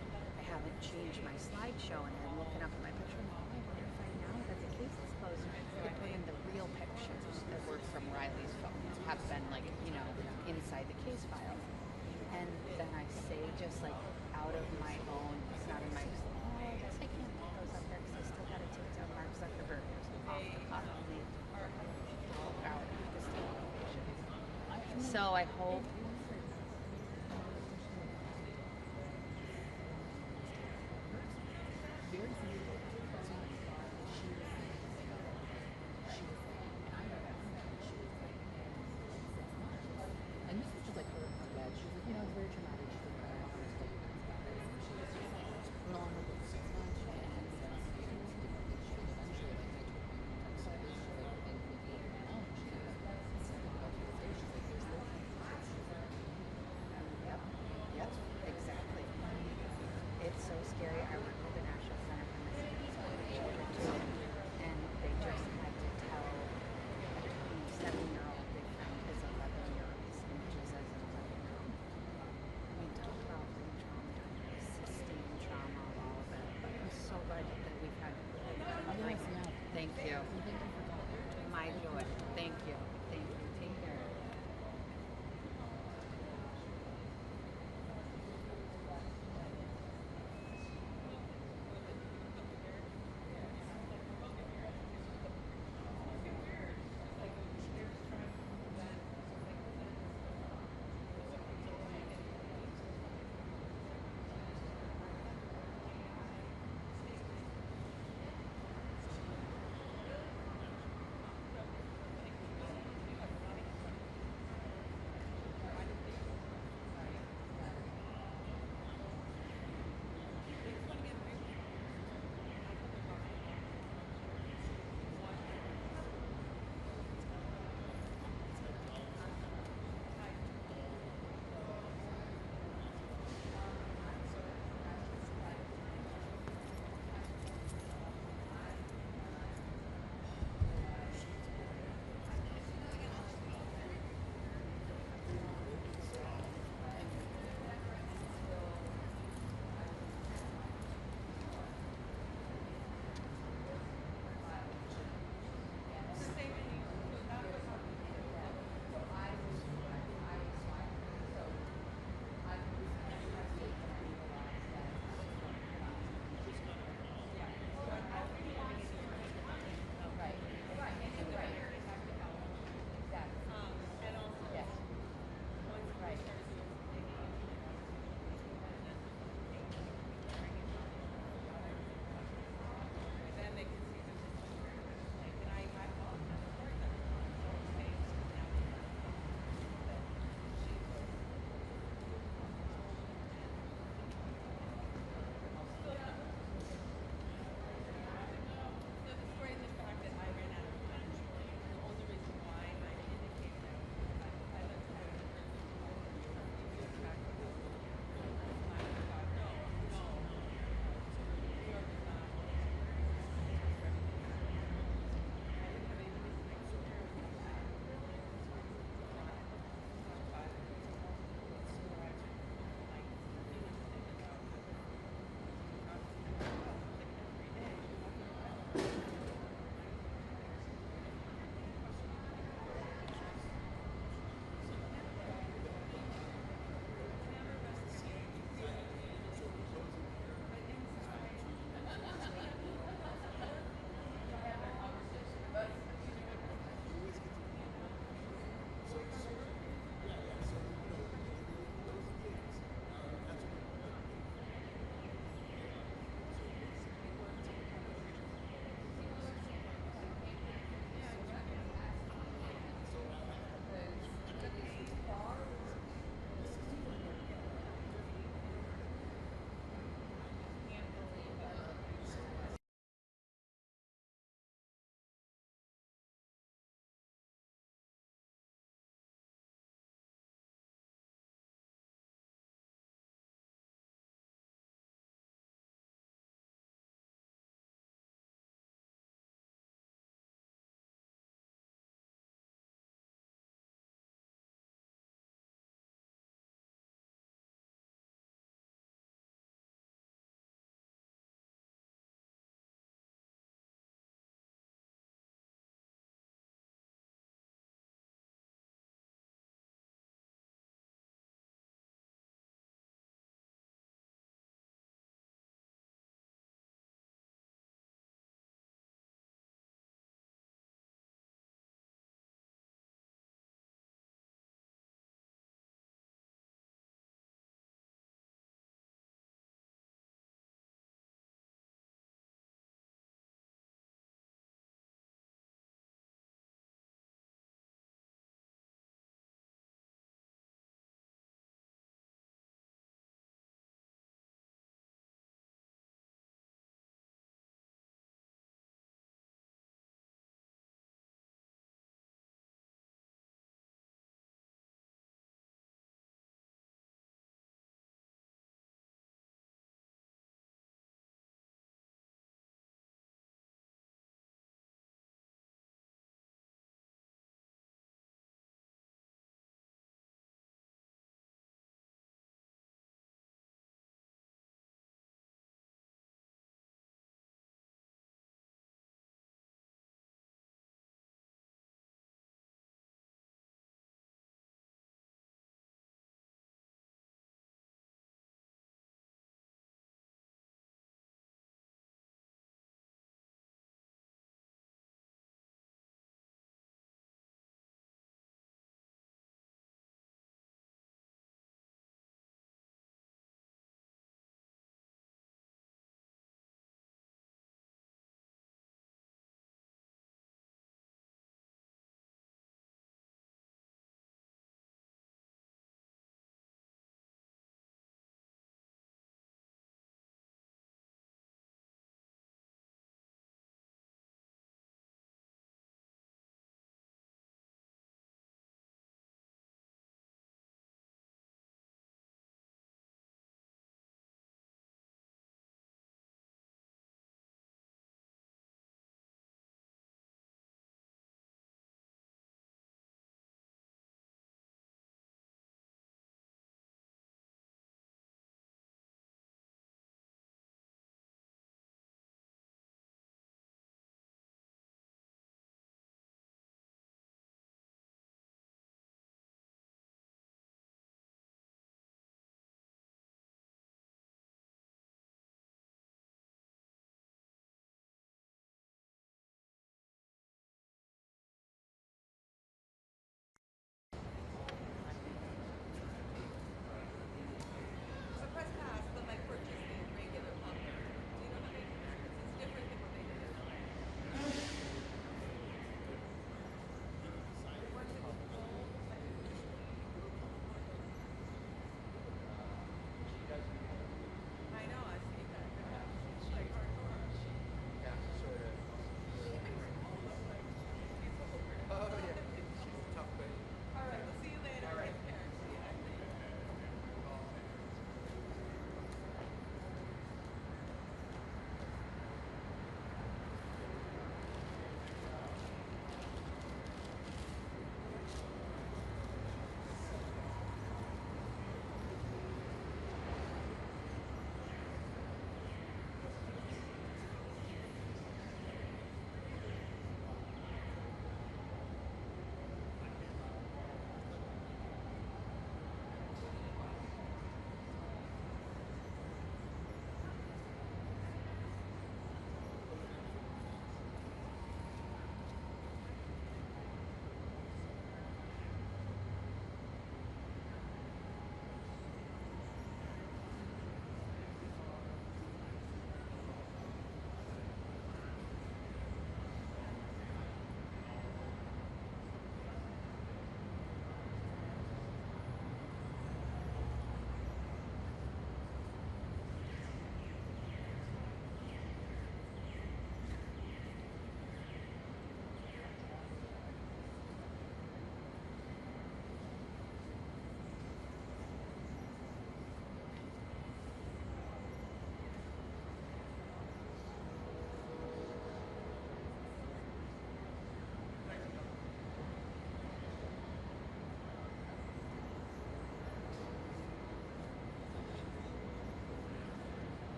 I haven't changed my slideshow and I'm looking up at my picture and I wonder if I now that the case is closed I put in the real pictures that were from Riley's phone have been like, you know, inside the case file. And then I say just like out of my own, it's not in my, I guess I can't put those up there because I still got to take down Mark Zuckerberg off the cuff and leave out the state location. So I hope And this was just like her bed. She was like, you know, it's very traumatic. She's like, I don't want to tell you guys about it. And she was just like, no, I'm not going to say much. And eventually, like, I told her, and we went home. She's like, that's something about your face. She's like, there's no,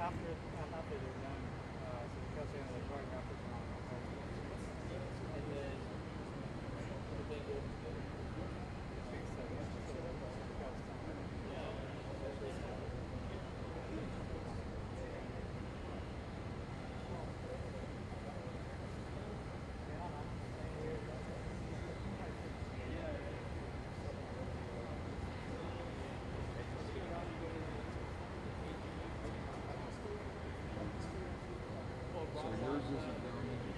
after they're done, so the kept saying like right after it's on. And then they go So yours isn't down in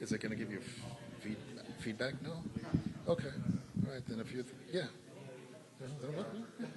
Is it going to give you feedback? No? Okay. All right, then if you, yeah. That'll work. Yeah.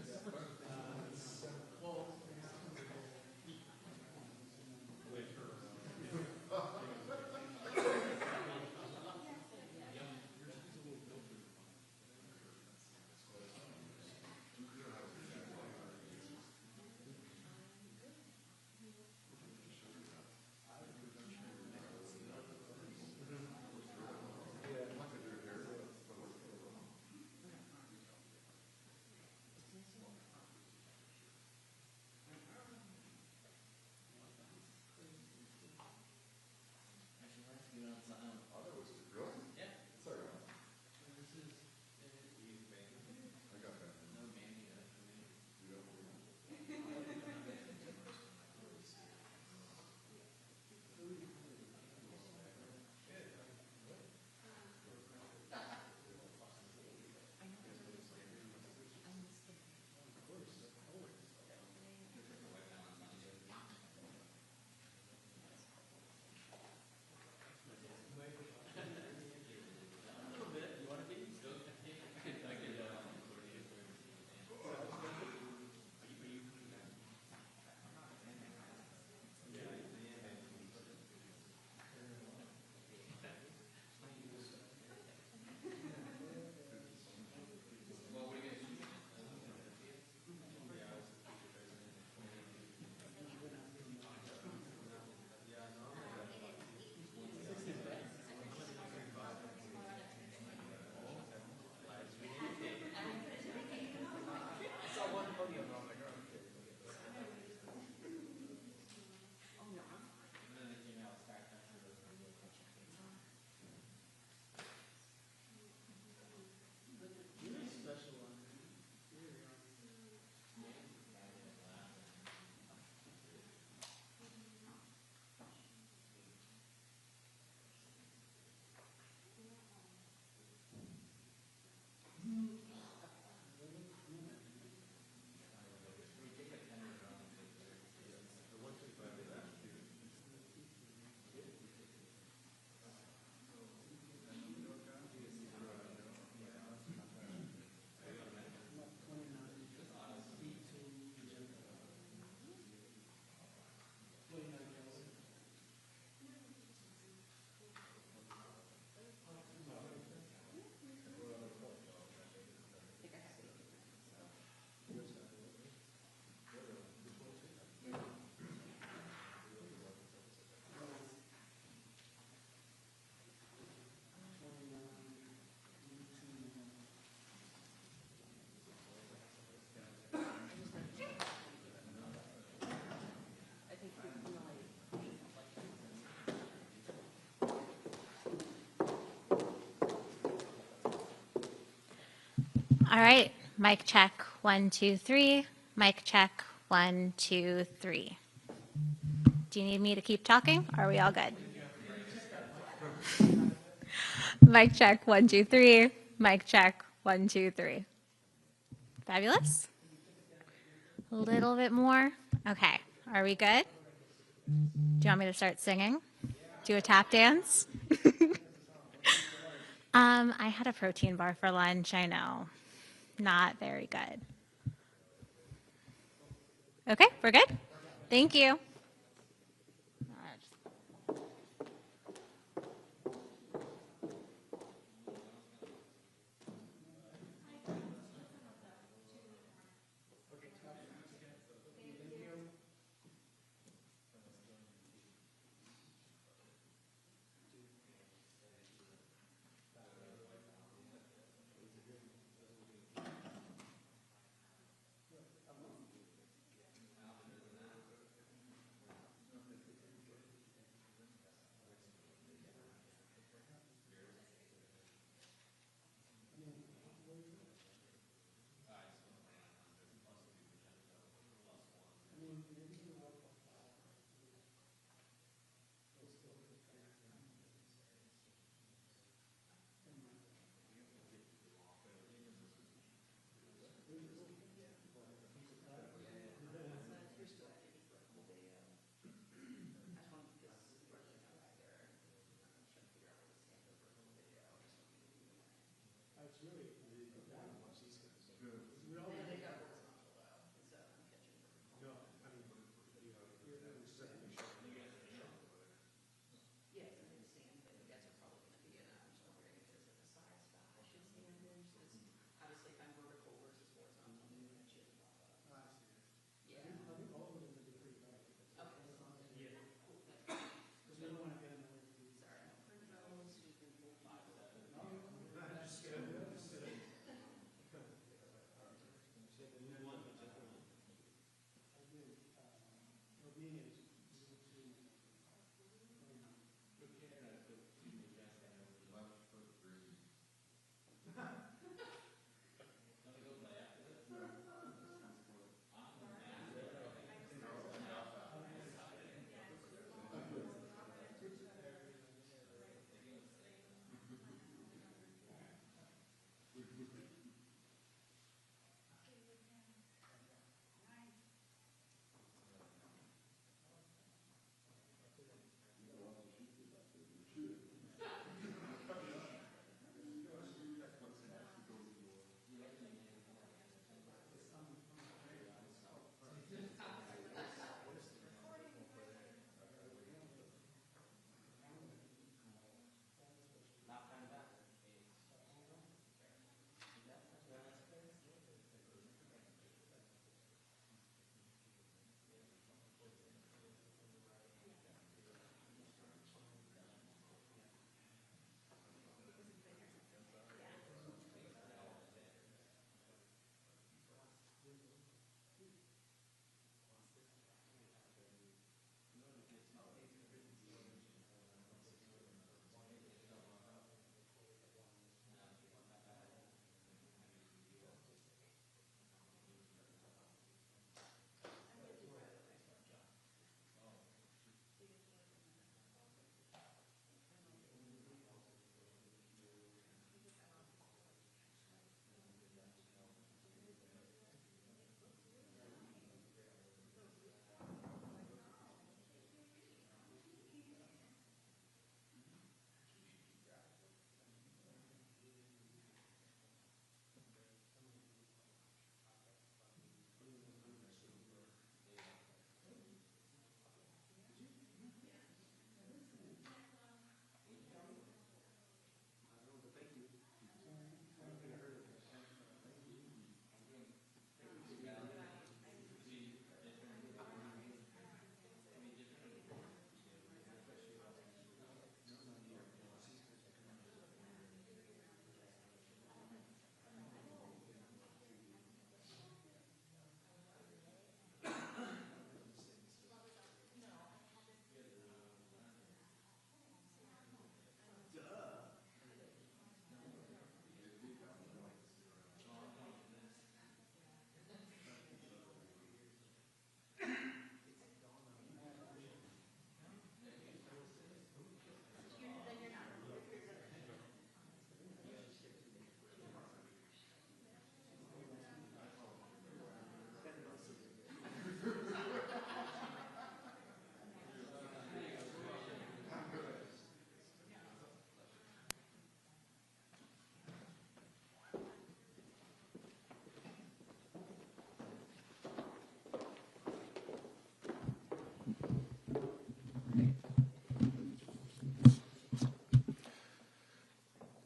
All right, mic check, 1, 2, 3. Mic check, 1, 2, 3. Do you need me to keep talking? Or are we all good? Mic check, 1, 2, 3. Mic check, 1, 2, 3. Fabulous. A little bit more. Okay, are we good? Do you want me to start singing? Do a tap dance? I had a protein bar for lunch, I know. Not very good. Okay, we're good? Thank you.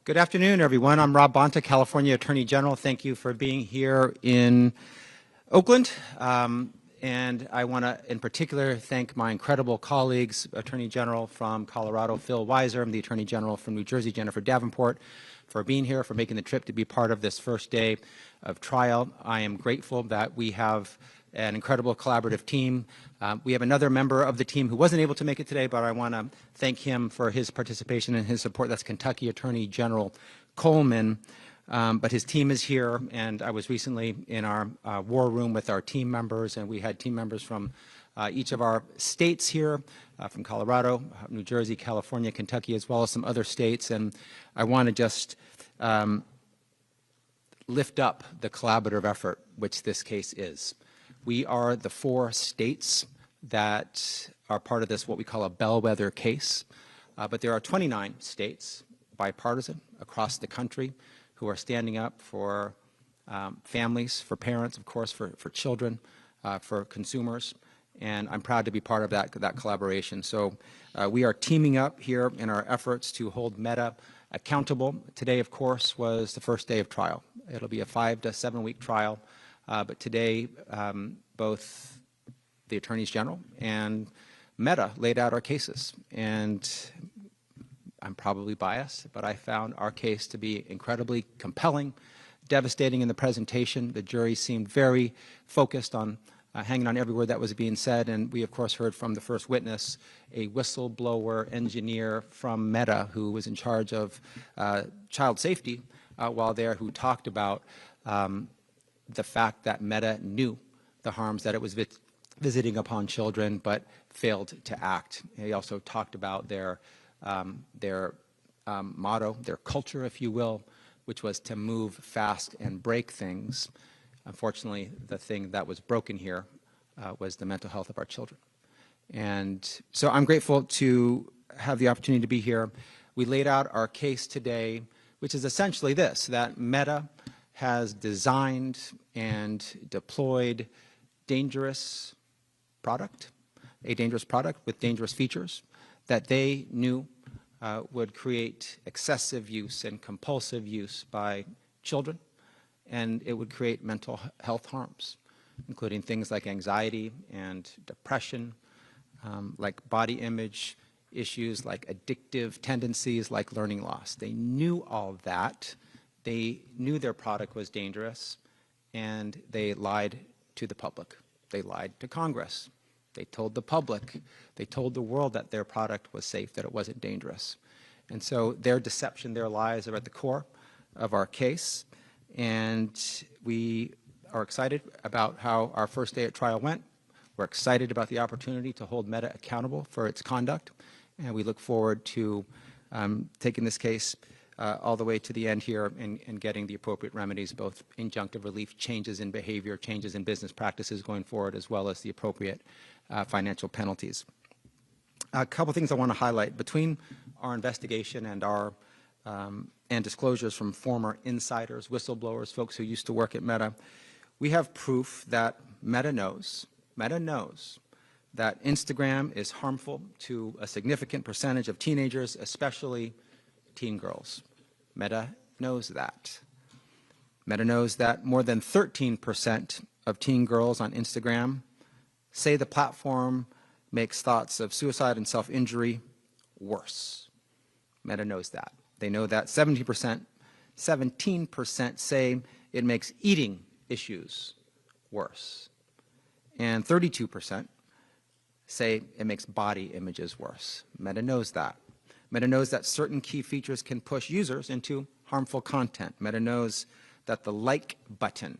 Good afternoon, everyone. I'm Rob Bonta, California Attorney General. Thank you for being here in Oakland. And I want to, in particular, thank my incredible colleagues, Attorney General from Colorado, Phil Weiser, and the Attorney General from New Jersey, Jennifer Davenport, for being here, for making the trip to be part of this first day of trial. I am grateful that we have an incredible collaborative team. We have another member of the team who wasn't able to make it today, but I want to thank him for his participation and his support. That's Kentucky Attorney General Coleman. But his team is here, and I was recently in our war room with our team members, and we had team members from each of our states here, from Colorado, New Jersey, California, Kentucky, as well as some other states. And I want to just lift up the collaborative effort which this case is. We are the 4 states that are part of this, what we call a bellwether case. But there are 29 states, bipartisan, across the country, who are standing up for families, for parents, of course, for children, for consumers. And I'm proud to be part of that collaboration. So we are teaming up here in our efforts to hold Meta accountable. Today, of course, was the first day of trial. It'll be a 5 to 7 week trial. But today, both the Attorneys General and Meta laid out our cases. And I'm probably biased, but I found our case to be incredibly compelling, devastating in the presentation. The jury seemed very focused on hanging on every word that was being said. And we, of course, heard from the first witness, a whistleblower engineer from Meta who was in charge of child safety while there, who talked about the fact that Meta knew the harms that it was visiting upon children, but failed to act. He also talked about their motto, their culture, if you will, which was to move fast and break things. Unfortunately, the thing that was broken here was the mental health of our children. And so I'm grateful to have the opportunity to be here. We laid out our case today, which is essentially this, that Meta has designed and deployed a dangerous product with dangerous features that they knew would create excessive use and compulsive use by children, and it would create mental health harms, including things like anxiety and depression, like body image issues, like addictive tendencies, like learning loss. They knew all that. They knew their product was dangerous, and they lied to the public. They lied to Congress. They told the public, they told the world that their product was safe, that it wasn't dangerous. And so their deception, their lies are at the core of our case. And we are excited about how our first day at trial went. We're excited about the opportunity to hold Meta accountable for its conduct. And we look forward to taking this case all the way to the end here and getting the appropriate remedies, both injunctive relief, changes in behavior, changes in business practices going forward, as well as the appropriate financial penalties. A couple things I want to highlight. Between our investigation and our and disclosures from former insiders, whistleblowers, folks who used to work at Meta, we have proof that Meta knows that Instagram is harmful to a significant percentage of teenagers, especially teen girls. Meta knows that. Meta knows that more than 13% of teen girls on Instagram say the platform makes thoughts of suicide and self-injury worse. Meta knows that. They know that 17% say it makes eating issues worse. And 32% say it makes body images worse. Meta knows that. Meta knows that certain key features can push users into harmful content. Meta knows that the like button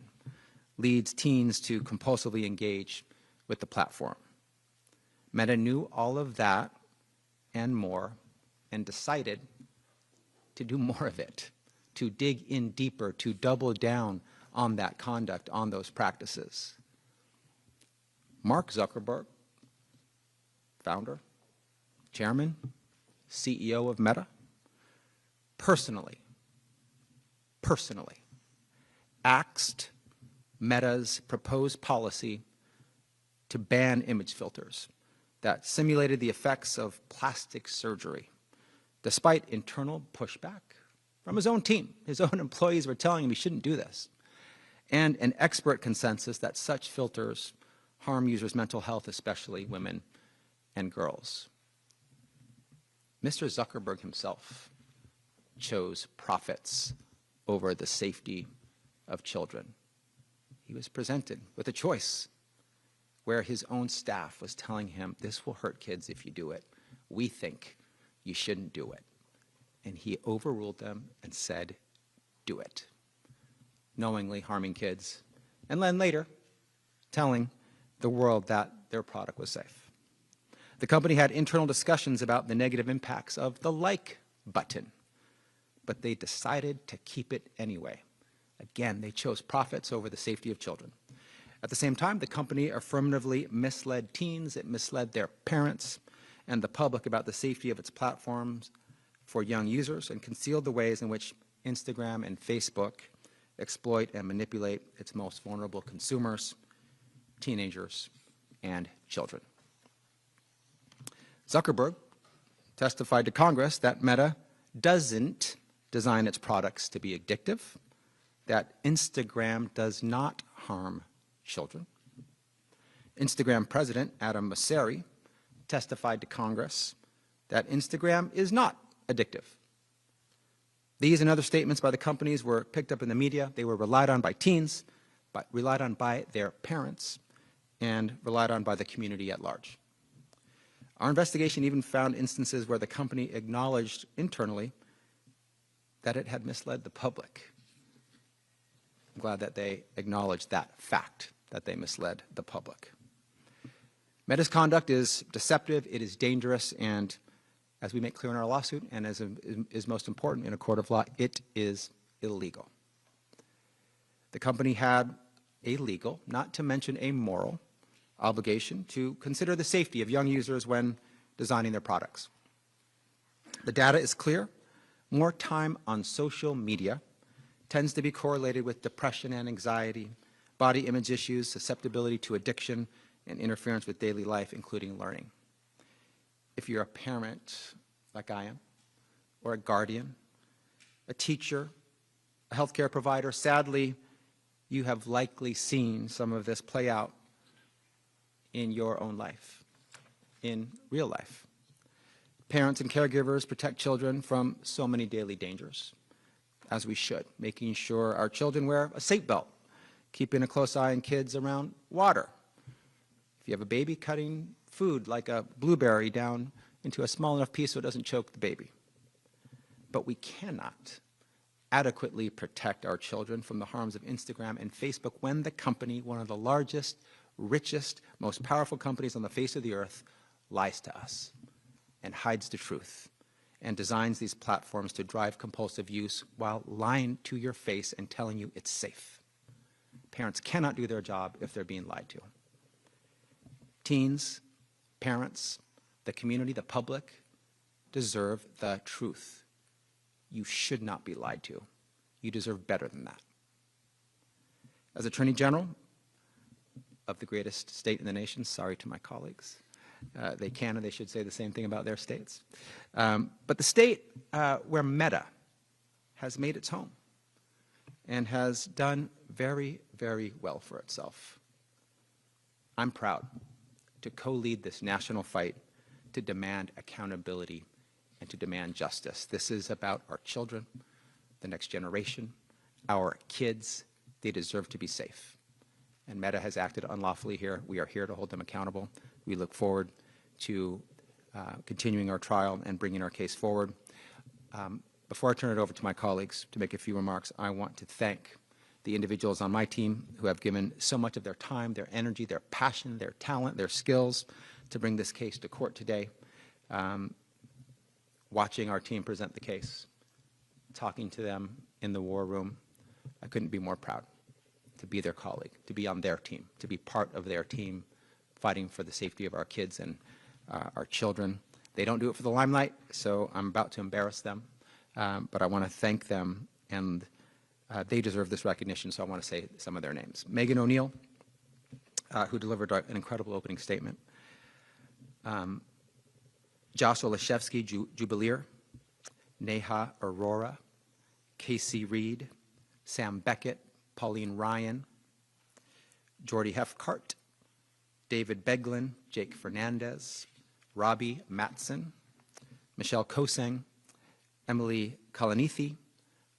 leads teens to compulsively engage with the platform. Meta knew all of that and more and decided to do more of it, to dig in deeper, to double down on that conduct, on those practices. Mark Zuckerberg, founder, chairman, CEO of Meta, personally axed Meta's proposed policy to ban image filters that simulated the effects of plastic surgery, despite internal pushback, from his own team. His own employees were telling him he shouldn't do this. And an expert consensus that such filters harm users' mental health, especially women and girls. Mr. Zuckerberg himself chose profits over the safety of children. He was presented with a choice where his own staff was telling him, this will hurt kids if you do it. We think you shouldn't do it. And he overruled them and said, do it, knowingly harming kids, and then later telling the world that their product was safe. The company had internal discussions about the negative impacts of the like button, but they decided to keep it anyway. Again, they chose profits over the safety of children. At the same time, the company affirmatively misled teens, it misled their parents and the public about the safety of its platforms for young users, and concealed the ways in which Instagram and Facebook exploit and manipulate its most vulnerable consumers, teenagers, and children. Zuckerberg testified to Congress that Meta doesn't design its products to be addictive, that Instagram does not harm children. Instagram president Adam Mosseri testified to Congress that Instagram is not addictive. These and other statements by the companies were picked up in the media. They were relied on by teens, relied on by their parents, and relied on by the community at large. Our investigation even found instances where the company acknowledged internally that it had misled the public. I'm glad that they acknowledged that fact, that they misled the public. Meta's conduct is deceptive, it is dangerous, and as we make clear in our lawsuit, and as is most important in a court of law, it is illegal. The company had a legal, not to mention a moral, obligation to consider the safety of young users when designing their products. The data is clear. More time on social media tends to be correlated with depression and anxiety, body image issues, susceptibility to addiction, and interference with daily life, including learning. If you're a parent, like I am, or a guardian, a teacher, a healthcare provider, sadly, you have likely seen some of this play out in your own life, in real life. Parents and caregivers protect children from so many daily dangers, as we should, making sure our children wear a seatbelt, keeping a close eye on kids around water. If you have a baby, cutting food like a blueberry down into a small enough piece so it doesn't choke the baby. But we cannot adequately protect our children from the harms of Instagram and Facebook when the company, one of the largest, richest, most powerful companies on the face of the earth, lies to us and hides the truth and designs these platforms to drive compulsive use while lying to your face and telling you it's safe. Parents cannot do their job if they're being lied to. Teens, parents, the community, the public deserve the truth. You should not be lied to. You deserve better than that. As Attorney General of the greatest state in the nation, sorry to my colleagues, they can and they should say the same thing about their states. But the state where Meta has made its home and has done very, very well for itself. I'm proud to co-lead this national fight to demand accountability and to demand justice. This is about our children, the next generation, our kids. They deserve to be safe. And Meta has acted unlawfully here. We are here to hold them accountable. We look forward to continuing our trial and bringing our case forward. Before I turn it over to my colleagues to make a few remarks, I want to thank the individuals on my team who have given so much of their time, their energy, their passion, their talent, their skills to bring this case to court today. Watching our team present the case, talking to them in the war room, I couldn't be more proud to be their colleague, to be on their team, to be part of their team fighting for the safety of our kids and our children. They don't do it for the limelight, so I'm about to embarrass them, but I want to thank them, and they deserve this recognition, so I want to say some of their names. Megan O'Neill, who delivered an incredible opening statement. Josh Oleszewski, Jubileer, Neha Arora, Casey Reed, Sam Beckett, Pauline Ryan, Jordy Hefcart, David Beglin, Jake Fernandez, Robbie Matson, Michelle Koseng, Emily Kalanithi,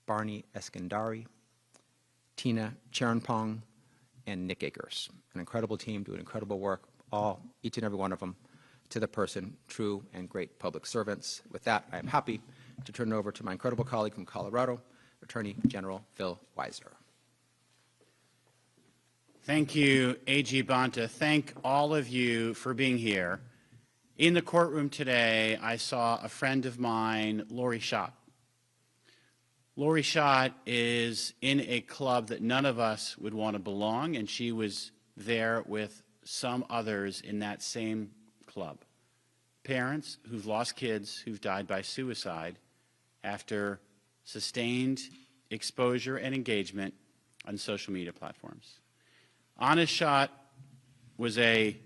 Barney Eskandari, Tina Charanpong, and Nick Akers. An incredible team doing incredible work, each and every one of them, to the person, true and great public servants. With that, I am happy to turn it over to my incredible colleague from Colorado, Attorney General Phil Weiser. Thank you, AG Bonta. Thank all of you for being here. In the courtroom today, I saw a friend of mine, Lori Schott. Lori Schott is in a club that none of us would want to belong, and she was there with some others in that same club. Parents who've lost kids who've died by suicide after sustained exposure and engagement on social media platforms. Anna Schott was a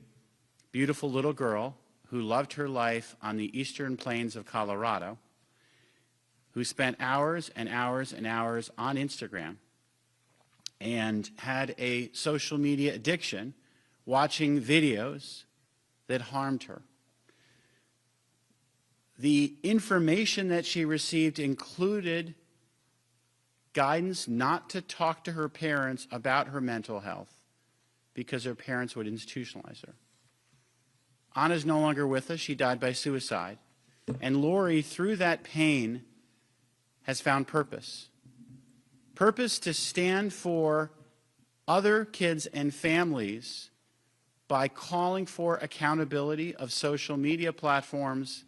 beautiful little girl who loved her life on the eastern plains of Colorado, who spent hours and hours and hours on Instagram and had a social media addiction, watching videos that harmed her. The information that she received included guidance not to talk to her parents about her mental health because her parents would institutionalize her. Anna's no longer with us. She died by suicide. And Lori, through that pain, has found purpose. Purpose to stand for other kids and families by calling for accountability of social media platforms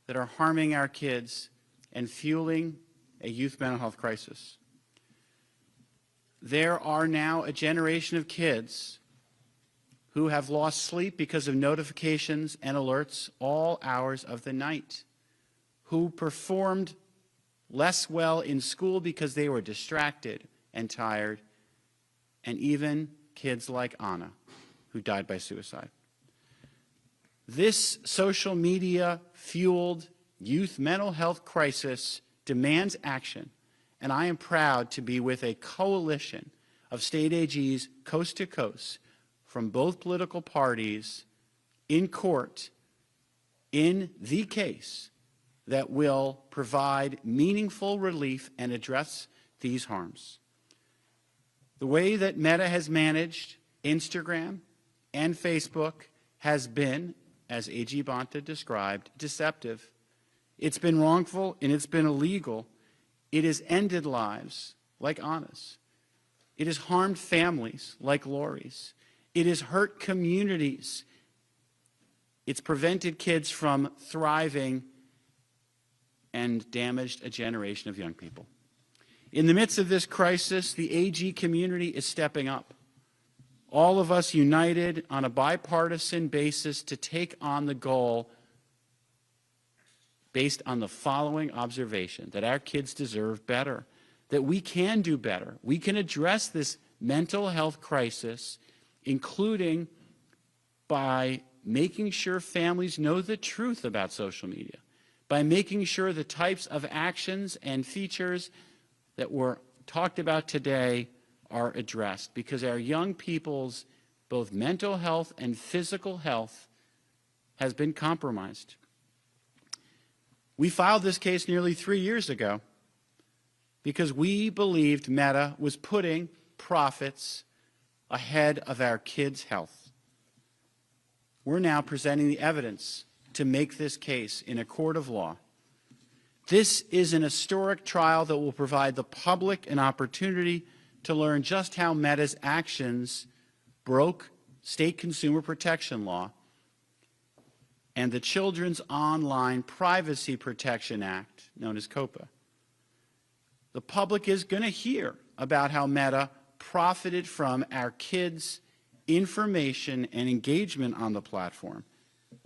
that are harming our kids and fueling a youth mental health crisis. There are now a generation of kids who have lost sleep because of notifications and alerts all hours of the night, who performed less well in school because they were distracted and tired, and even kids like Anna, who died by suicide. This social media-fueled youth mental health crisis demands action, and I am proud to be with a coalition of state AGs coast to coast from both political parties in court in the case that will provide meaningful relief and address these harms. The way that Meta has managed Instagram and Facebook has been, as AG Bonta described, deceptive. It's been wrongful and it's been illegal. It has ended lives like Anna's. It has harmed families like Lori's. It has hurt communities. It's prevented kids from thriving and damaged a generation of young people. In the midst of this crisis, the AG community is stepping up. All of us united on a bipartisan basis to take on the goal based on the following observation: that our kids deserve better, that we can do better. We can address this mental health crisis, including by making sure families know the truth about social media, by making sure the types of actions and features that were talked about today are addressed, because our young people's both mental health and physical health has been compromised. We filed this case nearly 3 years ago because we believed Meta was putting profits ahead of our kids' health. We're now presenting the evidence to make this case in a court of law. This is an historic trial that will provide the public an opportunity to learn just how Meta's actions broke state consumer protection law and the Children's Online Privacy Protection Act, known as COPA. The public is going to hear about how Meta profited from our kids' information and engagement on the platform.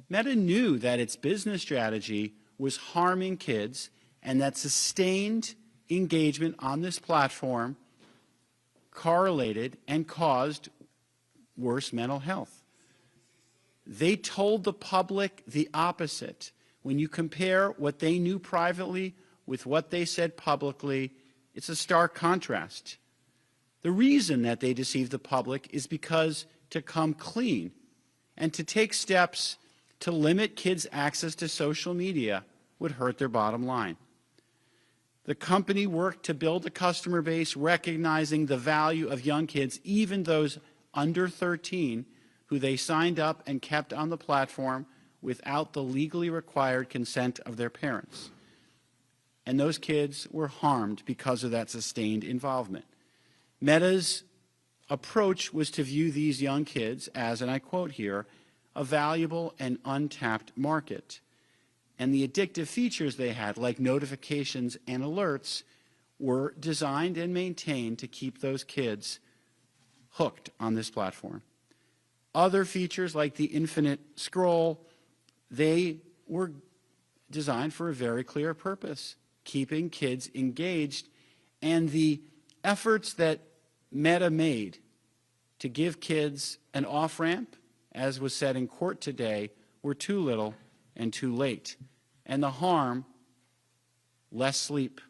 Meta knew that its business strategy was harming kids and that sustained engagement on this platform correlated and caused worse mental health. They told the public the opposite. When you compare what they knew privately with what they said publicly, It's a stark contrast. The reason that they deceive the public is because to come clean and to take steps to limit kids' access to social media would hurt their bottom line. The company worked to build a customer base recognizing the value of young kids, even those under 13, who they signed up and kept on the platform without the legally required consent of their parents. And those kids were harmed because of that sustained involvement. Meta's approach was to view these young kids as, and I quote here, a valuable and untapped market. And the addictive features they had, like notifications and alerts, were designed and maintained to keep those kids hooked on this platform. Other features, like the infinite scroll, they were designed for a very clear purpose, keeping kids engaged. And the efforts that Meta made to give kids an off-ramp, as was said in court today, were too little and too late. And the harm, less sleep,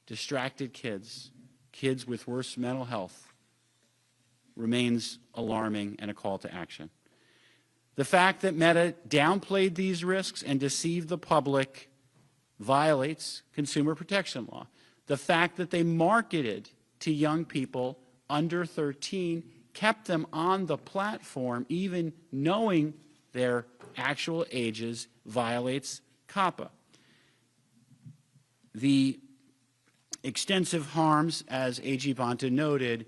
distracted kids, kids with worse mental health, remains alarming and a call to action. The fact that Meta downplayed these risks and deceived the public violates consumer protection law. The fact that they marketed to young people under 13, kept them on the platform even knowing their actual ages, violates COPPA. The extensive harms, as AG Bonta noted,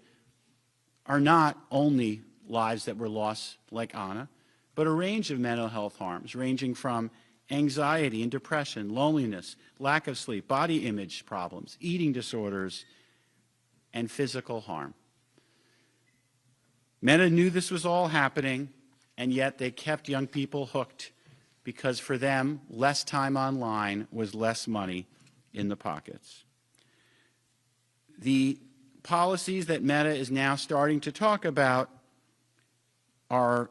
are not only lives that were lost like Anna, but a range of mental health harms ranging from anxiety and depression, loneliness, lack of sleep, body image problems, eating disorders, and physical harm. Meta knew this was all happening, and yet they kept young people hooked because for them, less time online was less money in the pockets. The policies that Meta is now starting to talk about are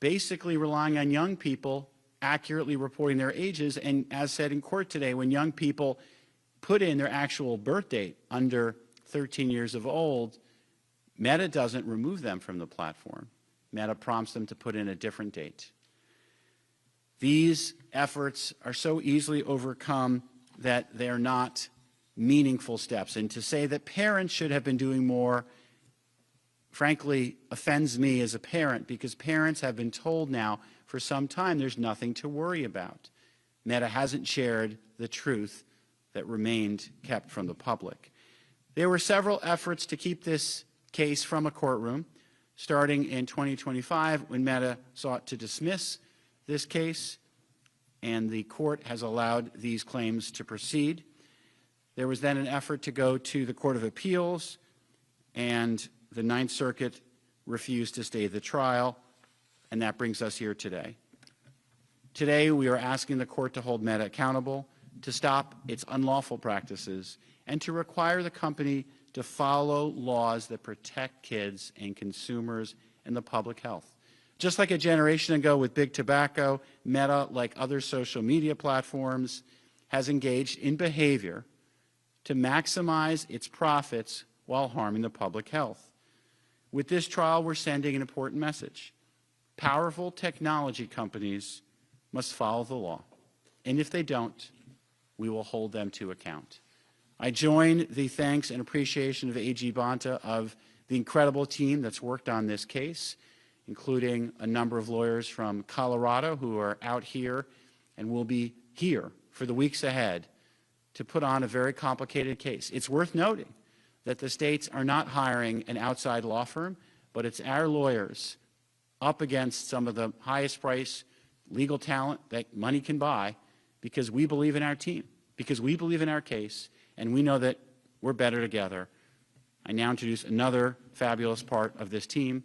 basically relying on young people accurately reporting their ages, and as said in court today, when young people put in their actual birth date under 13 years of old, Meta doesn't remove them from the platform. Meta prompts them to put in a different date. These efforts are so easily overcome that they're not meaningful steps. And to say that parents should have been doing more, frankly, offends me as a parent, because parents have been told now for some time there's nothing to worry about. Meta hasn't shared the truth that remained kept from the public. There were several efforts to keep this case from a courtroom, starting in 2025 when Meta sought to dismiss this case, and the court has allowed these claims to proceed. There was then an effort to go to the Court of Appeals, and the Ninth Circuit refused to stay the trial, and that brings us here today. Today, we are asking the court to hold Meta accountable, to stop its unlawful practices, and to require the company to follow laws that protect kids and consumers and the public health. Just like a generation ago with big tobacco, Meta, like other social media platforms, has engaged in behavior to maximize its profits while harming the public health. With this trial, we're sending an important message. Powerful technology companies must follow the law, and if they don't, we will hold them to account. I join the thanks and appreciation of AG Bonta of the incredible team that's worked on this case, including a number of lawyers from Colorado who are out here and will be here for the weeks ahead to put on a very complicated case. It's worth noting that the states are not hiring an outside law firm, but it's our lawyers up against some of the highest price legal talent that money can buy, because we believe in our team, because we believe in our case, and we know that we're better together. I now introduce another fabulous part of this team,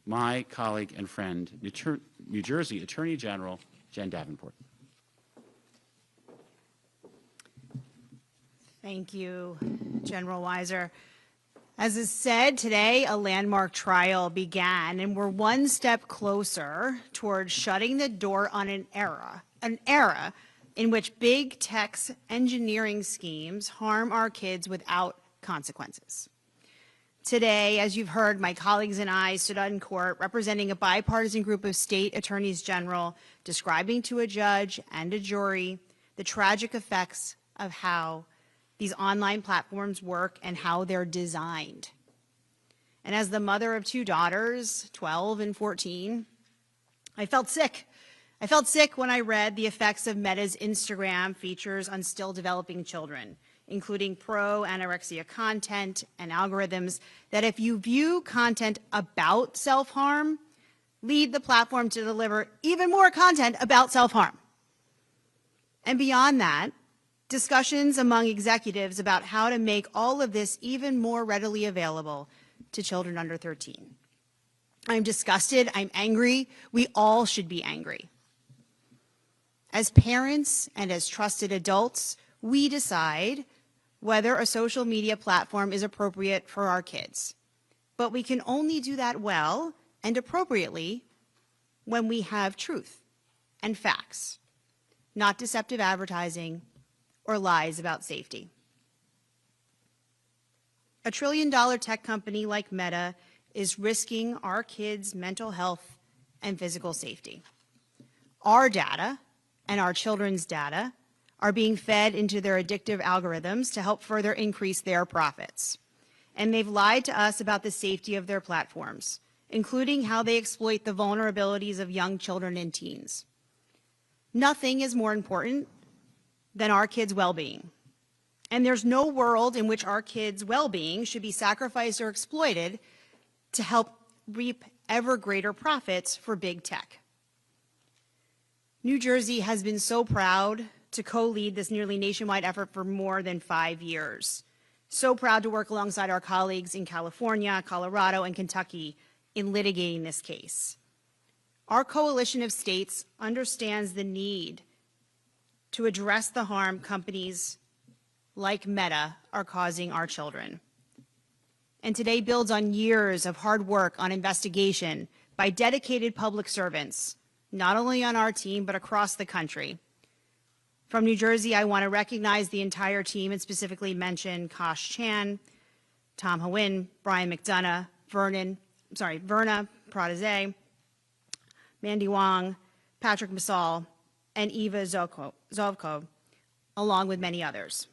my colleague and friend, New Jersey Attorney General Jen Davenport. Thank you, General Weiser. As is said, today a landmark trial began, and we're one step closer towards shutting the door on an era in which big tech's engineering schemes harm our kids without consequences. Today, as you've heard, my colleagues and I stood in court representing a bipartisan group of state attorneys general, describing to a judge and a jury the tragic effects of how these online platforms work and how they're designed. And as the mother of two daughters, 12 and 14, I felt sick. I felt sick when I read the effects of Meta's Instagram features on still developing children, including pro-anorexia content and algorithms that, if you view content about self-harm, lead the platform to deliver even more content about self-harm. And beyond that, discussions among executives about how to make all of this even more readily available to children under 13. I'm disgusted, I'm angry, we all should be angry. As parents and as trusted adults, we decide whether a social media platform is appropriate for our kids. But we can only do that well and appropriately when we have truth and facts, not deceptive advertising or lies about safety. A $1 trillion tech company like Meta is risking our kids' mental health and physical safety. Our data and our children's data are being fed into their addictive algorithms to help further increase their profits. And they've lied to us about the safety of their platforms, including how they exploit the vulnerabilities of young children and teens. Nothing is more important than our kids' well-being. And there's no world in which our kids' well-being should be sacrificed or exploited to help reap ever greater profits for big tech. New Jersey has been so proud to co-lead this nearly nationwide effort for more than 5 years. So proud to work alongside our colleagues in California, Colorado, and Kentucky in litigating this case. Our coalition of states understands the need to address the harm companies like Meta are causing our children. And today builds on years of hard work on investigation by dedicated public servants, not only on our team, but across the country. From New Jersey, I want to recognize the entire team and specifically mention Kosh Chan, Tom Hawin, Brian McDonough, Verna Pratazé, Mandy Wong, Patrick Masal, and Eva Zovko, along with many others.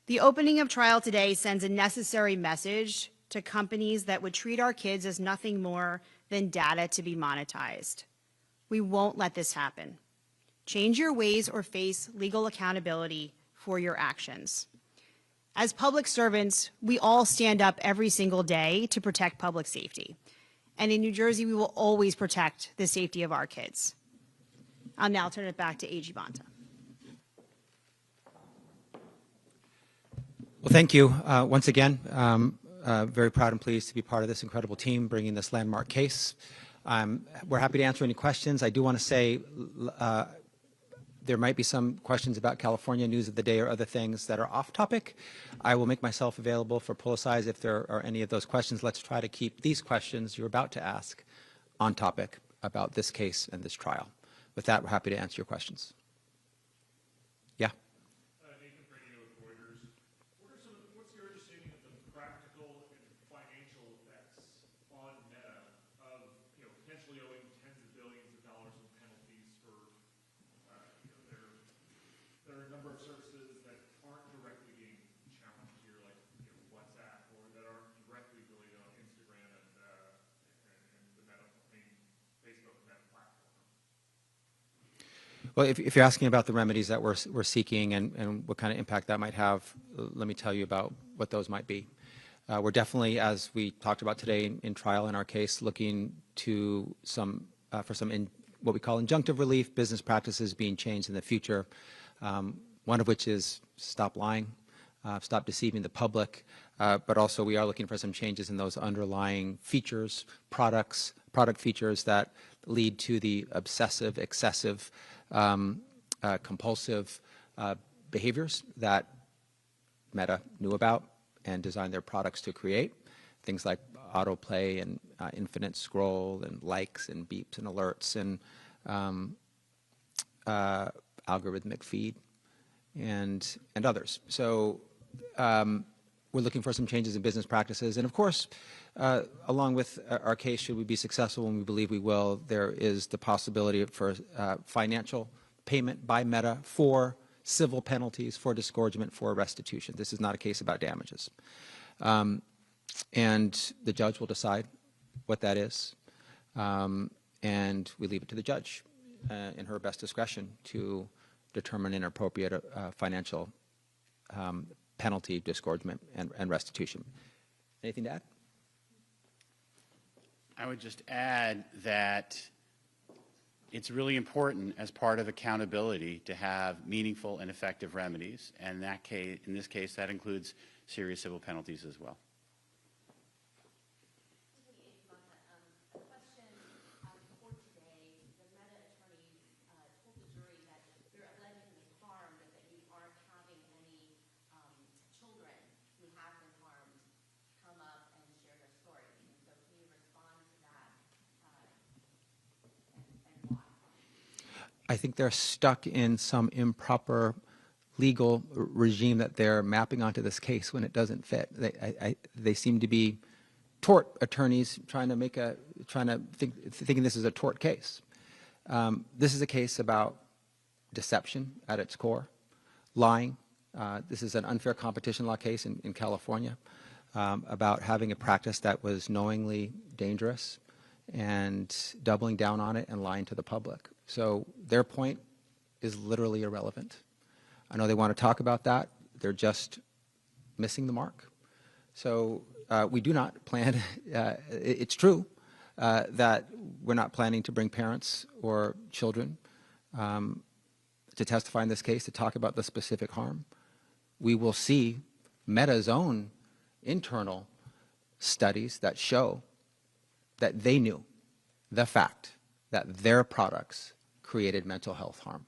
The opening of trial today sends a necessary message to companies that would treat our kids as nothing more than data to be monetized. We won't let this happen. Change your ways or face legal accountability for your actions. As public servants, we all stand up every single day to protect public safety. And in New Jersey, we will always protect the safety of our kids. I'll now turn it back to AG Banta. Well, thank you once again. Very proud and pleased to be part of this incredible team bringing this landmark case. We're happy to answer any questions. I do want to say there might be some questions about California news of the day or other things that are off topic. I will make myself available for Policize if there are any of those questions. Let's try to keep these questions you're about to ask on topic about this case and this trial. With that, we're happy to answer your questions. Yeah? What's your understanding of the practical and financial effects on Meta of potentially owing tens of billions of dollars in penalties for there are a number of services that aren't directly being challenged here, like WhatsApp, or that aren't directly related on Instagram and the Meta, Facebook Meta platform. Well, if you're asking about the remedies that we're seeking and what kind of impact that might have, let me tell you about what those might be. We're definitely, as we talked about today in trial in our case, looking to for some what we call injunctive relief, business practices being changed in the future. One of which is stop lying, stop deceiving the public, but also we are looking for some changes in those underlying features, product features that lead to the obsessive, excessive, compulsive behaviors that Meta knew about and designed their products to create. Things like autoplay and infinite scroll and likes and beeps and alerts and algorithmic feed, and others. So we're looking for some changes in business practices. And of course, along with our case, should we be successful, and we believe we will, there is the possibility for financial payment by Meta for civil penalties, for disgorgement, for restitution. This is not a case about damages. And the judge will decide what that is. And we leave it to the judge in her best discretion to determine an appropriate financial penalty, disgorgement, and restitution. Anything to add? I would just add that it's really important as part of accountability to have meaningful and effective remedies, and in this case, that includes serious civil penalties as well. I think they're stuck in some improper legal regime that they're mapping onto this case when it doesn't fit. They seem to be tort attorneys thinking this is a tort case. This is a case about deception at its core, lying. This is an unfair competition law case in California about having a practice that was knowingly dangerous and doubling down on it and lying to the public. So their point is literally irrelevant. I know they want to talk about that. They're just missing the mark. So we do not plan, it's true that we're not planning to bring parents or children to testify in this case to talk about the specific harm. We will see Meta's own internal studies that show that they knew the fact that their products created mental health harm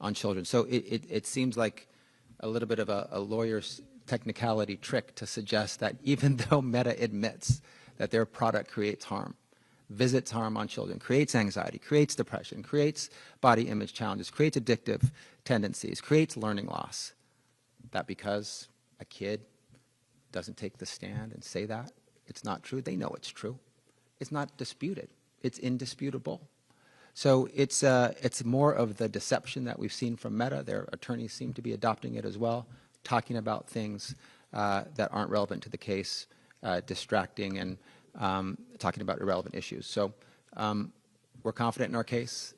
on children. So it seems like a little bit of a lawyer's technicality trick to suggest that even though Meta admits that their product creates harm, visits harm on children, creates anxiety, creates depression, creates body image challenges, creates addictive tendencies, creates learning loss, that because a kid doesn't take the stand and say that, it's not true. They know it's true. It's not disputed. It's indisputable. So it's more of the deception that we've seen from Meta. Their attorneys seem to be adopting it as well, talking about things that aren't relevant to the case, distracting, and talking about irrelevant issues. So we're confident in our case.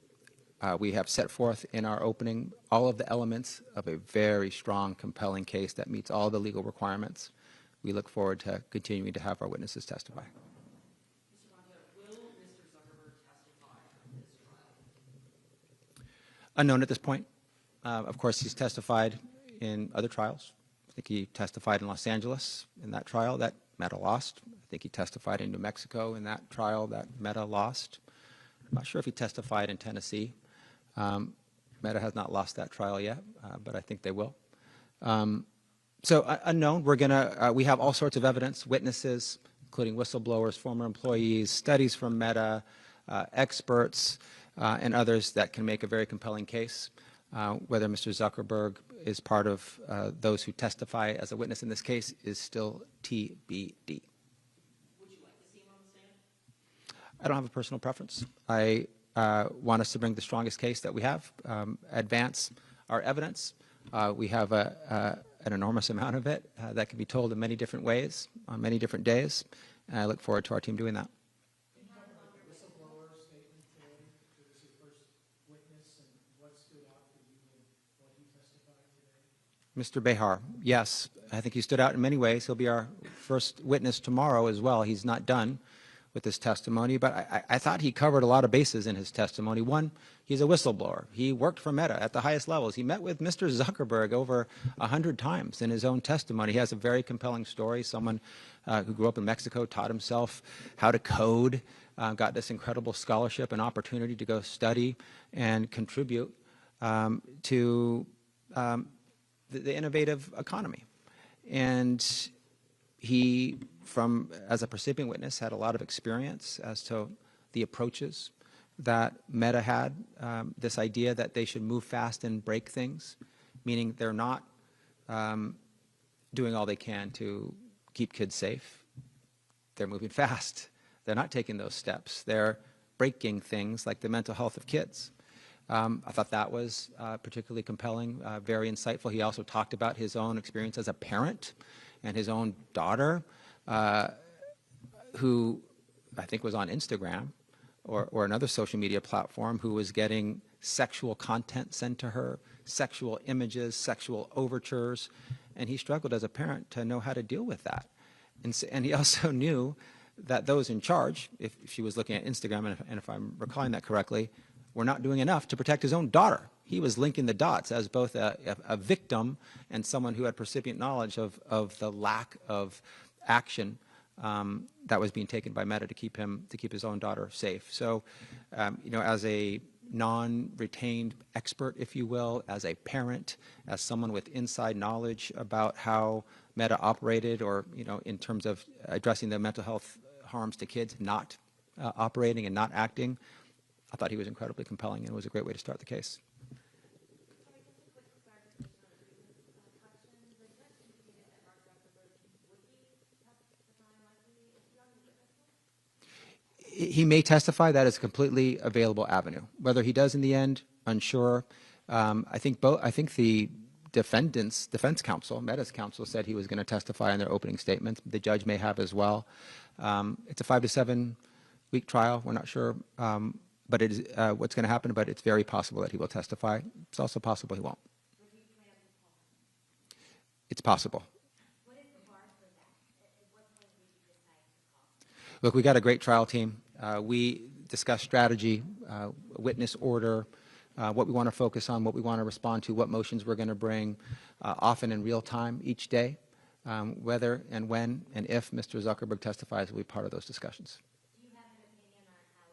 We have set forth in our opening all of the elements of a very strong, compelling case that meets all the legal requirements. We look forward to continuing to have our witnesses testify. Unknown at this point. Of course, he's testified in other trials. I think he testified in Los Angeles in that trial that Meta lost. I think he testified in New Mexico in that trial that Meta lost. I'm not sure if he testified in Tennessee. Meta has not lost that trial yet, but I think they will. So unknown. We have all sorts of evidence, witnesses, including whistleblowers, former employees, studies from Meta, experts, and others that can make a very compelling case. Whether Mr. Zuckerberg is part of those who testify as a witness in this case is still TBD. Would you like to see him on the stand? I don't have a personal preference. I want us to bring the strongest case that we have, advance our evidence. We have an enormous amount of it that can be told in many different ways on many different days, and I look forward to our team doing that. Mr. Behar, yes, I think he stood out in many ways. He'll be our first witness tomorrow as well. He's not done with his testimony, but I thought he covered a lot of bases in his testimony. One, he's a whistleblower. He worked for Meta at the highest levels. He met with Mr. Zuckerberg over 100 times in his own testimony. He has a very compelling story. Someone who grew up in Mexico, taught himself how to code, got this incredible scholarship and opportunity to go study and contribute to the innovative economy. And he, as a recipient witness, had a lot of experience as to the approaches that Meta had, this idea that they should move fast and break things, meaning they're not doing all they can to keep kids safe. They're moving fast. They're not taking those steps. They're breaking things like the mental health of kids. I thought that was particularly compelling, very insightful. He also talked about his own experience as a parent and his own daughter, who I think was on Instagram or another social media platform, who was getting sexual content sent to her, sexual images, sexual overtures, and he struggled as a parent to know how to deal with that. And he also knew that those in charge, if she was looking at Instagram, and if I'm recalling that correctly, were not doing enough to protect his own daughter. He was linking the dots as both a victim and someone who had percipient knowledge of the lack of action that was being taken by Meta to keep his own daughter safe. So, as a non-retained expert, if you will, as a parent, as someone with inside knowledge about how Meta operated, or in terms of addressing the mental health harms to kids, not operating and not acting, I thought he was incredibly compelling, and it was a great way to start the case. He may testify. That is a completely available avenue. Whether he does in the end, unsure. I think the defense counsel, Meta's counsel, said he was going to testify in their opening statements. The judge may have as well. It's a 5 to 7 week trial. We're not sure, but it is what's going to happen. But it's very possible that he will testify. It's also possible he won't. It's possible. Look, we got a great trial team. We discuss strategy, witness order, what we want to focus on, what we want to respond to, what motions we're going to bring, often in real time each day. Whether and when and if Mr. Zuckerberg testifies will be part of those discussions. Do you have an opinion on how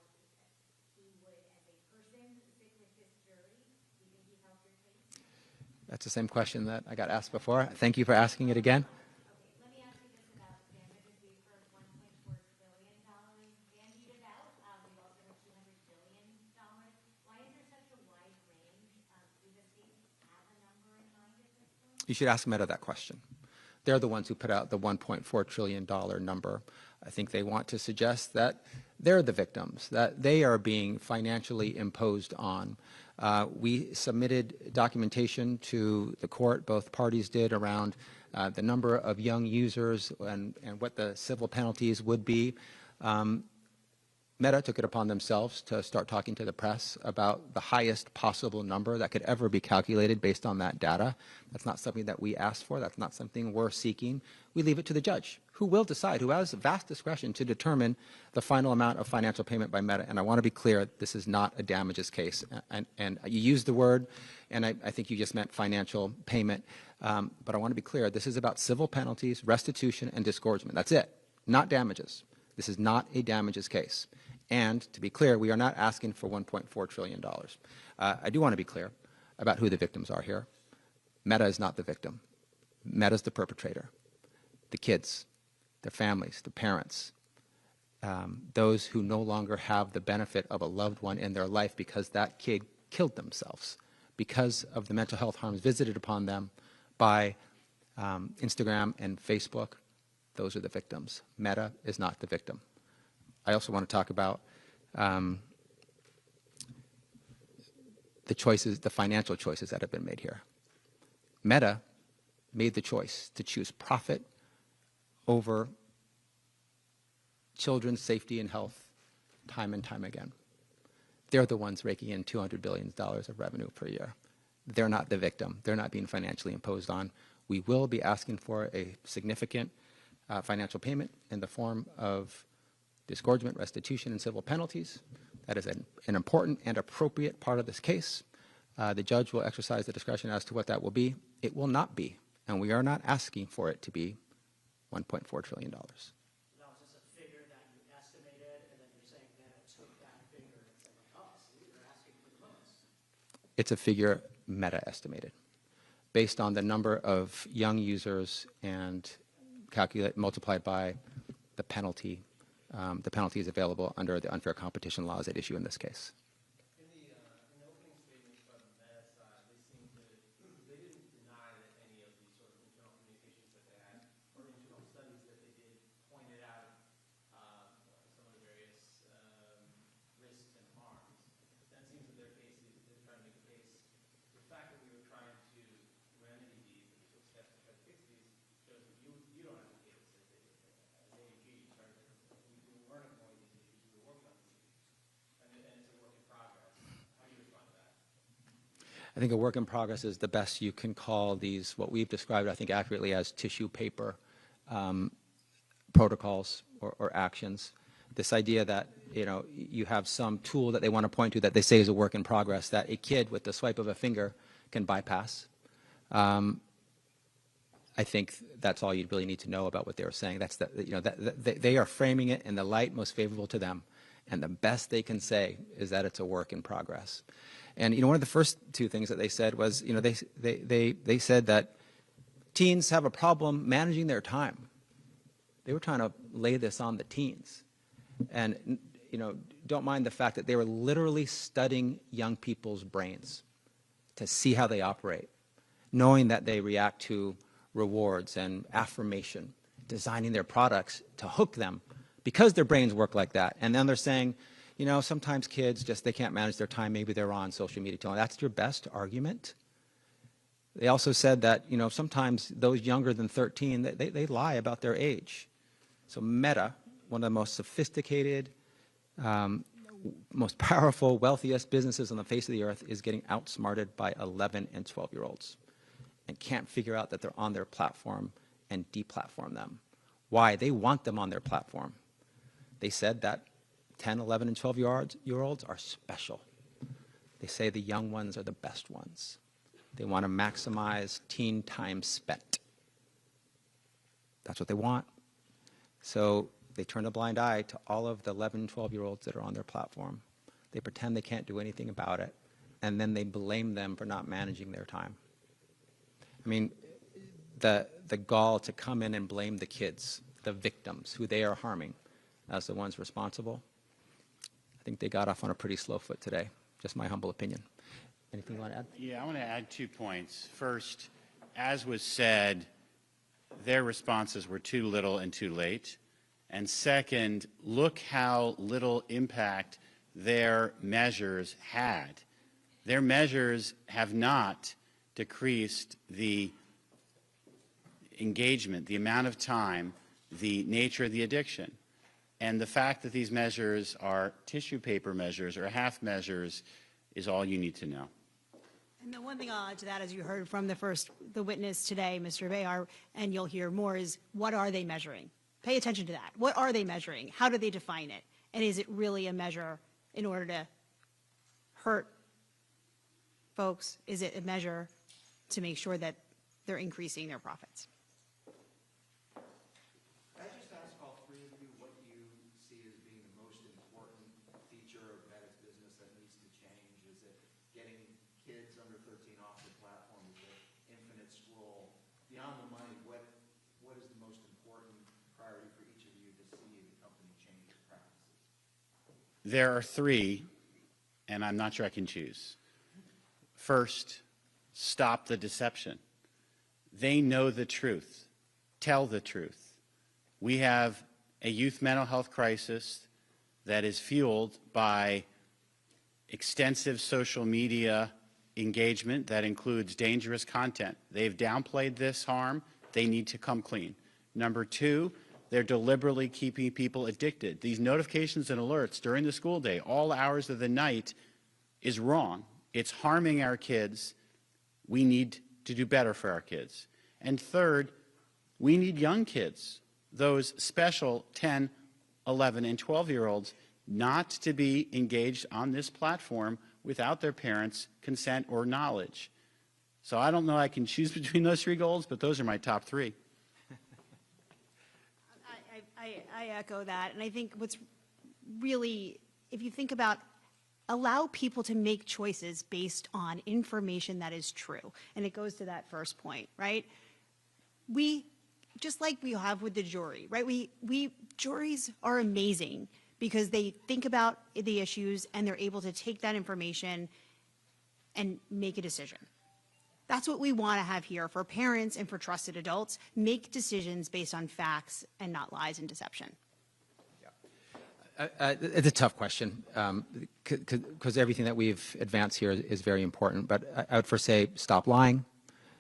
he would, as a person, sit with this jury? Do you think he helped your case? That's the same question that I got asked before. Thank you for asking it again. You should ask Meta that question. They're the ones who put out the $1.4 trillion number. I think they want to suggest that they're the victims, that they are being financially imposed on. We submitted documentation to the court, both parties did, around the number of young users and what the civil penalties would be. Meta took it upon themselves to start talking to the press about the highest possible number that could ever be calculated based on that data. That's not something that we asked for. That's not something we're seeking. We leave it to the judge, who will decide, who has vast discretion to determine the final amount of financial payment by Meta. And I want to be clear, this is not a damages case. And you used the word, and I think you just meant financial payment. But I want to be clear, this is about civil penalties, restitution, and disgorgement. That's it, not damages. This is not a damages case. And to be clear, we are not asking for $1.4 trillion. I do want to be clear about who the victims are here. Meta is not the victim. Meta is the perpetrator. The kids, their families, the parents, those who no longer have the benefit of a loved one in their life because that kid killed themselves because of the mental health harms visited upon them by Instagram and Facebook. Those are the victims. Meta is not the victim. I also want to talk about the choices, the financial choices that have been made here. Meta made the choice to choose profit over children's safety and health time and time again. They're the ones raking in $200 billion of revenue per year. They're not the victim. They're not being financially imposed on. We will be asking for a significant financial payment in the form of disgorgement, restitution, and civil penalties. That is an important and appropriate part of this case. The judge will exercise the discretion as to what that will be. It will not be, and we are not asking for it to be, $1.4 trillion. Now, is this a figure that you estimated, and then you're saying that it took that figure and said, like, oh, see, you're asking for the most? It's a figure Meta estimated, based on the number of young users and multiplied by the penalty the penalties available under the unfair competition laws at issue in this case. I think a work in progress is the best you can call these, what we've described, I think, accurately as tissue paper protocols or actions. This idea that, you know, you have some tool that they want to point to that they say is a work in progress that a kid with the swipe of a finger can bypass. I think that's all you really need to know about what they were saying. That's the, you know, they are framing it in the light most favorable to them, and the best they can say is that it's a work in progress. And you know, one of the first two things that they said was, you know, they said that teens have a problem managing their time. They were trying to lay this on the teens, and you know, don't mind the fact that they were literally studying young people's brains to see how they operate, knowing that they react to rewards and affirmation, designing their products to hook them because their brains work like that. And then they're saying, you know, sometimes kids just, they can't manage their time. Maybe they're on social media. That's your best argument. They also said that, you know, sometimes those younger than 13, they lie about their age. So Meta, one of the most sophisticated, most powerful, wealthiest businesses on the face of the earth, is getting outsmarted by 11 and 12-year-olds and can't figure out that they're on their platform and deplatform them. Why? They want them on their platform. They said that 10, 11, and 12-year-olds are special. They say the young ones are the best ones. They want to maximize teen time spent. That's what they want. So they turn a blind eye to all of the 11, 12-year-olds that are on their platform. They pretend they can't do anything about it, and then they blame them for not managing their time. I mean, the gall to come in and blame the kids, the victims, who they are harming, as the ones responsible. I think they got off on a pretty slow foot today, just my humble opinion. Anything you want to add? Yeah, I want to add 2 points. First, as was said, their responses were too little and too late. And second, look how little impact their measures had. Their measures have not decreased the engagement, the amount of time, the nature of the addiction. And the fact that these measures are tissue paper measures or half measures is all you need to know. And the one thing I'll add to that, as you heard from the witness today, Mr. Behar, and you'll hear more, is what are they measuring? Pay attention to that. What are they measuring? How do they define it? And is it really a measure in order to hurt folks? Is it a measure to make sure that they're increasing their profits? Can I just ask all three of you what you see as being the most important feature of Meta's business that needs to change? Is it getting kids under 13 off the platform? Is it infinite scroll? Beyond the money, what is the most important priority for each of you to see the company change its practices? There are 3, and I'm not sure I can choose. First, stop the deception. They know the truth. Tell the truth. We have a youth mental health crisis that is fueled by extensive social media engagement that includes dangerous content. They've downplayed this harm. They need to come clean. Number 2, they're deliberately keeping people addicted. These notifications and alerts during the school day, all hours of the night, is wrong. It's harming our kids. We need to do better for our kids. And third, we need young kids, those special 10, 11, and 12-year-olds, not to be engaged on this platform without their parents' consent or knowledge. So I don't know I can choose between those 3 goals, but those are my top 3. I echo that. And I think what's really, if you think about, allow people to make choices based on information that is true. And it goes to that first point, right? We just like we have with the jury, right? Juries are amazing because they think about the issues and they're able to take that information and make a decision. That's what we want to have here for parents and for trusted adults. Make decisions based on facts and not lies and deception. It's a tough question because everything that we've advanced here is very important. But I would first say stop lying,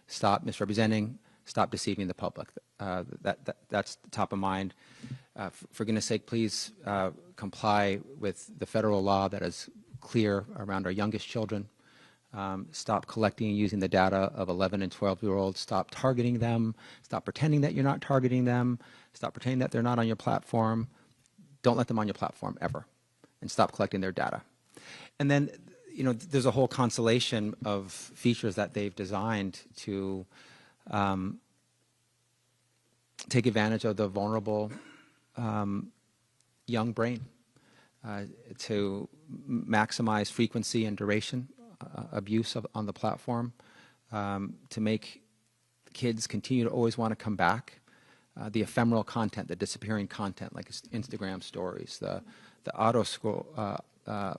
stop misrepresenting, stop deceiving the public. That's top of mind. For goodness sake, please comply with the federal law that is clear around our youngest children. Stop collecting and using the data of 11 and 12-year-olds. Stop targeting them. Stop pretending that you're not targeting them. Stop pretending that they're not on your platform. Don't let them on your platform ever. And stop collecting their data. And then, you know, there's a whole constellation of features that they've designed to take advantage of the vulnerable young brain, to maximize frequency and duration abuse on the platform, to make kids continue to always want to come back. The ephemeral content, the disappearing content, like Instagram stories, the auto scroll, the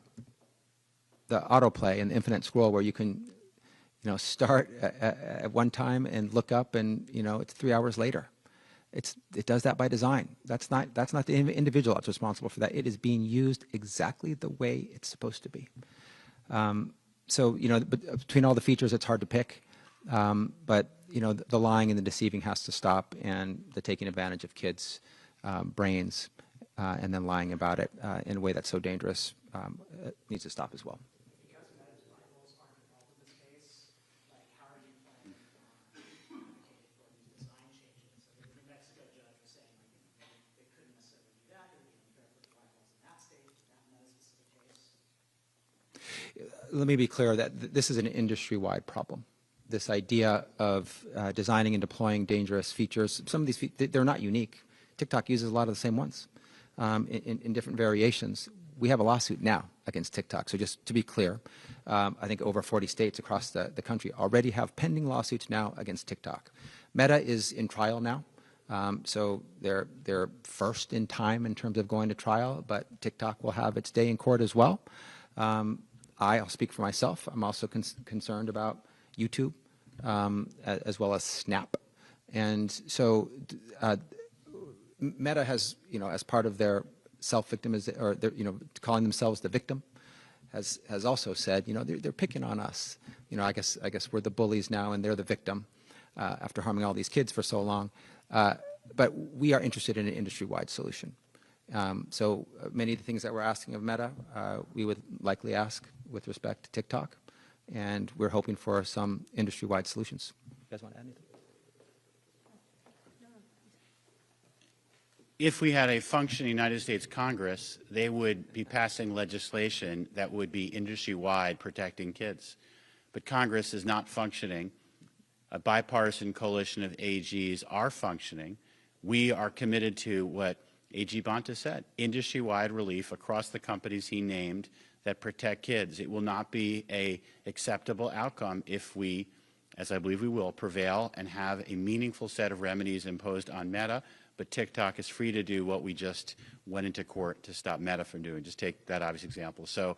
autoplay and the infinite scroll, where you can, you know, start at one time and look up, and you know it's 3 hours later. It does that by design. That's not the individual that's responsible for that. It is being used exactly the way it's supposed to be. So, you know, between all the features, it's hard to pick. But, you know, the lying and the deceiving has to stop, and the taking advantage of kids' brains and then lying about it in a way that's so dangerous needs to stop as well. Let me be clear that this is an industry-wide problem. This idea of designing and deploying dangerous features, some of these they're not unique. TikTok uses a lot of the same ones in different variations. We have a lawsuit now against TikTok. So just to be clear, I think over 40 states across the country already have pending lawsuits now against TikTok. Meta is in trial now. So they're first in time in terms of going to trial, but TikTok will have its day in court as well. I'll speak for myself. I'm also concerned about YouTube as well as Snap. And so Meta has, you know, as part of their self-victimization, or their, you know, calling themselves the victim, has also said, you know, they're picking on us. You know, I guess we're the bullies now and they're the victim after harming all these kids for so long. But we are interested in an industry-wide solution. So many of the things that we're asking of Meta, we would likely ask with respect to TikTok, and we're hoping for some industry-wide solutions. You guys want to add anything? If we had a functioning United States Congress, they would be passing legislation that would be industry-wide protecting kids. But Congress is not functioning. A bipartisan coalition of AGs are functioning. We are committed to what AG Bonta said, industry-wide relief across the companies he named that protect kids. It will not be an acceptable outcome if we, as I believe we will, prevail and have a meaningful set of remedies imposed on Meta, but TikTok is free to do what we just went into court to stop Meta from doing. Just take that obvious example. So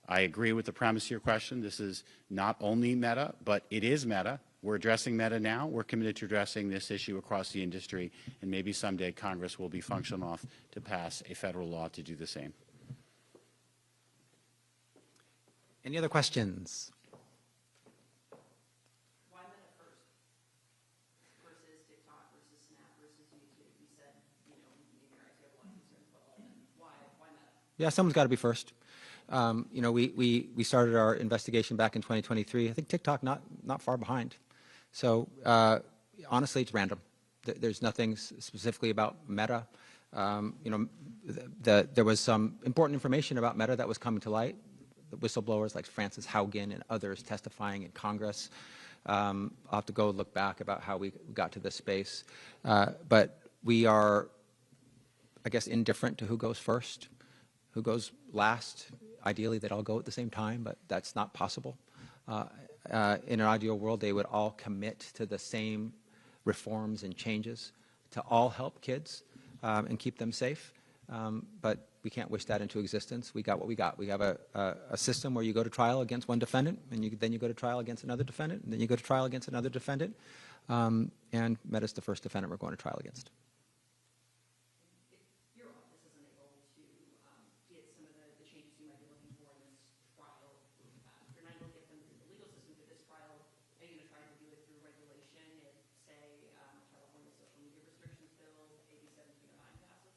I agree with the premise of your question. This is not only Meta, but it is Meta. We're addressing Meta now. We're committed to addressing this issue across the industry, and maybe someday Congress will be functional enough to pass a federal law to do the same. Any other questions? Why Meta first? Versus TikTok, versus Snap, versus YouTube? You said, you know, maybe you have a lot of concerns about all of them. Why Meta? Yeah, someone's got to be first. You know, we started our investigation back in 2023. I think TikTok not far behind. So honestly, it's random. There's nothing specifically about Meta. You know, there was some important information about Meta that was coming to light. The whistleblowers like Frances Haugen and others testifying in Congress. I'll have to go look back about how we got to this space. But we are, I guess, indifferent to who goes first, who goes last. Ideally, they'd all go at the same time, but that's not possible. In an ideal world, they would all commit to the same reforms and changes to all help kids and keep them safe. But we can't wish that into existence. We got what we got. We have a system where you go to trial against one defendant, and then you go to trial against another defendant, and then you go to trial against another defendant. And Meta's the first defendant we're going to trial against. Your office isn't able to get some of the changes you might be looking for in this trial. If you're not able to get them through the legal system through this trial, are you going to try to do it through regulation if, say, California social media restrictions bill, AB 1709 passes?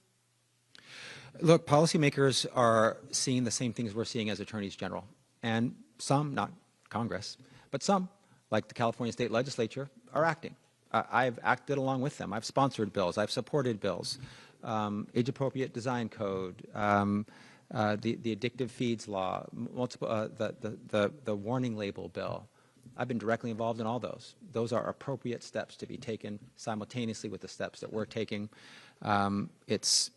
Look, policymakers are seeing the same things we're seeing as attorneys general. And some, not Congress, but some, like the California State Legislature, are acting. I've acted along with them. I've sponsored bills. I've supported bills. Age-appropriate design code, the addictive feeds law, the warning label bill. I've been directly involved in all those. Those are appropriate steps to be taken simultaneously with the steps that we're taking. It's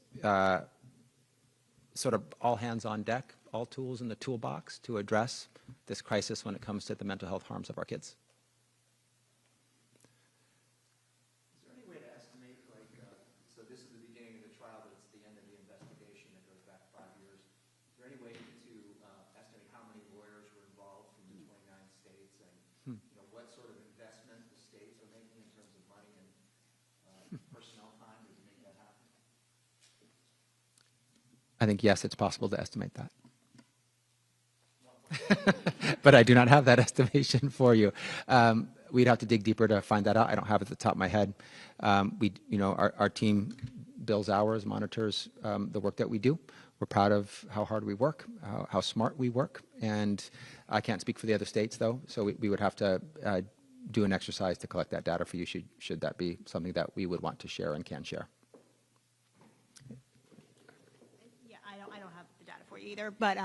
sort of all hands on deck, all tools in the toolbox to address this crisis when it comes to the mental health harms of our kids. Is there any way to estimate, like, so this is the beginning of the trial, but it's the end of the investigation that goes back 5 years. Is there any way to estimate how many lawyers were involved from the 29 states and you know, what sort of investment the states are making in terms of money and personnel time to make that happen? I think, yes, it's possible to estimate that. But I do not have that estimation for you. We'd have to dig deeper to find that out. I don't have it at the top of my head. Our team bills hours, monitors the work that we do. We're proud of how hard we work, how smart we work. And I can't speak for the other states, though, so we would have to do an exercise to collect that data for you, should that be something that we would want to share and can share. Yeah, I don't have the data for you either, but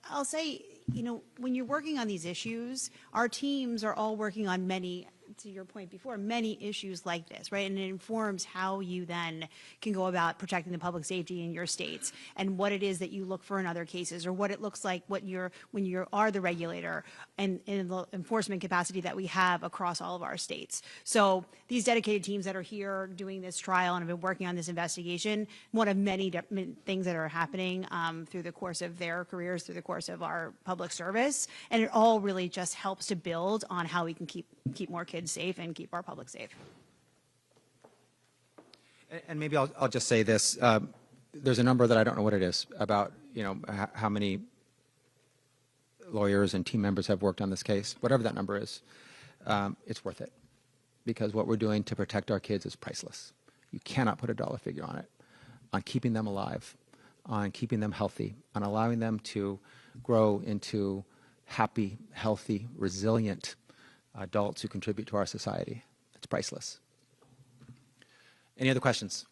I'll say, you know, when you're working on these issues, our teams are all working on many, to your point before, many issues like this, right? And it informs how you then can go about protecting the public safety in your states and what it is that you look for in other cases, or what it looks like when you are the regulator and in the enforcement capacity that we have across all of our states. So these dedicated teams that are here doing this trial and have been working on this investigation, one of many things that are happening through the course of their careers, through the course of our public service, and it all really just helps to build on how we can keep more kids safe and keep our public safe. And maybe I'll just say this. There's a number that I don't know what it is about, you know, how many lawyers and team members have worked on this case. Whatever that number is, it's worth it, because what we're doing to protect our kids is priceless. You cannot put a dollar figure on it, on keeping them alive, on keeping them healthy, on allowing them to grow into happy, healthy, resilient adults who contribute to our society. It's priceless. Any other questions?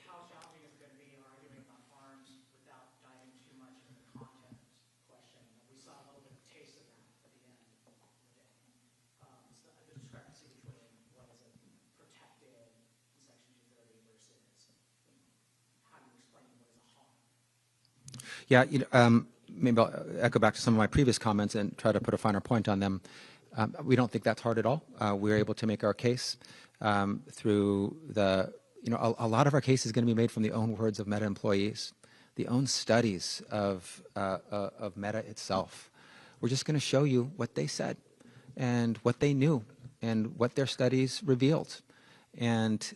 How challenging is it going to be arguing about harms without diving too much into the content question? We saw a little bit of taste of that at the end of the day. The discrepancy between what is protected in Section 230 versus how do you explain what is a harm? Yeah, maybe I'll echo back to some of my previous comments and try to put a finer point on them. We don't think that's hard at all. We're able to make our case through the, a lot of our case is going to be made from the own words of Meta employees, the own studies of Meta itself. We're just going to show you what they said and what they knew and what their studies revealed. And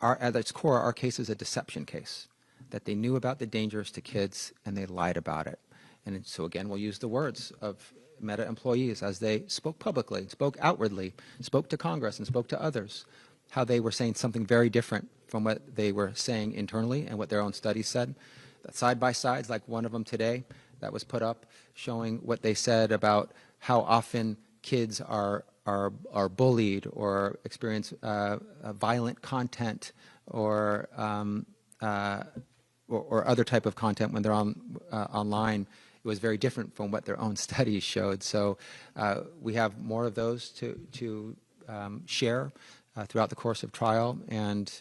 at its core, our case is a deception case, that they knew about the dangers to kids and they lied about it. And so again, we'll use the words of Meta employees as they spoke publicly, spoke outwardly, spoke to Congress and spoke to others, how they were saying something very different from what they were saying internally and what their own studies said. That side-by-sides, like one of them today that was put up, showing what they said about how often kids are bullied or experience violent content or other type of content when they're online. It was very different from what their own studies showed. So we have more of those to share throughout the course of trial. And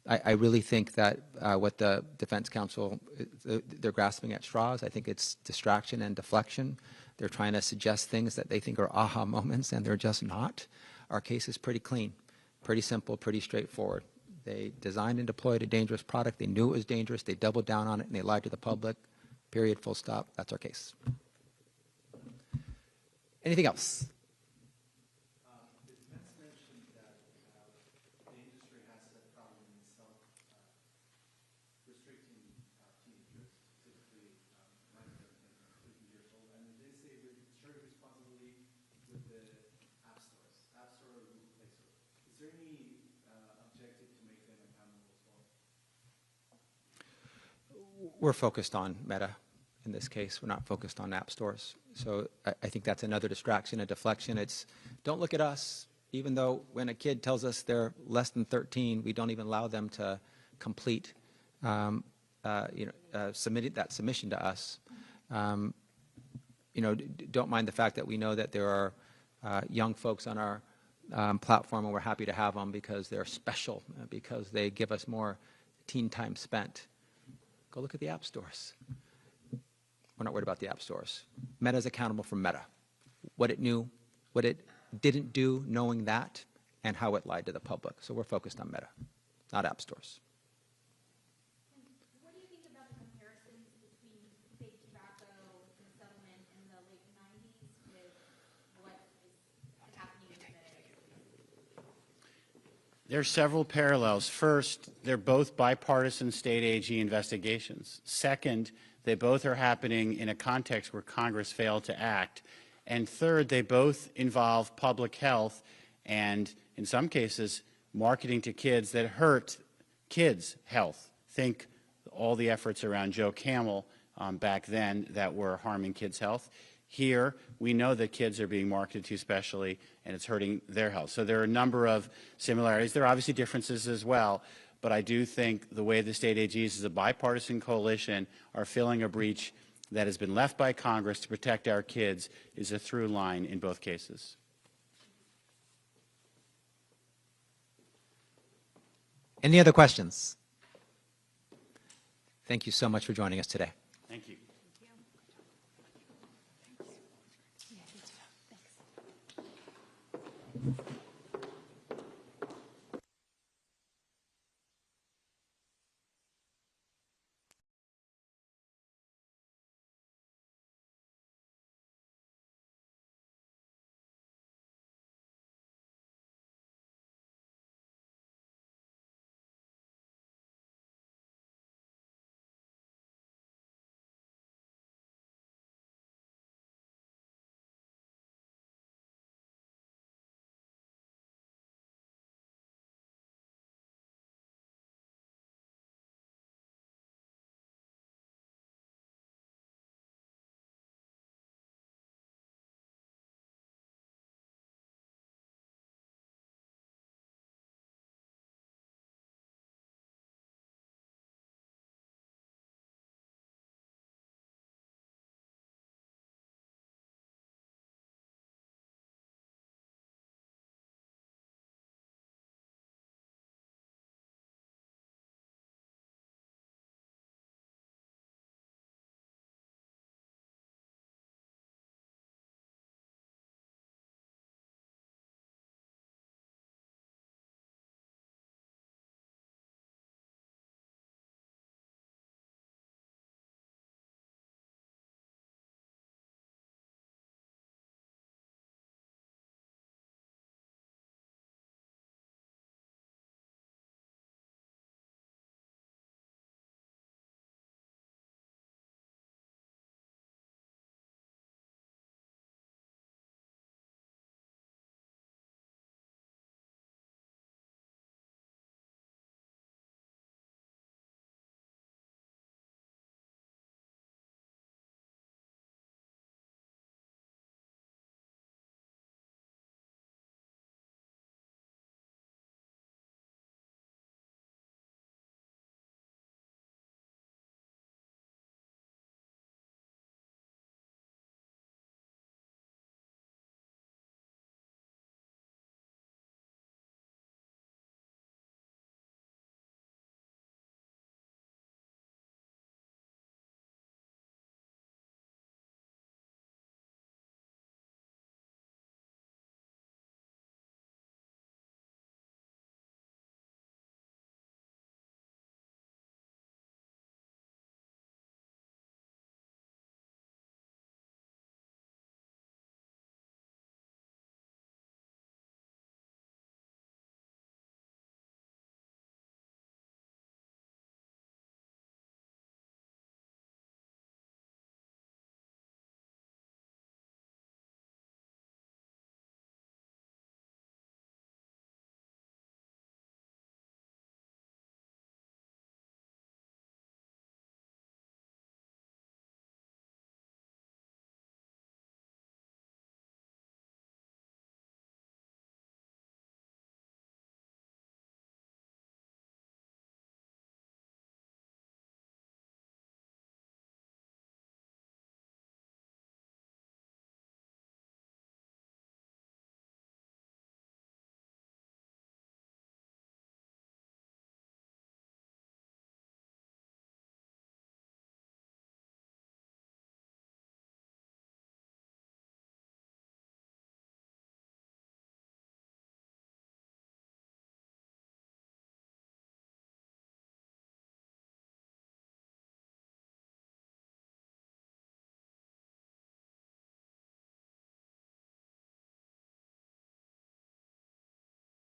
I really think that what the defense counsel, they're grasping at straws. I think it's distraction and deflection. They're trying to suggest things that they think are aha moments, and they're just not. Our case is pretty clean. Pretty simple, pretty straightforward. They designed and deployed a dangerous product. They knew it was dangerous. They doubled down on it, and they lied to the public. Period, full stop. That's our case. Anything else? We're focused on Meta in this case. We're not focused on app stores. So I think that's another distraction, a deflection. It's don't look at us, even though when a kid tells us they're less than 13, we don't even allow them to complete submitted that submission to us. Don't mind the fact that we know that there are young folks on our platform, and we're happy to have them because they're special, because they give us more teen time spent. Go look at the app stores. We're not worried about the app stores. Meta is accountable for Meta. What it knew, what it didn't do, knowing that, and how it lied to the public. So we're focused on Meta, not app stores. What do you think about the comparisons between big tobacco and settlement in the late 90s with what is happening today? There are several parallels. First, they're both bipartisan state AG investigations. Second, they both are happening in a context where Congress failed to act. And third, they both involve public health and, in some cases, marketing to kids that hurt kids' health. Think all the efforts around Joe Camel back then that were harming kids' health. Here, we know that kids are being marketed to specially, and it's hurting their health. So there are a number of similarities. There are obviously differences as well, but I do think the way the state AGs as a bipartisan coalition are filling a breach that has been left by Congress to protect our kids is a through line in both cases. Any other questions? Thank you so much for joining us today. Thank you. Thanks.